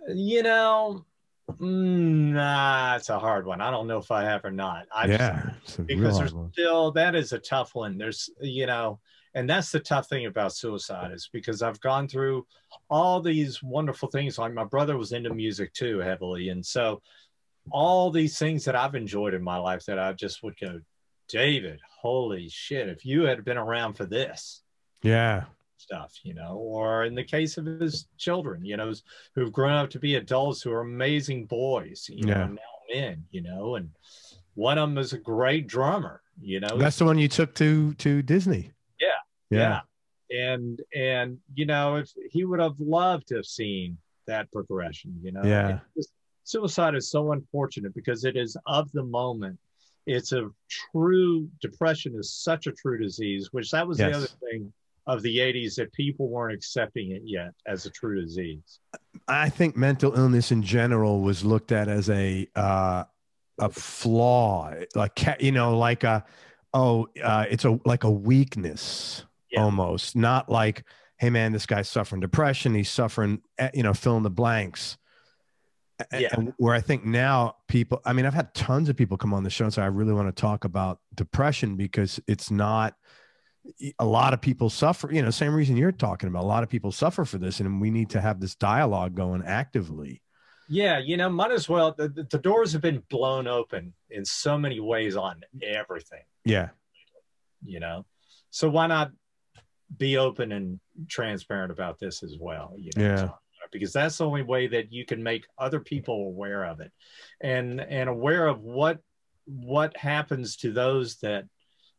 You know, nah, it's a hard one. I don't know if I have or not. Because there's still, that is a tough one. There's, you know, and that's the tough thing about suicide, is because I've gone through all these wonderful things. Like my brother was into music too heavily. And so all these things that I've enjoyed in my life that I just would go, David, holy shit, if you had been around for this. Yeah. Stuff, you know, or in the case of his children, you know, who've grown up to be adults who are amazing boys, you know, now men, you know, and one of them is a great drummer, you know. That's the one you took to Disney. Yeah. And you know, if he would have loved to have seen that progression, you know. Yeah. Suicide is so unfortunate because it is of the moment. It's a true, depression is such a true disease, which that was the other thing of the 80s, that people weren't accepting it yet as a true disease. I think mental illness in general was looked at as a flaw, like, you know, like it's like a weakness almost, not like, hey man, this guy's suffering depression, he's suffering, you know, fill in the blanks. And where I think now people, I mean, I've had tons of people come on the show and say, I really want to talk about depression because it's not, a lot of people suffer, you know, same reason you're talking about. A lot of people suffer for this, and we need to have this dialogue going actively. Yeah, you know, might as well. The doors have been blown open in so many ways on everything. Yeah. You know, so why not be open and transparent about this as well? You know, yeah. Because that's the only way that you can make other people aware of it, and aware of what happens to those that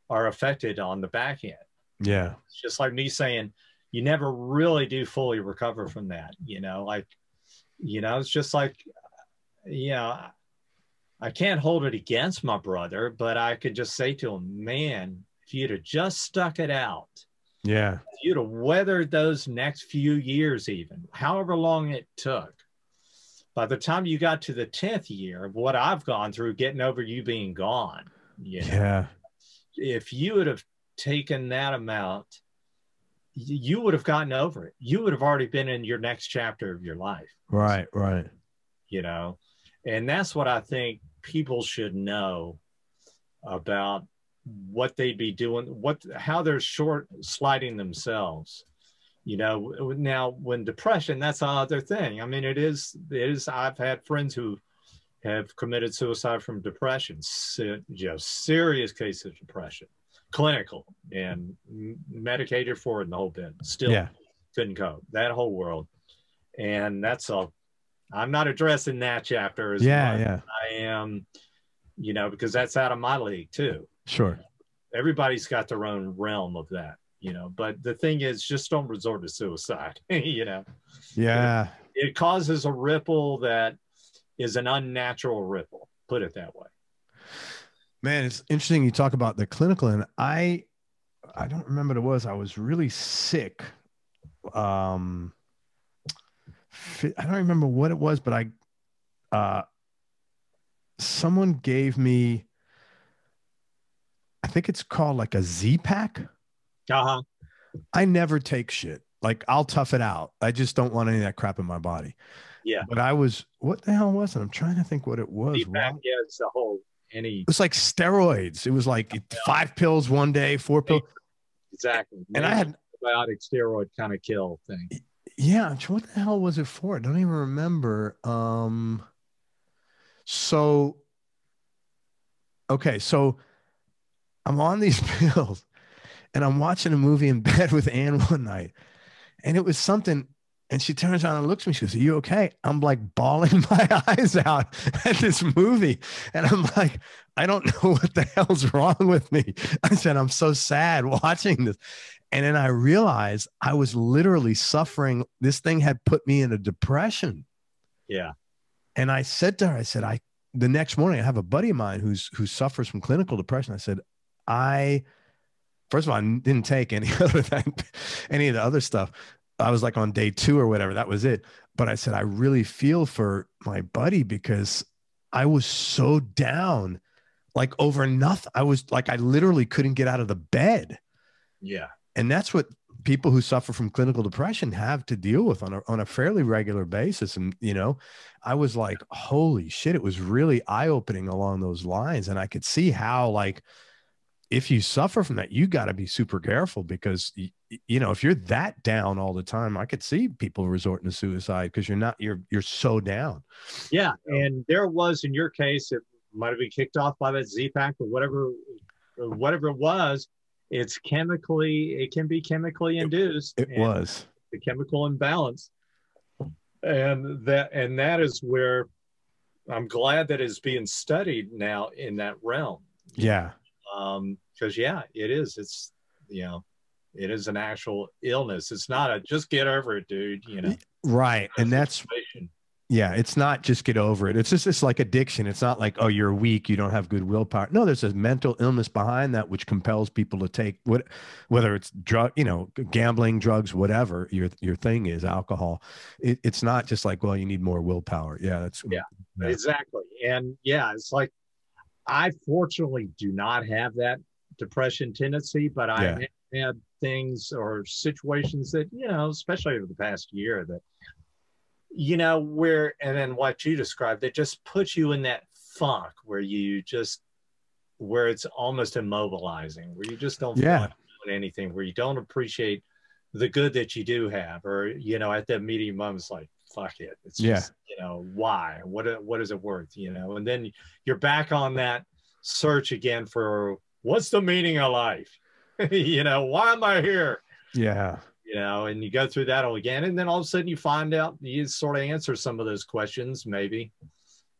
are affected on the back end. Yeah. It's just like me saying, you never really do fully recover from that. You know, like, you know, it's just like, you know, I can't hold it against my brother, but I could just say to him, man, if you'd have just stuck it out, if you'd have weathered those next few years, even however long it took. By the time you got to the 10th year of what I've gone through, getting over you being gone, you know, if you would have taken that amount, you would have gotten over it. You would have already been in your next chapter of your life. Right. You know, and that's what I think people should know about what they'd be doing, how they're sliding themselves. You know, now when depression, that's another thing. I mean, it is, I've had friends who have committed suicide from depression, serious case of depression, clinical and medicated for it and the whole bit. Still couldn't cope, that whole world. And I'm not addressing that chapter as much as I am, you know, because that's out of my league too. Sure. Everybody's got their own realm of that, you know, but the thing is, just don't resort to suicide, you know. Yeah. It causes a ripple that is an unnatural ripple, put it that way. Man, it's interesting you talk about the clinical, and I don't remember what it was. I was really sick. I don't remember what it was, but someone gave me, I think it's called like a Z pack. Uh-huh. I never take shit. Like I'll tough it out. I just don't want any of that crap in my body. Yeah. But what the hell was it? I'm trying to think what it was. Feedback, yeah, it's the whole It was like steroids. It was like 5 pills one day, 4 pills. Exactly. And I had antibiotic steroid kind of kill thing. Yeah, what the hell was it for? I don't even remember. So okay, so I'm on these pills and I'm watching a movie in bed with Ann one night, and it was something, and she turns around and looks at me. She goes, "Are you okay?" I'm like bawling my eyes out at this movie. And I'm like, I don't know what the hell's wrong with me. I said, I'm so sad watching this. And then I realized I was literally suffering. This thing had put me in a depression. Yeah. And I said to her, I said, the next morning, I have a buddy of mine who suffers from clinical depression. I said, first of all, I didn't take any of the other stuff. I was like on day 2 or whatever. That was it. But I said, I really feel for my buddy because I was so down, like over nothing. I was like, I literally couldn't get out of the bed. Yeah. And that's what people who suffer from clinical depression have to deal with on a fairly regular basis. And, I was like, holy shit, it was really eye-opening along those lines. And I could see how, like, if you suffer from that, you got to be super careful because, if you're that down all the time, I could see people resorting to suicide because you're so down. Yeah. And there was, in your case, it might have been kicked off by that Z-Pack or whatever it was. It can be chemically induced. It was the chemical imbalance. And that is where I'm glad that it's being studied now in that realm. Yeah. Because it is. It's, it is an actual illness. It's not just get over it, dude. Right. And that's, it's not just get over it. It's like addiction. It's not like, oh, you're weak, you don't have good willpower. No, there's a mental illness behind that, which compels people to take whether it's drug, gambling, drugs, whatever your thing is, alcohol. It's not just like, well, you need more willpower. Yeah. Exactly. And it's like, I fortunately do not have that depression tendency, but I have had things or situations that, especially over the past year that, and then what you described, that just puts you in that funk where it's almost immobilizing, where you just don't feel like doing anything, where you don't appreciate the good that you do have, or, at that meeting moment, it's like, fuck it. It's just, why? What is it worth? And then you're back on that search again for what's the meaning of life? Why am I here? Yeah. And you go through that all again, and then all of a sudden you find out you sort of answer some of those questions, maybe,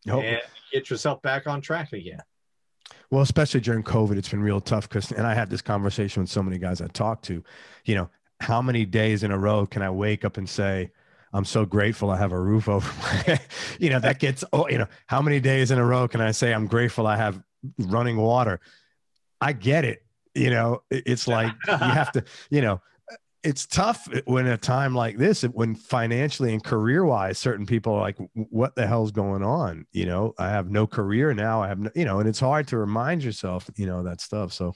and get yourself back on track again. Well, especially during COVID, it's been real tough and I had this conversation with so many guys I talked to, how many days in a row can I wake up and say, I'm so grateful I have a roof over my head? That gets, how many days in a row can I say I'm grateful I have running water? I get it. It's like you have to, it's tough when a time like this, when financially and career wise, certain people are like, what the hell's going on? I have no career now. I have no, and it's hard to remind yourself, that stuff. So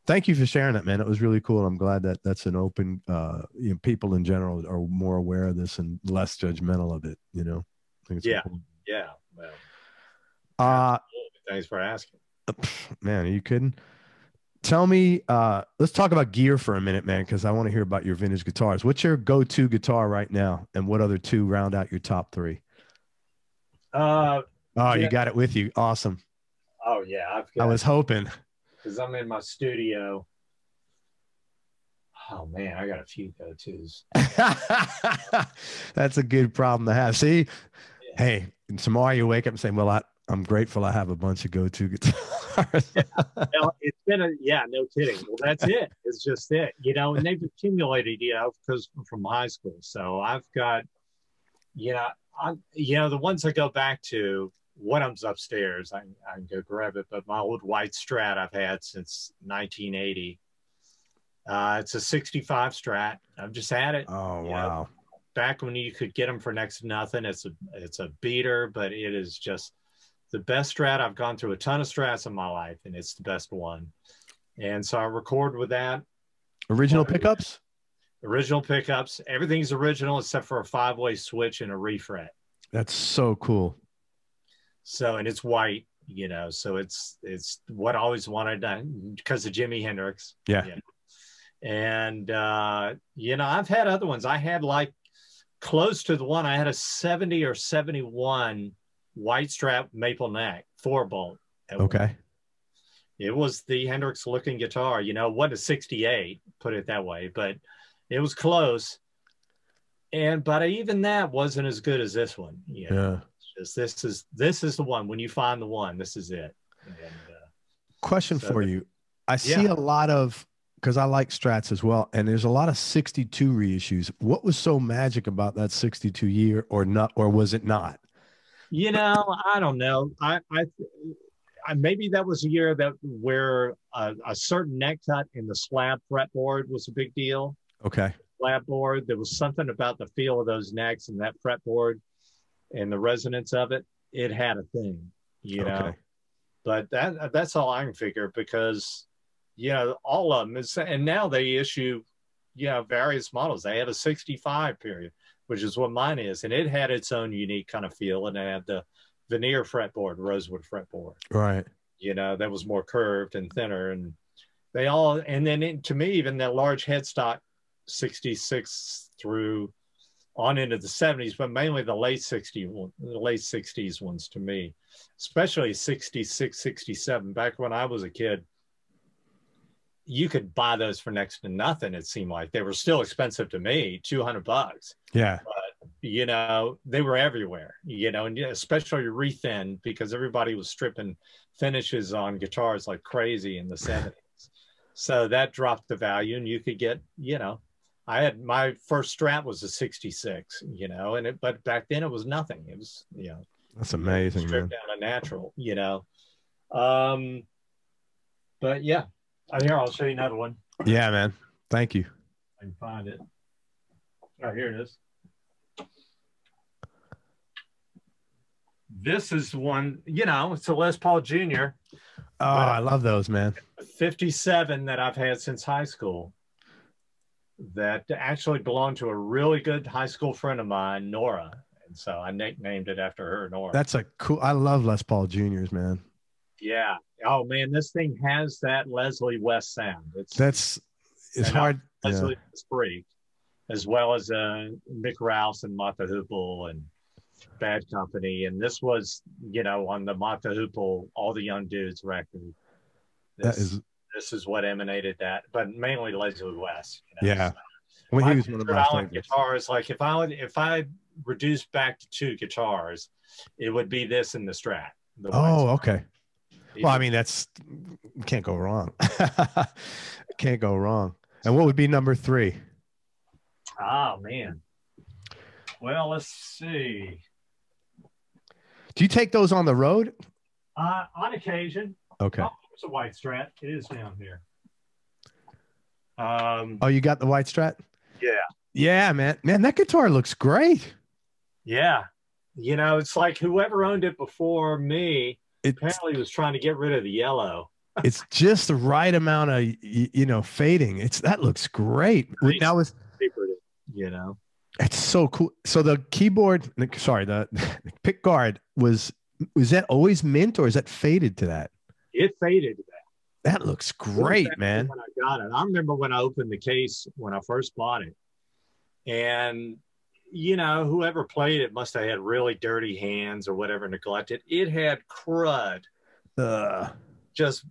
thank you for sharing that, man. It was really cool. I'm glad that that's an open, people in general are more aware of this and less judgmental of it. I think it's important. Yeah. Well, thanks for asking. Man, are you kidding? Tell me, let's talk about gear for a minute, man, because I want to hear about your vintage guitars. What's your go-to guitar right now? And what other 2 round out your top 3? You got it with you. Awesome. Oh, yeah. I was hoping. Because I'm in my studio. Oh, man, I got a few go-tos. That's a good problem to have. See? Yeah. Hey, and tomorrow you wake up and say, well, I'm grateful I have a bunch of go-to guitars. It's been no kidding. Well, that's it. It's just it, and they've accumulated, because from high school. So I've got, the ones I go back to, one of them's upstairs. I can go grab it, but my old white Strat I've had since 1980. It's a 65 Strat. I've just had it. Oh, wow. back when you could get them for next to nothing. It's a beater, but it is just the best Strat. I've gone through a ton of Strats in my life, and it's the best one. And so I record with that. Original pickups? Original pickups. Everything's original except for a 5-way switch and a refret. That's so cool. So, and it's white, you know, so it's what I always wanted because of Jimi Hendrix. Yeah. You know? And, you know, I've had other ones. I had like close to the one, I had a 70 or 71 white strap maple neck 4-bolt. Okay. It was the Hendrix looking guitar, you know, it wasn't a 68, put it that way, but it was close. But even that wasn't as good as this one. You know? Yeah. It's just, this is the one. When you find the one, this is it. And, question for you. I see a lot of, because I like Strats as well, and there's a lot of 62 reissues. What was so magic about that 62 year, or not, or was it not? You know, I don't know. I maybe that was a year where a certain neck cut in the slab fretboard was a big deal. Okay. Slab board. There was something about the feel of those necks and that fretboard and the resonance of it. It had a thing, you know. But that's all I can figure, because you know, all of them is, and now they issue, you know, various models. They have a 65 period, which is what mine is, and it had its own unique kind of feel, and it had the veneer fretboard, rosewood fretboard, right? You know, that was more curved and thinner, and they all, and then to me, even that large headstock 66 through on into the 70s, but mainly the late 60s ones to me, especially 66, 67. Back when I was a kid, you could buy those for next to nothing. It seemed like they were still expensive to me, $200. Yeah. But, you know, they were everywhere, you know, and especially rethin, because everybody was stripping finishes on guitars like crazy in the 70s. So that dropped the value, and you could get, you know, I had my first Strat was a 66, you know, but back then it was nothing. It was, you know, that's amazing, stripped down a natural, you know. But yeah. Here, I'll show you another one. Yeah, man. Thank you. I can find it. Oh, here it is. This is one, you know, it's a Les Paul Jr. Oh, I love those, man. 57 that I've had since high school, that actually belonged to a really good high school friend of mine, Nora. And so I nicknamed it after her, Nora. That's a cool, I love Les Paul Jr.'s, man. Yeah. Oh man, this thing has that Leslie West sound. It's hard. Leslie West freak, as well as Mick Rouse and Mott the Hoople and Bad Company. And this was, you know, on the Mott the Hoople, All the Young Dudes record. This is what emanated that, but mainly Leslie West. You know? Yeah. Well, he was one of my favorites. Guitars, like if I reduced back to 2 guitars, it would be this and the Strat. Okay. Well, I mean, can't go wrong. Can't go wrong. And what would be number 3? Oh, man. Well, let's see. Do you take those on the road? On occasion. Okay. Oh, it's a white Strat. It is down here. Oh, you got the white Strat? Yeah. Yeah, man. Man, that guitar looks great. Yeah. You know, it's like whoever owned it before me apparently was trying to get rid of the yellow. It's just the right amount of, you know, fading. That looks great. Now you know, it's so cool. So the keyboard, sorry, the pick guard was that always mint, or is that faded to that? It faded to that. That looks great, man. When I got it, I remember when I opened the case when I first bought it, and you know, whoever played it must have had really dirty hands or whatever, neglected. It had crud, just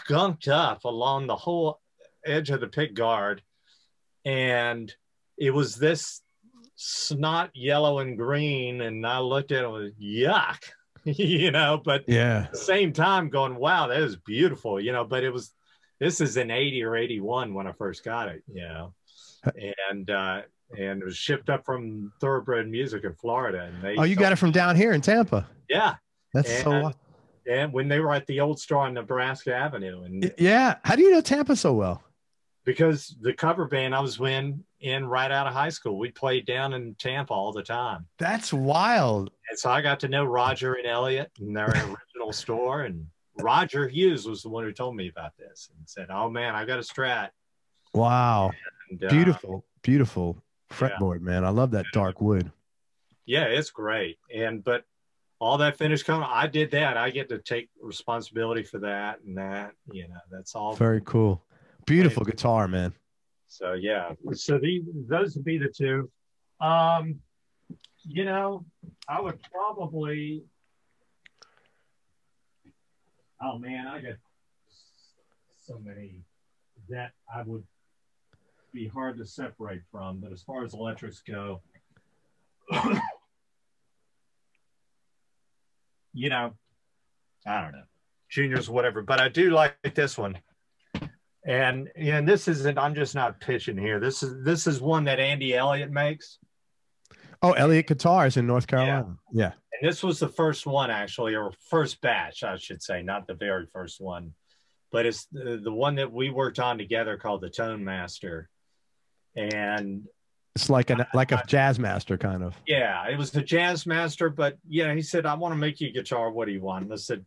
gunked up along the whole edge of the pick guard, and it was this snot yellow and green, and I looked at it and was yuck, you know, but yeah, at the same time going, wow, that is beautiful, you know, but this is in 80 or 81 when I first got it, you know, and it was shipped up from Thoroughbred Music in Florida. And you got it from down here in Tampa? Yeah. And when they were at the old store on Nebraska Avenue. And yeah. How do you know Tampa so well? because the cover band I was in right out of high school, we played down in Tampa all the time. That's wild. And so I got to know Roger and Elliot in their original store. And Roger Hughes was the one who told me about this and said, "Oh man, I got a Strat." Wow. And, beautiful, beautiful fretboard, yeah. man. I love that dark wood. Yeah, it's great. But all that finished coming, I did that. I get to take responsibility for that and that, that's all. Very cool. Beautiful guitar, man. So yeah, so those would be the two. I would probably, oh man, I got so many that I would be hard to separate from. But as far as electrics go, I don't know, Juniors, whatever. But I do like this one. And this isn't, I'm just not pitching here. This is one that Andy Elliott makes. Oh, Elliott Guitars in North Carolina. Yeah. And this was the first one, actually, or first batch, I should say, not the very first one. But it's the one that we worked on together called the Tone Master. And it's like a jazz master kind of. Yeah, it was the jazz master. But, he said, "I want to make you a guitar. What do you want?" And I said,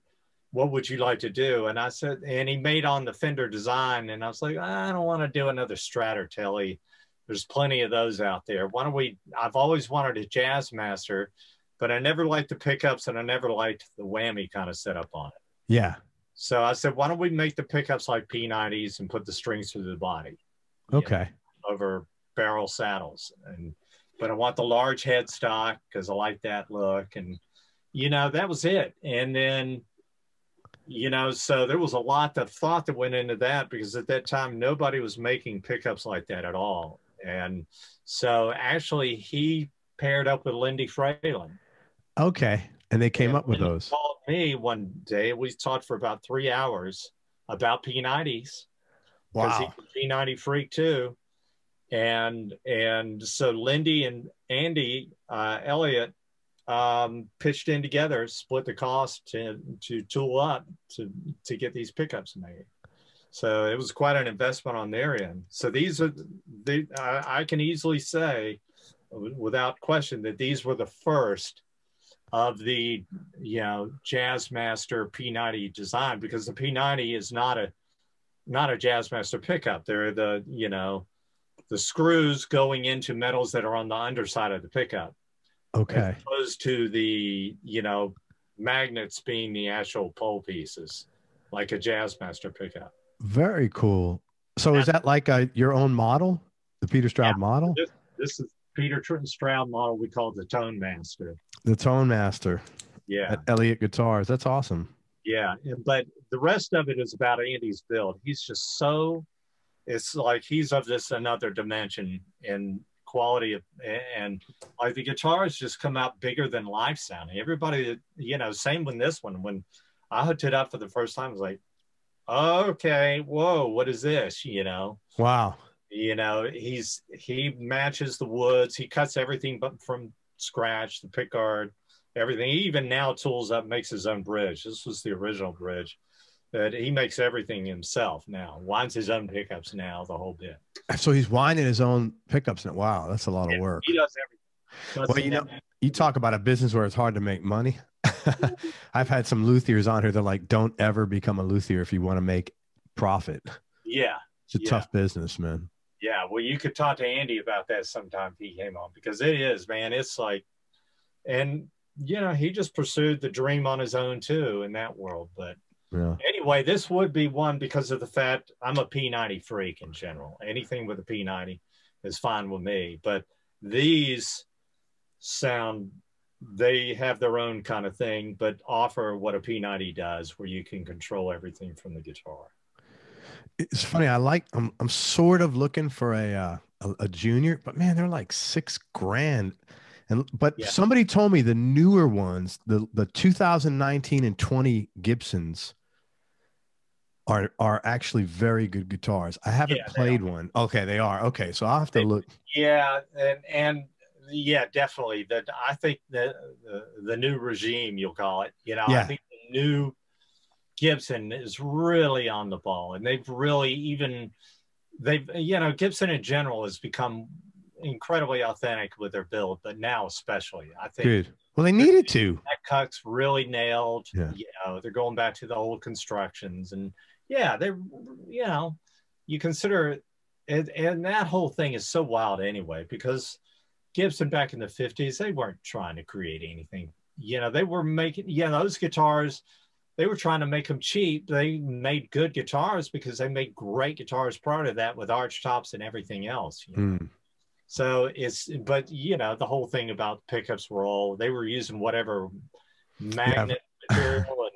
"What would you like to do?" And I said, and he made on the Fender design. And I was like, "I don't want to do another Strat or Telly. There's plenty of those out there. Why don't we, I've always wanted a jazz master, but I never liked the pickups and I never liked the whammy kind of setup on it." Yeah. So I said, why don't we make the pickups like P90s and put the strings through the body? Okay. Over barrel saddles. But I want the large headstock because I like that look. And, that was it. And then, so there was a lot of thought that went into that because at that time, nobody was making pickups like that at all. And so actually he paired up with Lindy Fralin. Okay. And they came up with those. He called me one day. We talked for about 3 hours about P90s. Wow. Because he's a P90 freak too. And so Lindy and Andy Elliott pitched in together, split the cost to tool up to get these pickups made. So it was quite an investment on their end. So these are I can easily say without question that these were the first of the Jazzmaster P90 design, because the P90 is not a Jazzmaster pickup. They're the screws going into metals that are on the underside of the pickup. Okay. As opposed to the magnets being the actual pole pieces, like a Jazzmaster pickup. Very cool. So is that like your own model, the Peter Stroud model? This is Peter Stroud model. We call it the Tone Master. The Tone Master. Yeah. At Elliott Guitars. That's awesome. Yeah. But the rest of it is about Andy's build. He's just it's like he's of this another dimension in quality of, and like the guitars just come out bigger than live sounding. Everybody, same with this one. When I hooked it up for the first time, I was like, okay, whoa, what is this? Wow. He matches the woods. He cuts everything but from scratch, the pick guard, everything. He even now tools up, makes his own bridge. This was the original bridge. But he makes everything himself now. Winds his own pickups now, the whole bit. So he's winding his own pickups now. Wow, that's a lot of work. He does everything. Well, you talk about a business where it's hard to make money. I've had some luthiers on here. They're like, don't ever become a luthier if you want to make profit. Yeah. It's a tough business, man. Yeah. Well, you could talk to Andy about that sometime if he came on, because it is, man. It's like, and, he just pursued the dream on his own too in that world. But yeah. Anyway, this would be one because of the fact I'm a P90 freak in general. Anything with a P90 is fine with me. But these they have their own kind of thing, but offer what a P90 does, where you can control everything from the guitar. It's funny. I'm sort of looking for a junior, but man, they're like $6,000. But somebody told me the newer ones, the 2019 and 20 Gibsons are actually very good guitars. I haven't played one. Okay, they are. Okay, so I'll have to look. Yeah, and yeah, definitely. That I think the new regime, you'll call it. I think the new Gibson is really on the ball, and they've really, even they've, Gibson in general has become incredibly authentic with their build, but now especially, I think. Good. Well, they needed to. That cuts really nailed. Yeah. They're going back to the old constructions, and yeah, they're, you consider it, and that whole thing is so wild anyway, because Gibson back in the 50s, they weren't trying to create anything. They were making, those guitars, they were trying to make them cheap. They made good guitars because they made great guitars prior to that with arch tops and everything else. So but the whole thing about pickups were all, they were using whatever magnet material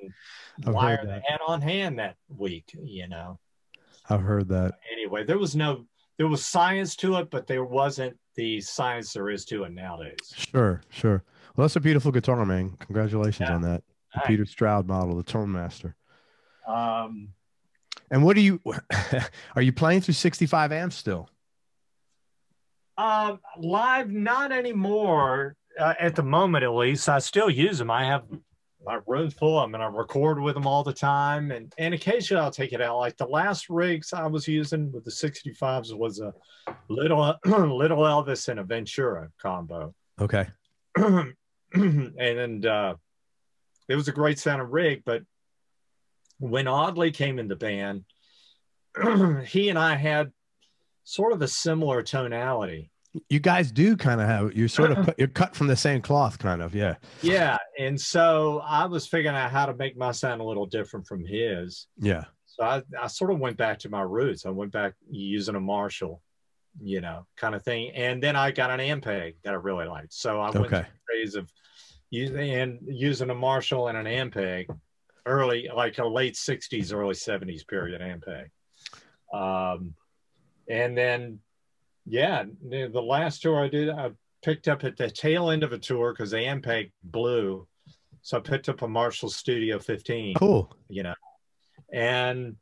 and wire they had on hand that week, I've heard that. Anyway, there was science to it, but there wasn't the science there is to it nowadays. Sure. Well, that's a beautiful guitar, man. Congratulations on that. The Peter Stroud model, the Tone Master. And what are you playing through 65 amps still? Live, not anymore. At the moment, at least. I still use them. I have my room full of them, and I record with them all the time. And occasionally I'll take it out. Like the last rigs I was using with the 65s was a little Elvis and a Ventura combo. Okay. And it was a great sounding rig, but when Audley came in the band, he and I had sort of a similar tonality. You guys do kind of have, you're cut from the same cloth, kind of. Yeah. Yeah. And so I was figuring out how to make my sound a little different from his. Yeah. So I sort of went back to my roots. I went back using a Marshall, kind of thing. And then I got an Ampeg that I really liked. So I went through the phase of using a Marshall and an Ampeg early, like a late 60s, early 70s period Ampeg. And then, the last tour I did, I picked up at the tail end of a tour because the Ampeg blew. So I picked up a Marshall Studio 15. Cool. And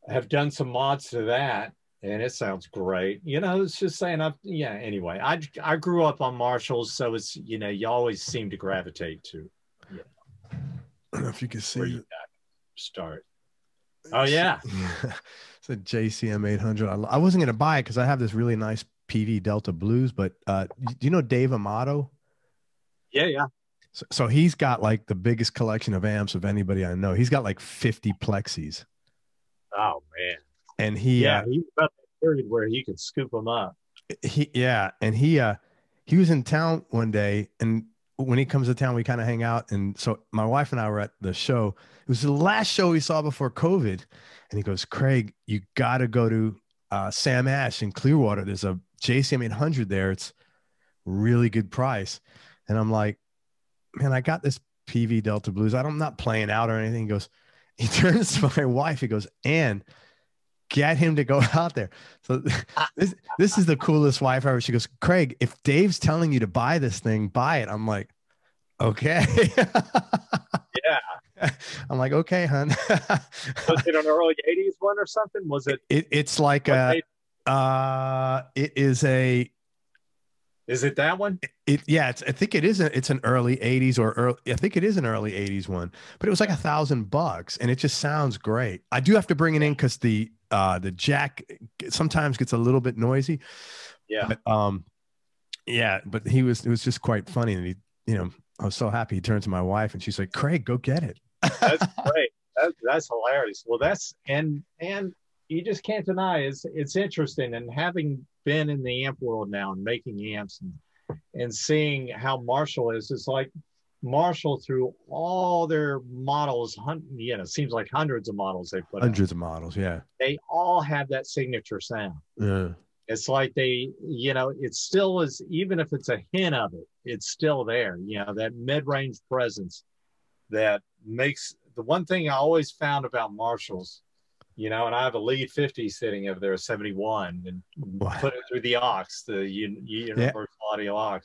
have done some mods to that. And it sounds great. It's just saying, anyway, I grew up on Marshalls. So it's, you always seem to gravitate to. I don't know if you can see it. Start. Oh, yeah. It's a JCM 800. I wasn't going to buy it because I have this really nice PV Delta Blues, but do you know Dave Amato? Yeah. So he's got like the biggest collection of amps of anybody I know. He's got like 50 plexis. Oh, man. And he was about that period where he could scoop them up. He was in town one day, and when he comes to town, we kind of hang out. And so my wife and I were at the show. It was the last show we saw before COVID. And he goes, Craig, you got to go to Sam Ash in Clearwater. There's a JCM 800 there. It's really good price. And I'm like, man, I got this PV Delta Blues. I'm not playing out or anything. He turns to my wife. He goes, and get him to go out there. So this is the coolest wife ever. She goes, Craig, if Dave's telling you to buy this thing, buy it. I'm like, okay. Yeah. I'm like, okay, hon. Was it an early 80s one or something? Was it? It's like it is a. Is it that one? I think it is. It's an early 80s or early. I think it is an early 80s one, but it was like $1,000 and it just sounds great. I do have to bring it in because the jack sometimes gets a little bit noisy. Yeah. But it was just quite funny. And I was so happy. He turned to my wife and she's like, Craig, go get it. That's great. That's hilarious. Well, and you just can't deny it's interesting. And having been in the amp world now and making amps and seeing how Marshall is, it's like Marshall through all their models, seems like hundreds of models they put hundreds of models. Yeah. They all have that signature sound. Yeah. It's like it still is, even if it's a hint of it, it's still there. That mid-range presence that makes the one thing I always found about Marshalls, and I have a lead 50 sitting over there, 71, and put it through the aux, the universal audio aux,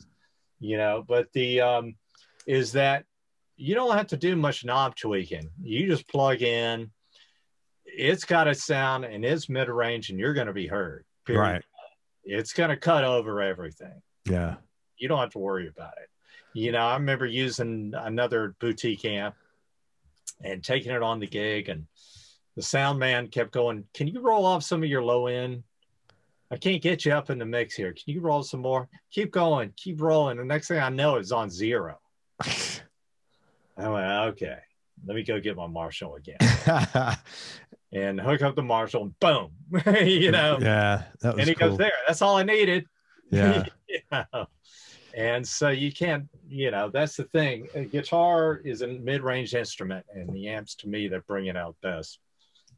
but is that you don't have to do much knob tweaking. You just plug in, it's got a sound and it's mid-range and you're going to be heard. Period. Right. It's going to cut over everything. Yeah. You don't have to worry about it. I remember using another boutique amp and taking it on the gig, and the sound man kept going, can you roll off some of your low end? I can't get you up in the mix here. Can you roll some more? Keep going, keep rolling. The next thing I know, it's on 0. I went, okay, let me go get my Marshall again. And hook up the Marshall, and boom, you know. Yeah, that was and he cool. goes, there, that's all I needed. Yeah. You know? And so you can't, you know, that's the thing. A guitar is a mid-range instrument, and the amps, to me, that bring it out best,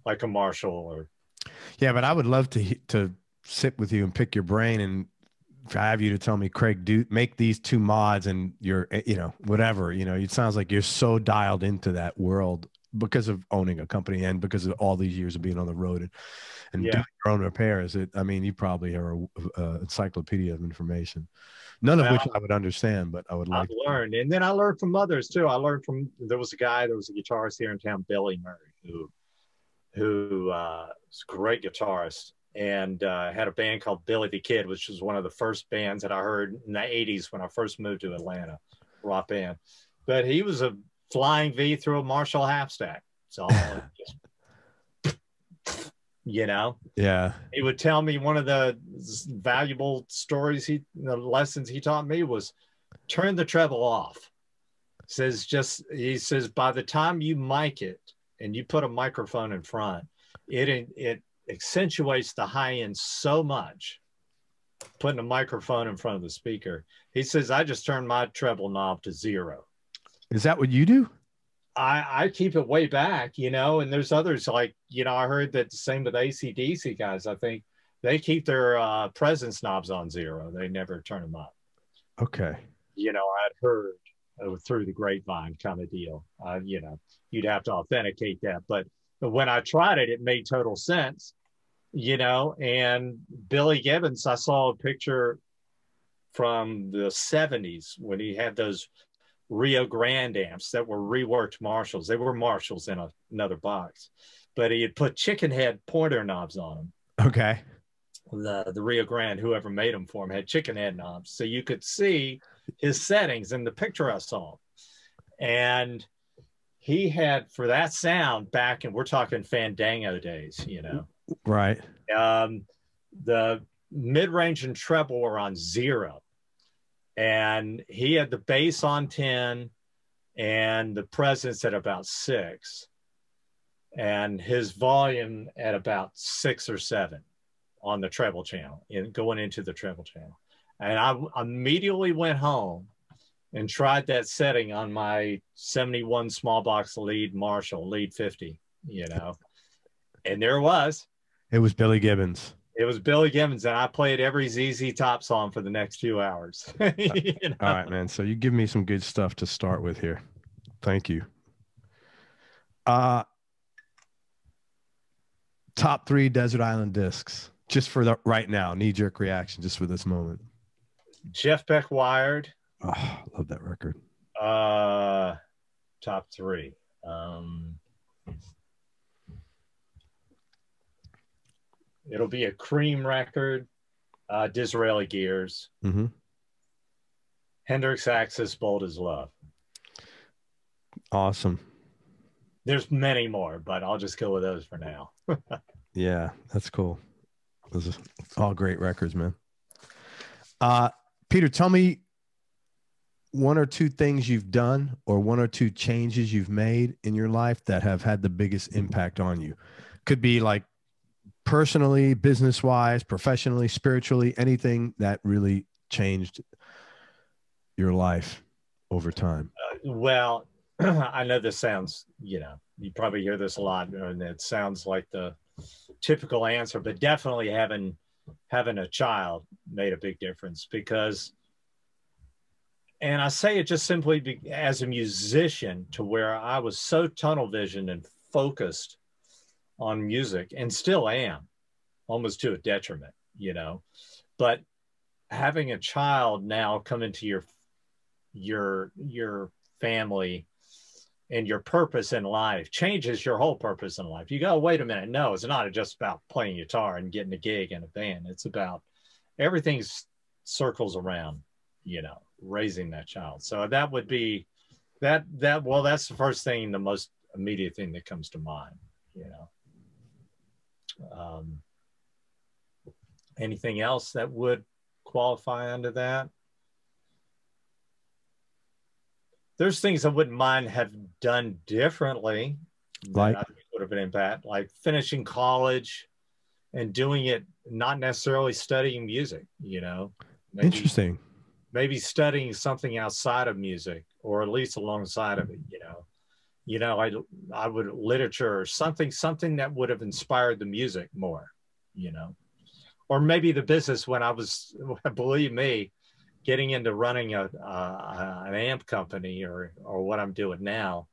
like a Marshall or. Yeah, but I would love to sit with you and pick your brain and have you to tell me, Craig, make these 2 mods and you're, you know, whatever, you know, it sounds like you're so dialed into that world because of owning a company and because of all these years of being on the road and doing your own repairs. I mean, you probably are a encyclopedia of information, none of which I would understand, but I would like I've learned. And then I learned from others too. I learned from, there was a guitarist here in town, Billy Murray, who was a great guitarist, and had a band called Billy the Kid, which was one of the first bands that I heard in the 80s when I first moved to Atlanta, rock band. But he was a flying V through a Marshall half stack. So just, you know, yeah. He would tell me one of the valuable stories, the lessons he taught me was turn the treble off. He says, by the time you mic it and you put a microphone in front, it accentuates the high end so much, putting a microphone in front of the speaker. He says, I just turned my treble knob to 0. Is that what you do? I keep it way back, you know, and there's others like, you know, I heard that the same with AC/DC guys. I think they keep their presence knobs on 0. They never turn them up. Okay. You know, I'd heard through the grapevine kind of deal. You know, you'd have to authenticate that. But when I tried it, it made total sense. You know, and Billy Gibbons, I saw a picture from the 70s when he had those Rio Grande amps that were reworked Marshalls. They were Marshalls in another box, but he had put chicken head pointer knobs on them. Okay. The Rio Grande, whoever made them for him, had chicken head knobs. So you could see his settings in the picture I saw. And he had, for that sound back, and we're talking Fandango days, you know. Right. The mid-range and treble were on 0, and he had the bass on 10 and the presence at about 6, and his volume at about 6 or 7 on the treble channel, going into the treble channel. And I immediately went home and tried that setting on my 71 small box lead Marshall, lead 50, you know, and there it was. It was Billy Gibbons. It was Billy Gibbons, and I played every ZZ Top song for the next 2 hours. You know? All right, man. So you give me some good stuff to start with here. Thank you. Top 3 Desert Island discs, just for the right now, knee-jerk reaction, just for this moment. Jeff Beck Wired. Oh, I love that record. Top 3. It'll be a Cream record, Disraeli Gears, Hendrix Axis, Bold as Love. Awesome. There's many more, but I'll just go with those for now. Yeah, that's cool. Those are all great records, man. Peter, tell me 1 or 2 things you've done or 1 or 2 changes you've made in your life that have had the biggest impact on you. Could be like personally, business-wise, professionally, spiritually, anything that really changed your life over time. Well, I know this sounds, you know, you probably hear this a lot, and it sounds like the typical answer, but definitely having a child made a big difference, because, and I say it just simply as a musician, to where I was so tunnel visioned and focused on music, and still am, almost to a detriment, you know, but having a child now come into your family and your purpose in life changes your whole purpose in life. You go, wait a minute. No, it's not just about playing guitar and getting a gig in a band. It's about everything circles around, you know, raising that child. So that would be well, that's the first thing, the most immediate thing that comes to mind, you know. Anything else that would qualify under that? There's things I wouldn't mind have done differently Like, that I think would have been impact, like finishing college and doing it, not necessarily studying music, you know. Maybe, interesting. maybe studying something outside of music, or at least alongside of it, you know. You know, I would literature or something that would have inspired the music more, you know. Or maybe the business when I was, believe me, getting into running an amp company or what I'm doing now,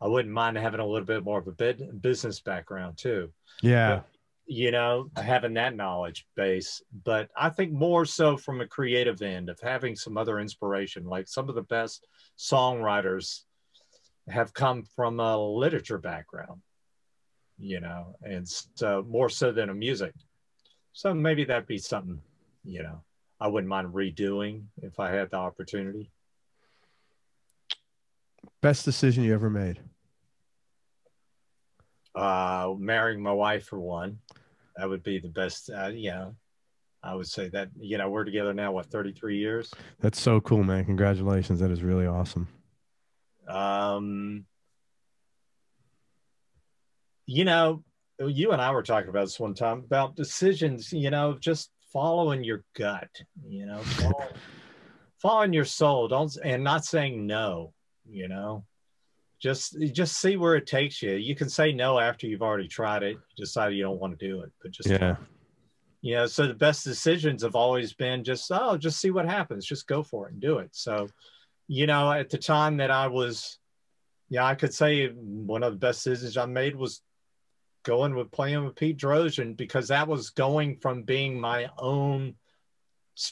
I wouldn't mind having a little bit more of a business background too. Yeah. But, you know, having that knowledge base, but I think more so from a creative end of having some other inspiration, like some of the best songwriters have come from a literature background, you know, and so more so than a music. So maybe that'd be something, you know, I wouldn't mind redoing if I had the opportunity. Best decision you ever made? Marrying my wife, for one. That would be the best. Yeah, I would say that, you know, we're together now, what, 33 years? That's so cool, man. Congratulations. That is really awesome. You know, you and I were talking about this one time about decisions, you know, just following your gut, you know, following your soul, and not saying no, you know. Just see where it takes you. You can say no after you've already tried it, decide you don't want to do it, but just yeah. You know, so the best decisions have always been just see what happens, just go for it and do it. So, you know, at the time that I was, yeah, I could say one of the best decisions I made was playing with Pete Droge, and because that was going from being my own,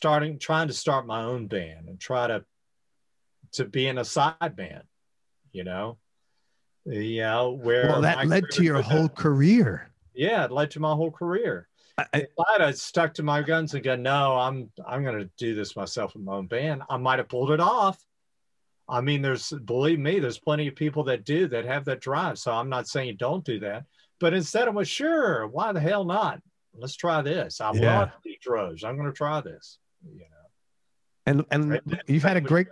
trying to start my own band and try to be in a side band. You know, where that led to your whole career. Yeah, it led to my whole career. If I'd have stuck to my guns and go, no, I'm going to do this myself in my own band, I might have pulled it off. I mean, believe me, there's plenty of people that have that drive. So I'm not saying don't do that, but instead I'm sure, why the hell not? Let's try this. I love Pete Droge. I'm going to try this. You know, and you've had a great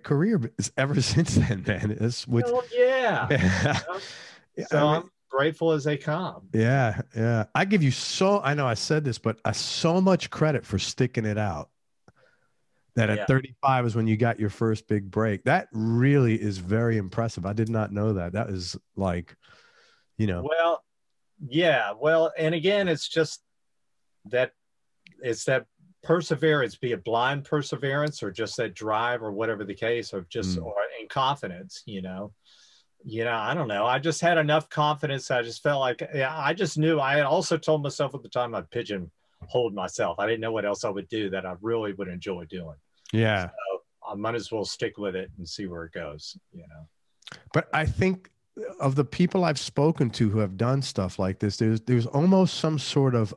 career ever since then, man. Yeah. So I'm grateful as they come. Yeah. I give you I know I said this, but so much credit for sticking it out. That at 35 is when you got your first big break. That really is very impressive. I did not know that. That is like, you know. Well, yeah. Well, and again, it's just that perseverance, be it blind perseverance or just that drive or whatever the case, or just or in confidence, you know, I don't know. I just had enough confidence. I just felt like, I just knew. I had also told myself at the time I'd pigeonholed myself. I didn't know what else I would do that I really would enjoy doing. Yeah. So I might as well stick with it and see where it goes, you know. But I think of the people I've spoken to who have done stuff like this, there's almost some sort of,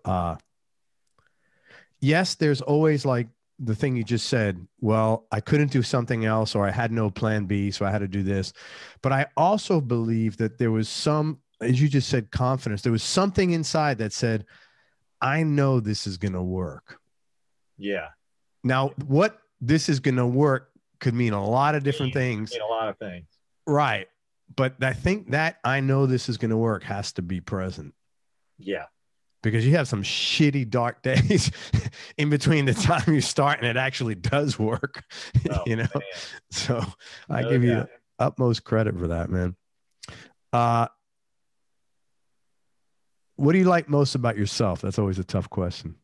yes, there's always like the thing you just said, well, I couldn't do something else, or I had no plan B, so I had to do this. But I also believe that there was some, as you just said, confidence. There was something inside that said, I know this is going to work. Yeah. Now, what this is going to work could mean a lot of different things. A lot of things. Right. But I think that I know this is going to work has to be present. Yeah. Because you have some shitty dark days in between the time you start and it actually does work, you know? Man. So I give you the utmost credit for that, man. What do you like most about yourself? That's always a tough question.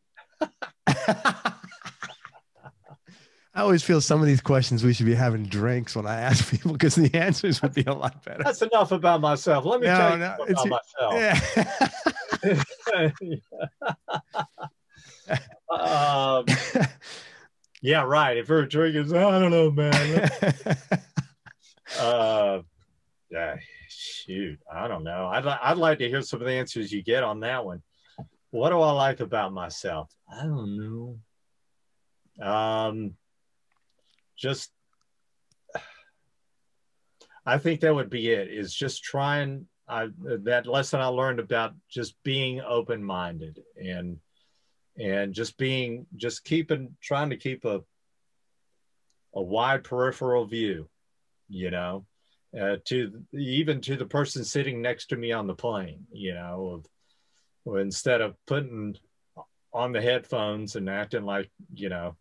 I always feel some of these questions we should be having drinks when I ask people, because the answers would be a lot better. That's enough about myself. Let me tell you about myself. Yeah, right. If we're drinking, I don't know, man. Shoot, I don't know. I'd like to hear some of the answers you get on that one. What do I like about myself? I don't know. Just, I think that would be it, is just trying, that lesson I learned about just being open-minded and trying to keep a wide peripheral view, you know, even to the person sitting next to me on the plane, you know, instead of putting on the headphones and acting like, you know,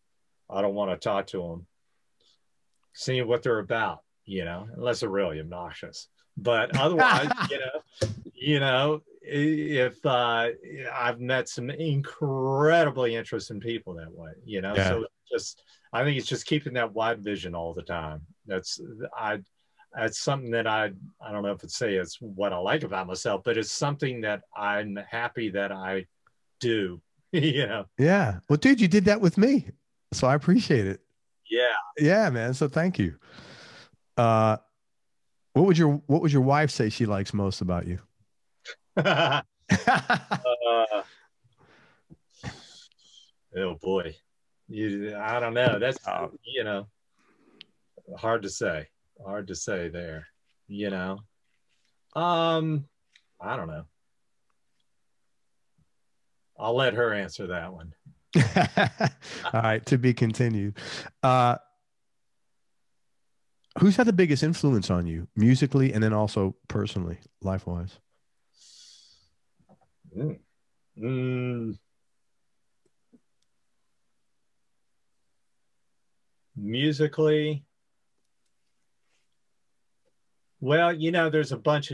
I don't want to talk to them, seeing what they're about, you know, unless they're really obnoxious. But otherwise, you know, if I've met some incredibly interesting people that way, you know, so I think it's just keeping that wide vision all the time. That's something that I don't know if it's what I like about myself, but it's something that I'm happy that I do, you know? Yeah. Well, dude, you did that with me. So I appreciate it. Yeah. Yeah, man. So thank you. What would your wife say she likes most about you? Oh boy. I don't know. That's, you know, hard to say there, you know. I don't know. I'll let her answer that one. All right, to be continued. Who's had the biggest influence on you musically and then also personally, life-wise? Musically, well, you know, there's a bunch,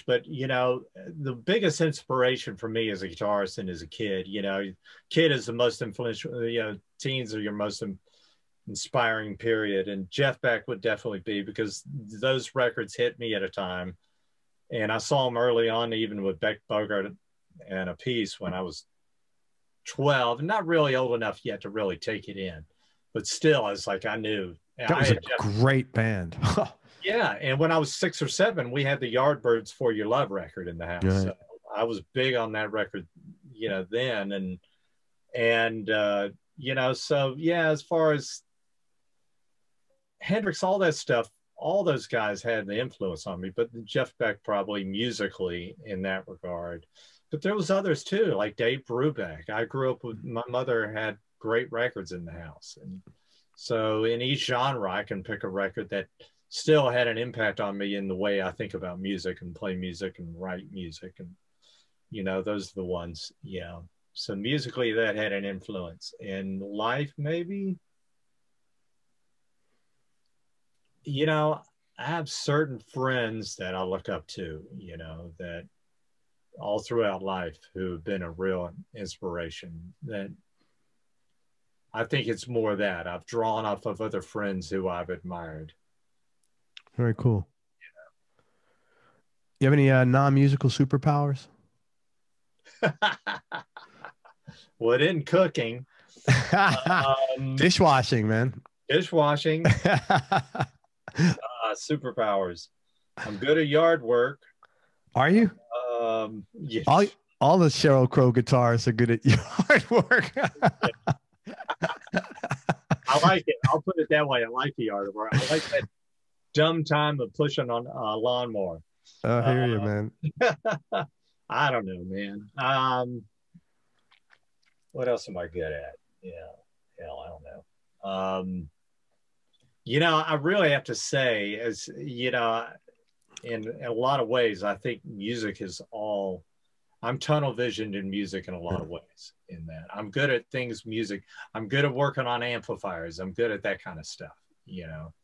but you know, the biggest inspiration for me as a guitarist and as a kid, you know, kid is the most influential, you know, teens are your most inspiring period. And Jeff Beck would definitely be, because those records hit me at a time. And I saw him early on, even with Beck, Bogart and a piece when I was 12, not really old enough yet to really take it in, but still, I was like, I knew. That was a great band. Yeah, and when I was 6 or 7, we had the Yardbirds For Your Love record in the house. Right. So I was big on that record, you know, then, and you know, so yeah, as far as Hendrix, all that stuff, all those guys had the influence on me, but Jeff Beck probably musically in that regard. But there was others too, like Dave Brubeck. I grew up with, my mother had great records in the house, and so in each genre, I can pick a record that still had an impact on me in the way I think about music and play music and write music. And, you know, those are the ones, you know. So musically that had an influence. In life, maybe, you know, I have certain friends that I look up to, you know, that all throughout life who have been a real inspiration. That I think it's more that I've drawn off of other friends who I've admired. Very cool. You have any non-musical superpowers? Well, it isn't cooking. Dishwashing, man. Dishwashing. Superpowers. I'm good at yard work. Are you? Yes. All the Sheryl Crow guitarists are good at yard work. I like it. I'll put it that way. I like the yard work. I like that dumb time of pushing on a lawnmower. I hear you, man. I don't know, man. What else am I good at? Yeah, hell, I don't know. You know, I really have to say, as you know, in a lot of ways, I think music is all. I'm tunnel visioned in music in a lot of ways. In that, I'm good at things music. I'm good at working on amplifiers. I'm good at that kind of stuff. You know.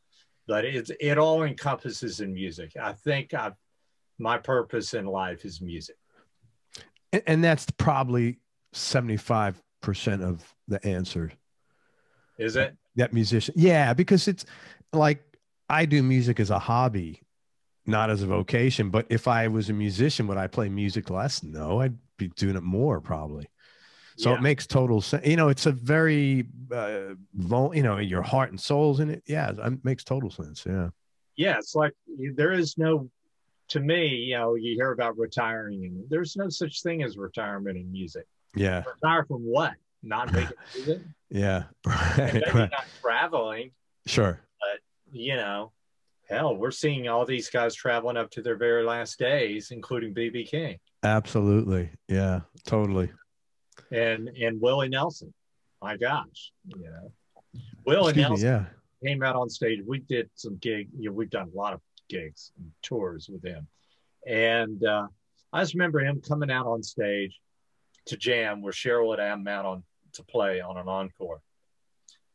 But it all encompasses in music. I think my purpose in life is music. And that's probably 75% of the answer. Is it? That musician. Yeah, because it's like I do music as a hobby, not as a vocation. But if I was a musician, would I play music less? No, I'd be doing it more probably. So it makes total sense. You know, it's a very, you know, your heart and soul's in it. Yeah, it makes total sense. Yeah. Yeah, it's like there is no, to me, you know, you hear about retiring, and there's no such thing as retirement in music. Yeah. Retire from what? Not making music? Yeah. Right. Maybe not traveling. Sure. But, you know, hell, we're seeing all these guys traveling up to their very last days, including B.B. King. Absolutely. Yeah, totally. and Willie Nelson. My gosh, you know, Willie Nelson Yeah. came out on stage. We did some gig. You know, we've done a lot of gigs and tours with him, and I just remember him coming out on stage to jam where Sheryl would have him out on to play on an encore.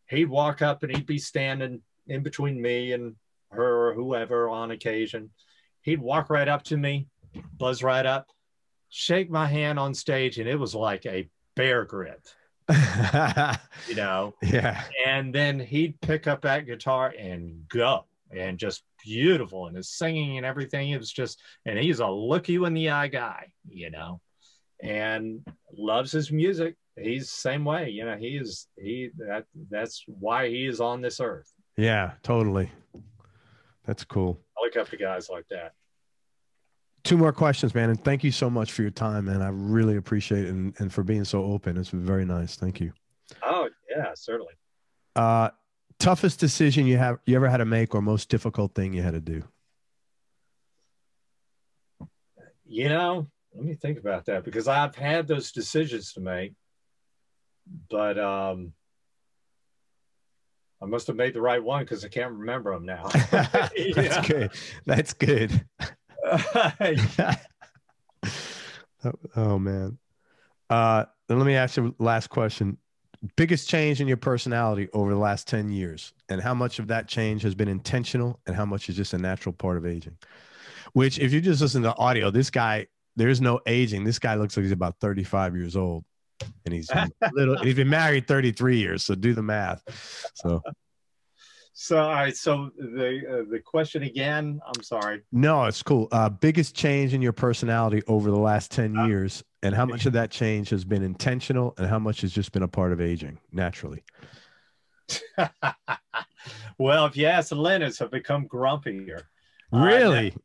He'd walk up and he'd be standing in between me and her or whoever on occasion. He'd walk right up to me, buzz right up, shake my hand on stage, and it was like a bear grip, you know? Yeah. And then he'd pick up that guitar and go, and just beautiful, and his singing and everything. It was just, and he's a look you in the eye guy, you know, and loves his music. He's the same way, you know, that's why he is on this earth. Yeah, totally. That's cool. I look up to guys like that. 2 more questions, man. And thank you so much for your time, man. I really appreciate it. And for being so open. It's been very nice. Thank you. Oh yeah, certainly. Toughest decision you ever had to make, or most difficult thing you had to do? You know, let me think about that, because I've had those decisions to make, but I must have made the right one because I can't remember them now. That's good. That's good. Oh man. Then let me ask you the last question. Biggest change in your personality over the last 10 years, and how much of that change has been intentional and how much is just a natural part of aging? Which, if you just listen to audio, this guy, there's no aging. This guy looks like he's about 35 years old, and he's he's been married 33 years. So do the math. So, all right. So the question again, I'm sorry. No, it's cool. Biggest change in your personality over the last 10 years, and how much of that change has been intentional and how much has just been a part of aging naturally? Well, if you ask Lennox, I've become grumpier. Really?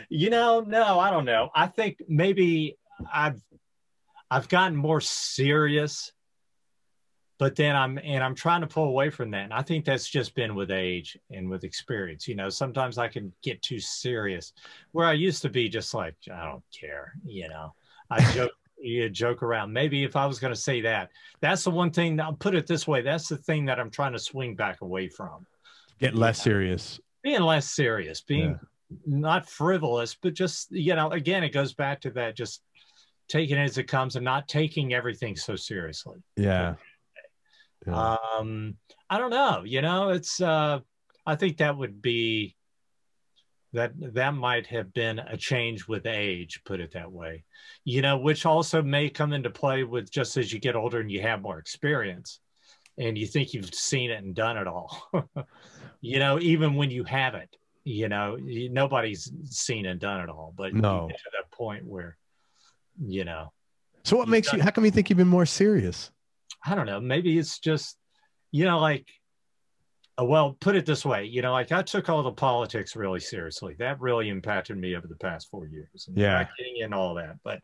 You know, no, I don't know. I think maybe I've gotten more serious, but then I'm trying to pull away from that. And I think that's just been with age and with experience. You know, sometimes I can get too serious, where I used to be just like, I don't care, you know. I joke around. Maybe if I was going to say that, that's the one thing, I'll put it this way, that's the thing that I'm trying to swing back away from. Get less serious. Being less serious, being not frivolous, but just, you know, again, it goes back to that, just taking it as it comes and not taking everything so seriously. Yeah. I don't know, you know, it's I think that would be that might have been a change with age, put it that way, you know, which also may come into play with just as you get older and you have more experience and you think you've seen it and done it all. You know, even when you haven't, you know, nobody's seen and done it all, but no, you get to that point where, you know. So what makes you, how come you think you've been more serious? I don't know. Maybe it's just, you know, like, well, put it this way, you know, like I took all the politics really seriously. That really impacted me over the past 4 years. And yeah. Not getting in all that. But,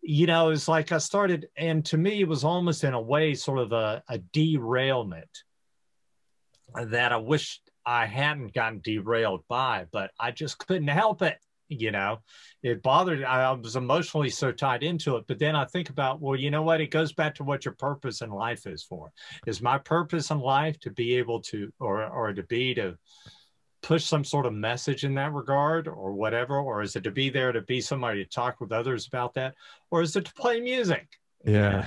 you know, it's like I started, and to me, it was almost in a way sort of a derailment that I wish I hadn't gotten derailed by, but I just couldn't help it. You know, it bothered. I was emotionally so tied into it. But then I think about, well, you know what? It goes back to what your purpose in life is for. Is my purpose in life to be able to, or to push some sort of message in that regard, or whatever? Or is it to be there to be somebody to talk with others about that? Or is it to play music? Yeah. You know?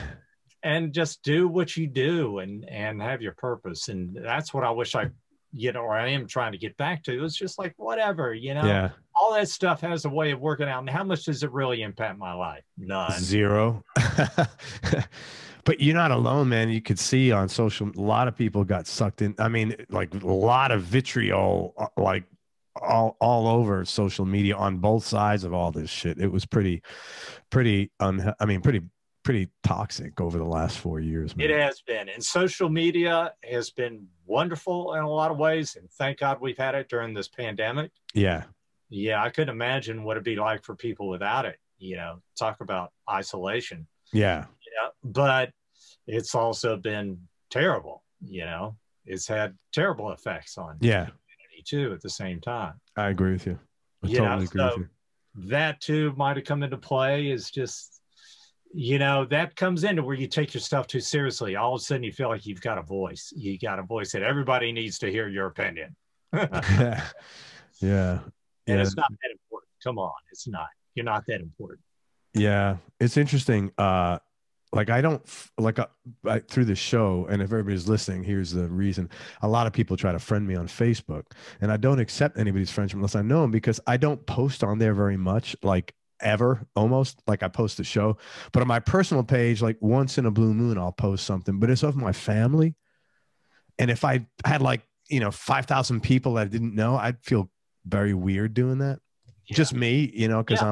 And just do what you do and have your purpose. And that's what I wish I, you know, or I am trying to get back to. It's just like, whatever, you know. Yeah. All that stuff has a way of working out. And how much does it really impact my life? None. Zero. But you're not alone, man. You could see on social, a lot of people got sucked in. I mean, like a lot of vitriol, like all over social media on both sides of all this shit. It was pretty toxic over the last 4 years, man. It has been. And social media has been wonderful in a lot of ways. And thank God we've had it during this pandemic. Yeah. Yeah, I couldn't imagine what it'd be like for people without it. You know, talk about isolation. Yeah. You know, but it's also been terrible. You know, it's had terrible effects on the community too at the same time. I agree with you. I totally agree with you. That too might have come into play. Is just, you know, that comes into where you take your stuff too seriously. All of a sudden you feel like you've got a voice. You got a voice that everybody needs to hear your opinion. Yeah. Yeah. And it's not that important. Come on. It's not. You're not that important. Yeah. It's interesting. Like I don't like through the show, and if everybody's listening, here's the reason. A lot of people try to friend me on Facebook, and I don't accept anybody's friendship unless I know them, because I don't post on there very much, like ever, almost. Like I post the show, but on my personal page, like once in a blue moon, I'll post something, but it's of my family. And if I had like, 5,000 people that I didn't know, I'd feel very weird doing that. Yeah. Just me, because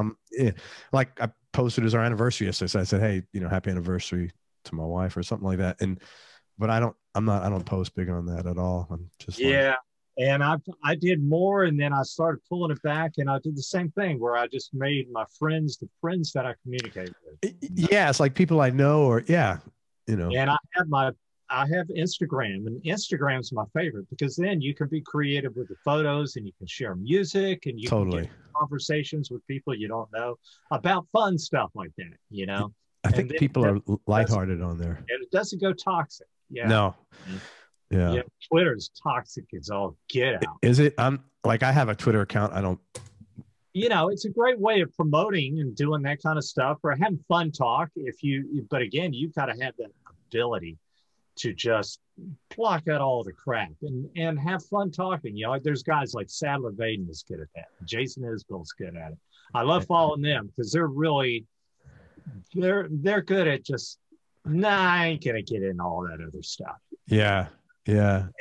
like I posted as our anniversary yesterday. So I said, hey, happy anniversary to my wife or something like that. But I don't post big on that at all. I'm just and I did more, and then I started pulling it back, and I did the same thing where I just made my friends the friends that I communicate with. Yeah, it's like people I know, or And I have Instagram, and Instagram's my favorite, because then you can be creative with the photos, and you can share music, and you can get conversations with people you don't know about fun stuff like that, I think people are lighthearted on there. And it doesn't go toxic. Yeah. No. Yeah. Twitter's toxic as all get out. Is it? I have a Twitter account. I don't. It's a great way of promoting and doing that kind of stuff, or having fun talk. But again, you've got to have that ability to just block out all the crap and have fun talking. There's guys like Sadler Vaden is good at that. Jason Isbell's good at it. I love following them because they're good at just, I ain't gonna get in all that other stuff. Yeah. And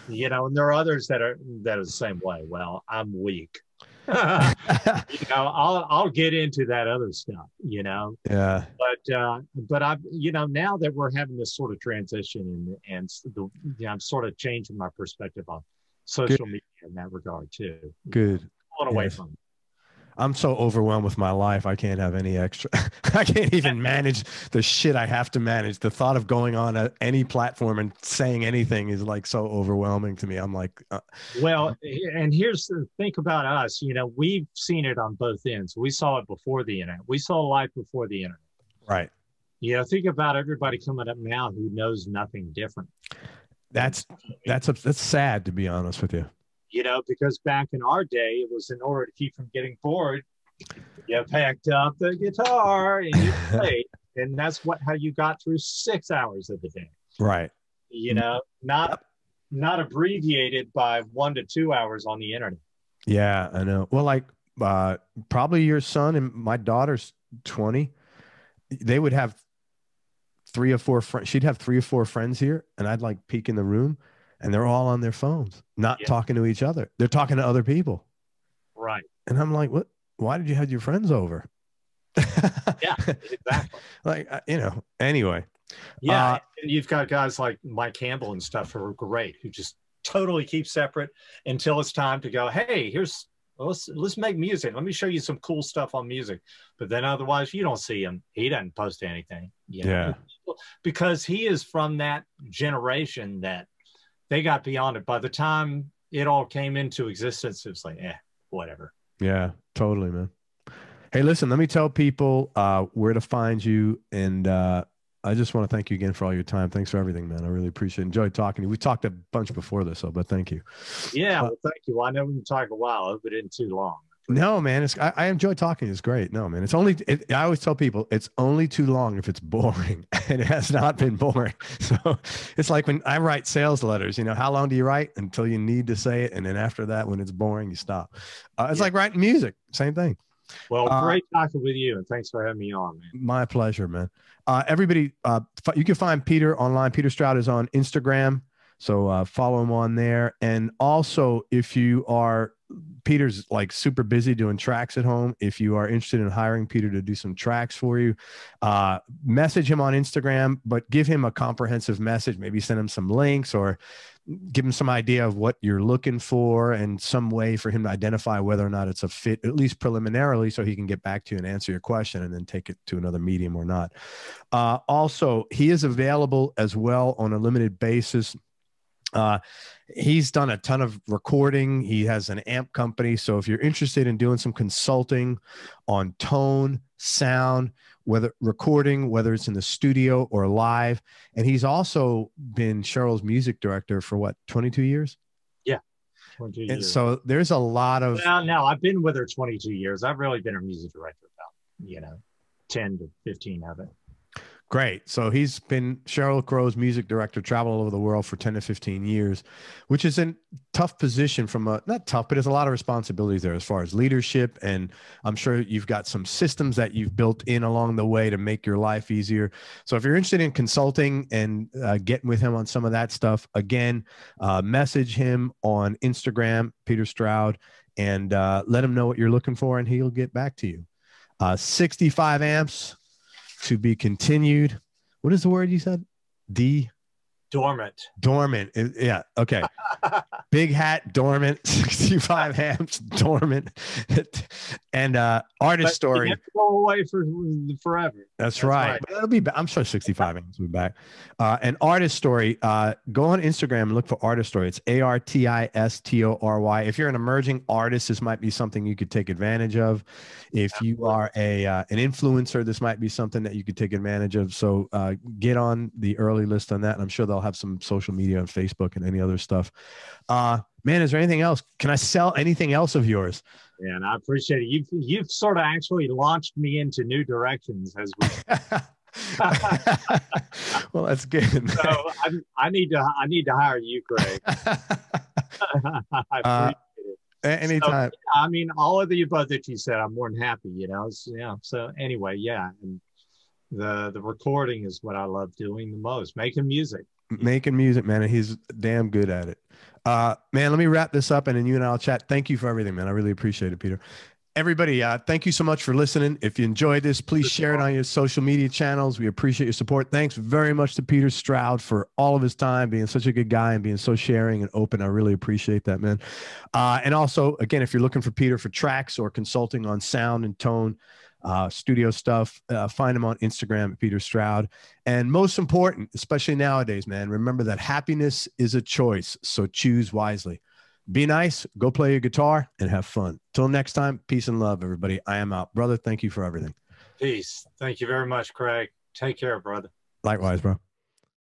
there are others that are the same way. Well, I'm weak. I'll get into that other stuff, Yeah. But I've, now that we're having this sort of transition and I'm sort of changing my perspective on social media in that regard too. Good. Pulling away from it. I'm so overwhelmed with my life. I can't have any extra. I can't even manage the shit I have to manage. The thought of going on any platform and saying anything is like so overwhelming to me. I'm like, well, and here's the think about us. We've seen it on both ends. We saw it before the internet. We saw life before the internet. Right. Think about everybody coming up now who knows nothing different. That's sad, to be honest with you. Because back in our day, it was in order to keep from getting bored, you packed up the guitar and you played. And that's how you got through 6 hours of the day. Right. Not abbreviated by 1 to 2 hours on the internet. Yeah, I know. Well, like probably your son and my daughter's 20. They would have 3 or 4 friends. She'd have 3 or 4 friends here, and I'd like peek in the room. And they're all on their phones, not talking to each other. They're talking to other people. Right. And I'm like, what? Why did you have your friends over? Yeah, exactly. Anyway. Yeah. And you've got guys like Mike Campbell and stuff who are great, who just totally keep separate until it's time to go, hey, let's make music. Let me show you some cool stuff on music. But then otherwise you don't see him. He doesn't post anything. Yeah. Because he is from that generation that they got beyond it. By the time it all came into existence, it was like, whatever. Yeah, totally, man. Hey, listen, let me tell people where to find you. And I just want to thank you again for all your time. Thanks for everything, man. I really appreciate it. Enjoyed talking to you. We talked a bunch before this, but thank you. Yeah, well, thank you. Well, I know we can talk a while. I hope it isn't too long. No, man. I enjoy talking. It's great. No, man. I always tell people it's only too long if it's boring, and it has not been boring. So it's like when I write sales letters, how long do you write until you need to say it? And then after that, when it's boring, you stop. It's like writing music. Same thing. Well, great talking with you, and thanks for having me on, man. My pleasure, man. Everybody, you can find Peter online. Peter Stroud is on Instagram. So follow him on there. And also, if you are Peter's like super busy doing tracks at home. If you are interested in hiring Peter to do some tracks for you, message him on Instagram, but give him a comprehensive message. Maybe send him some links or give him some idea of what you're looking for and some way for him to identify whether or not it's a fit, at least preliminarily, so he can get back to you and answer your question and then take it to another medium or not. Also, he is available as well on a limited basis. He's done a ton of recording. He has an amp company. So if you're interested in doing some consulting on tone, sound, whether recording, whether it's in the studio or live. And he's also been Sheryl's music director for what, 22 years? Yeah, 22 years. And so there's a lot of... Well, no, I've been with her 22 years. I've really been her music director about, 10 to 15 of it. Great. So he's been Sheryl Crow's music director, traveled all over the world for 10 to 15 years, which is a tough position not tough, but there's a lot of responsibilities there as far as leadership. And I'm sure you've got some systems that you've built in along the way to make your life easier. So if you're interested in consulting and getting with him on some of that stuff, again, message him on Instagram, Peter Stroud, and let him know what you're looking for, and he'll get back to you. 65 amps. To be continued. What is the word you said? Dormant. Dormant. Yeah. Okay. Big hat, dormant, 65 amps, dormant. And Artistory. But go away for forever. That's right. But it'll be back. I'm sure 65 amps will be back. And Artistory, go on Instagram and look for Artistory. It's ARTISTORY. If you're an emerging artist, this might be something you could take advantage of. If you are an influencer, this might be something that you could take advantage of. So get on the early list on that. And I'm sure they'll have some social media on Facebook and any other stuff. Man, is there anything else? Can I sell anything else of yours? Yeah, and I appreciate it. You've sort of actually launched me into new directions as we. Well, that's good. So I need to hire you, Craig. I appreciate it. Anytime. So, I mean, all of the above that you said, I'm more than happy. So anyway, yeah, and the recording is what I love doing the most. Making music, man, and he's damn good at it. Man, let me wrap this up, and then you and I'll chat. Thank you for everything, man. I really appreciate it, Peter. Everybody, thank you so much for listening. If you enjoyed this, please share it on your social media channels. We appreciate your support. Thanks very much to Peter Stroud for all of his time, being such a good guy and being so sharing and open. I really appreciate that, man. And also, again, if you're looking for Peter for tracks or consulting on sound and tone, studio stuff, find him on Instagram at Peter Stroud. And most important, especially nowadays, man, remember that happiness is a choice. So choose wisely. Be nice, go play your guitar, and have fun. Till next time, peace and love, everybody. I am out. Brother, thank you for everything. Peace. Thank you very much, Craig. Take care, brother. Likewise, bro.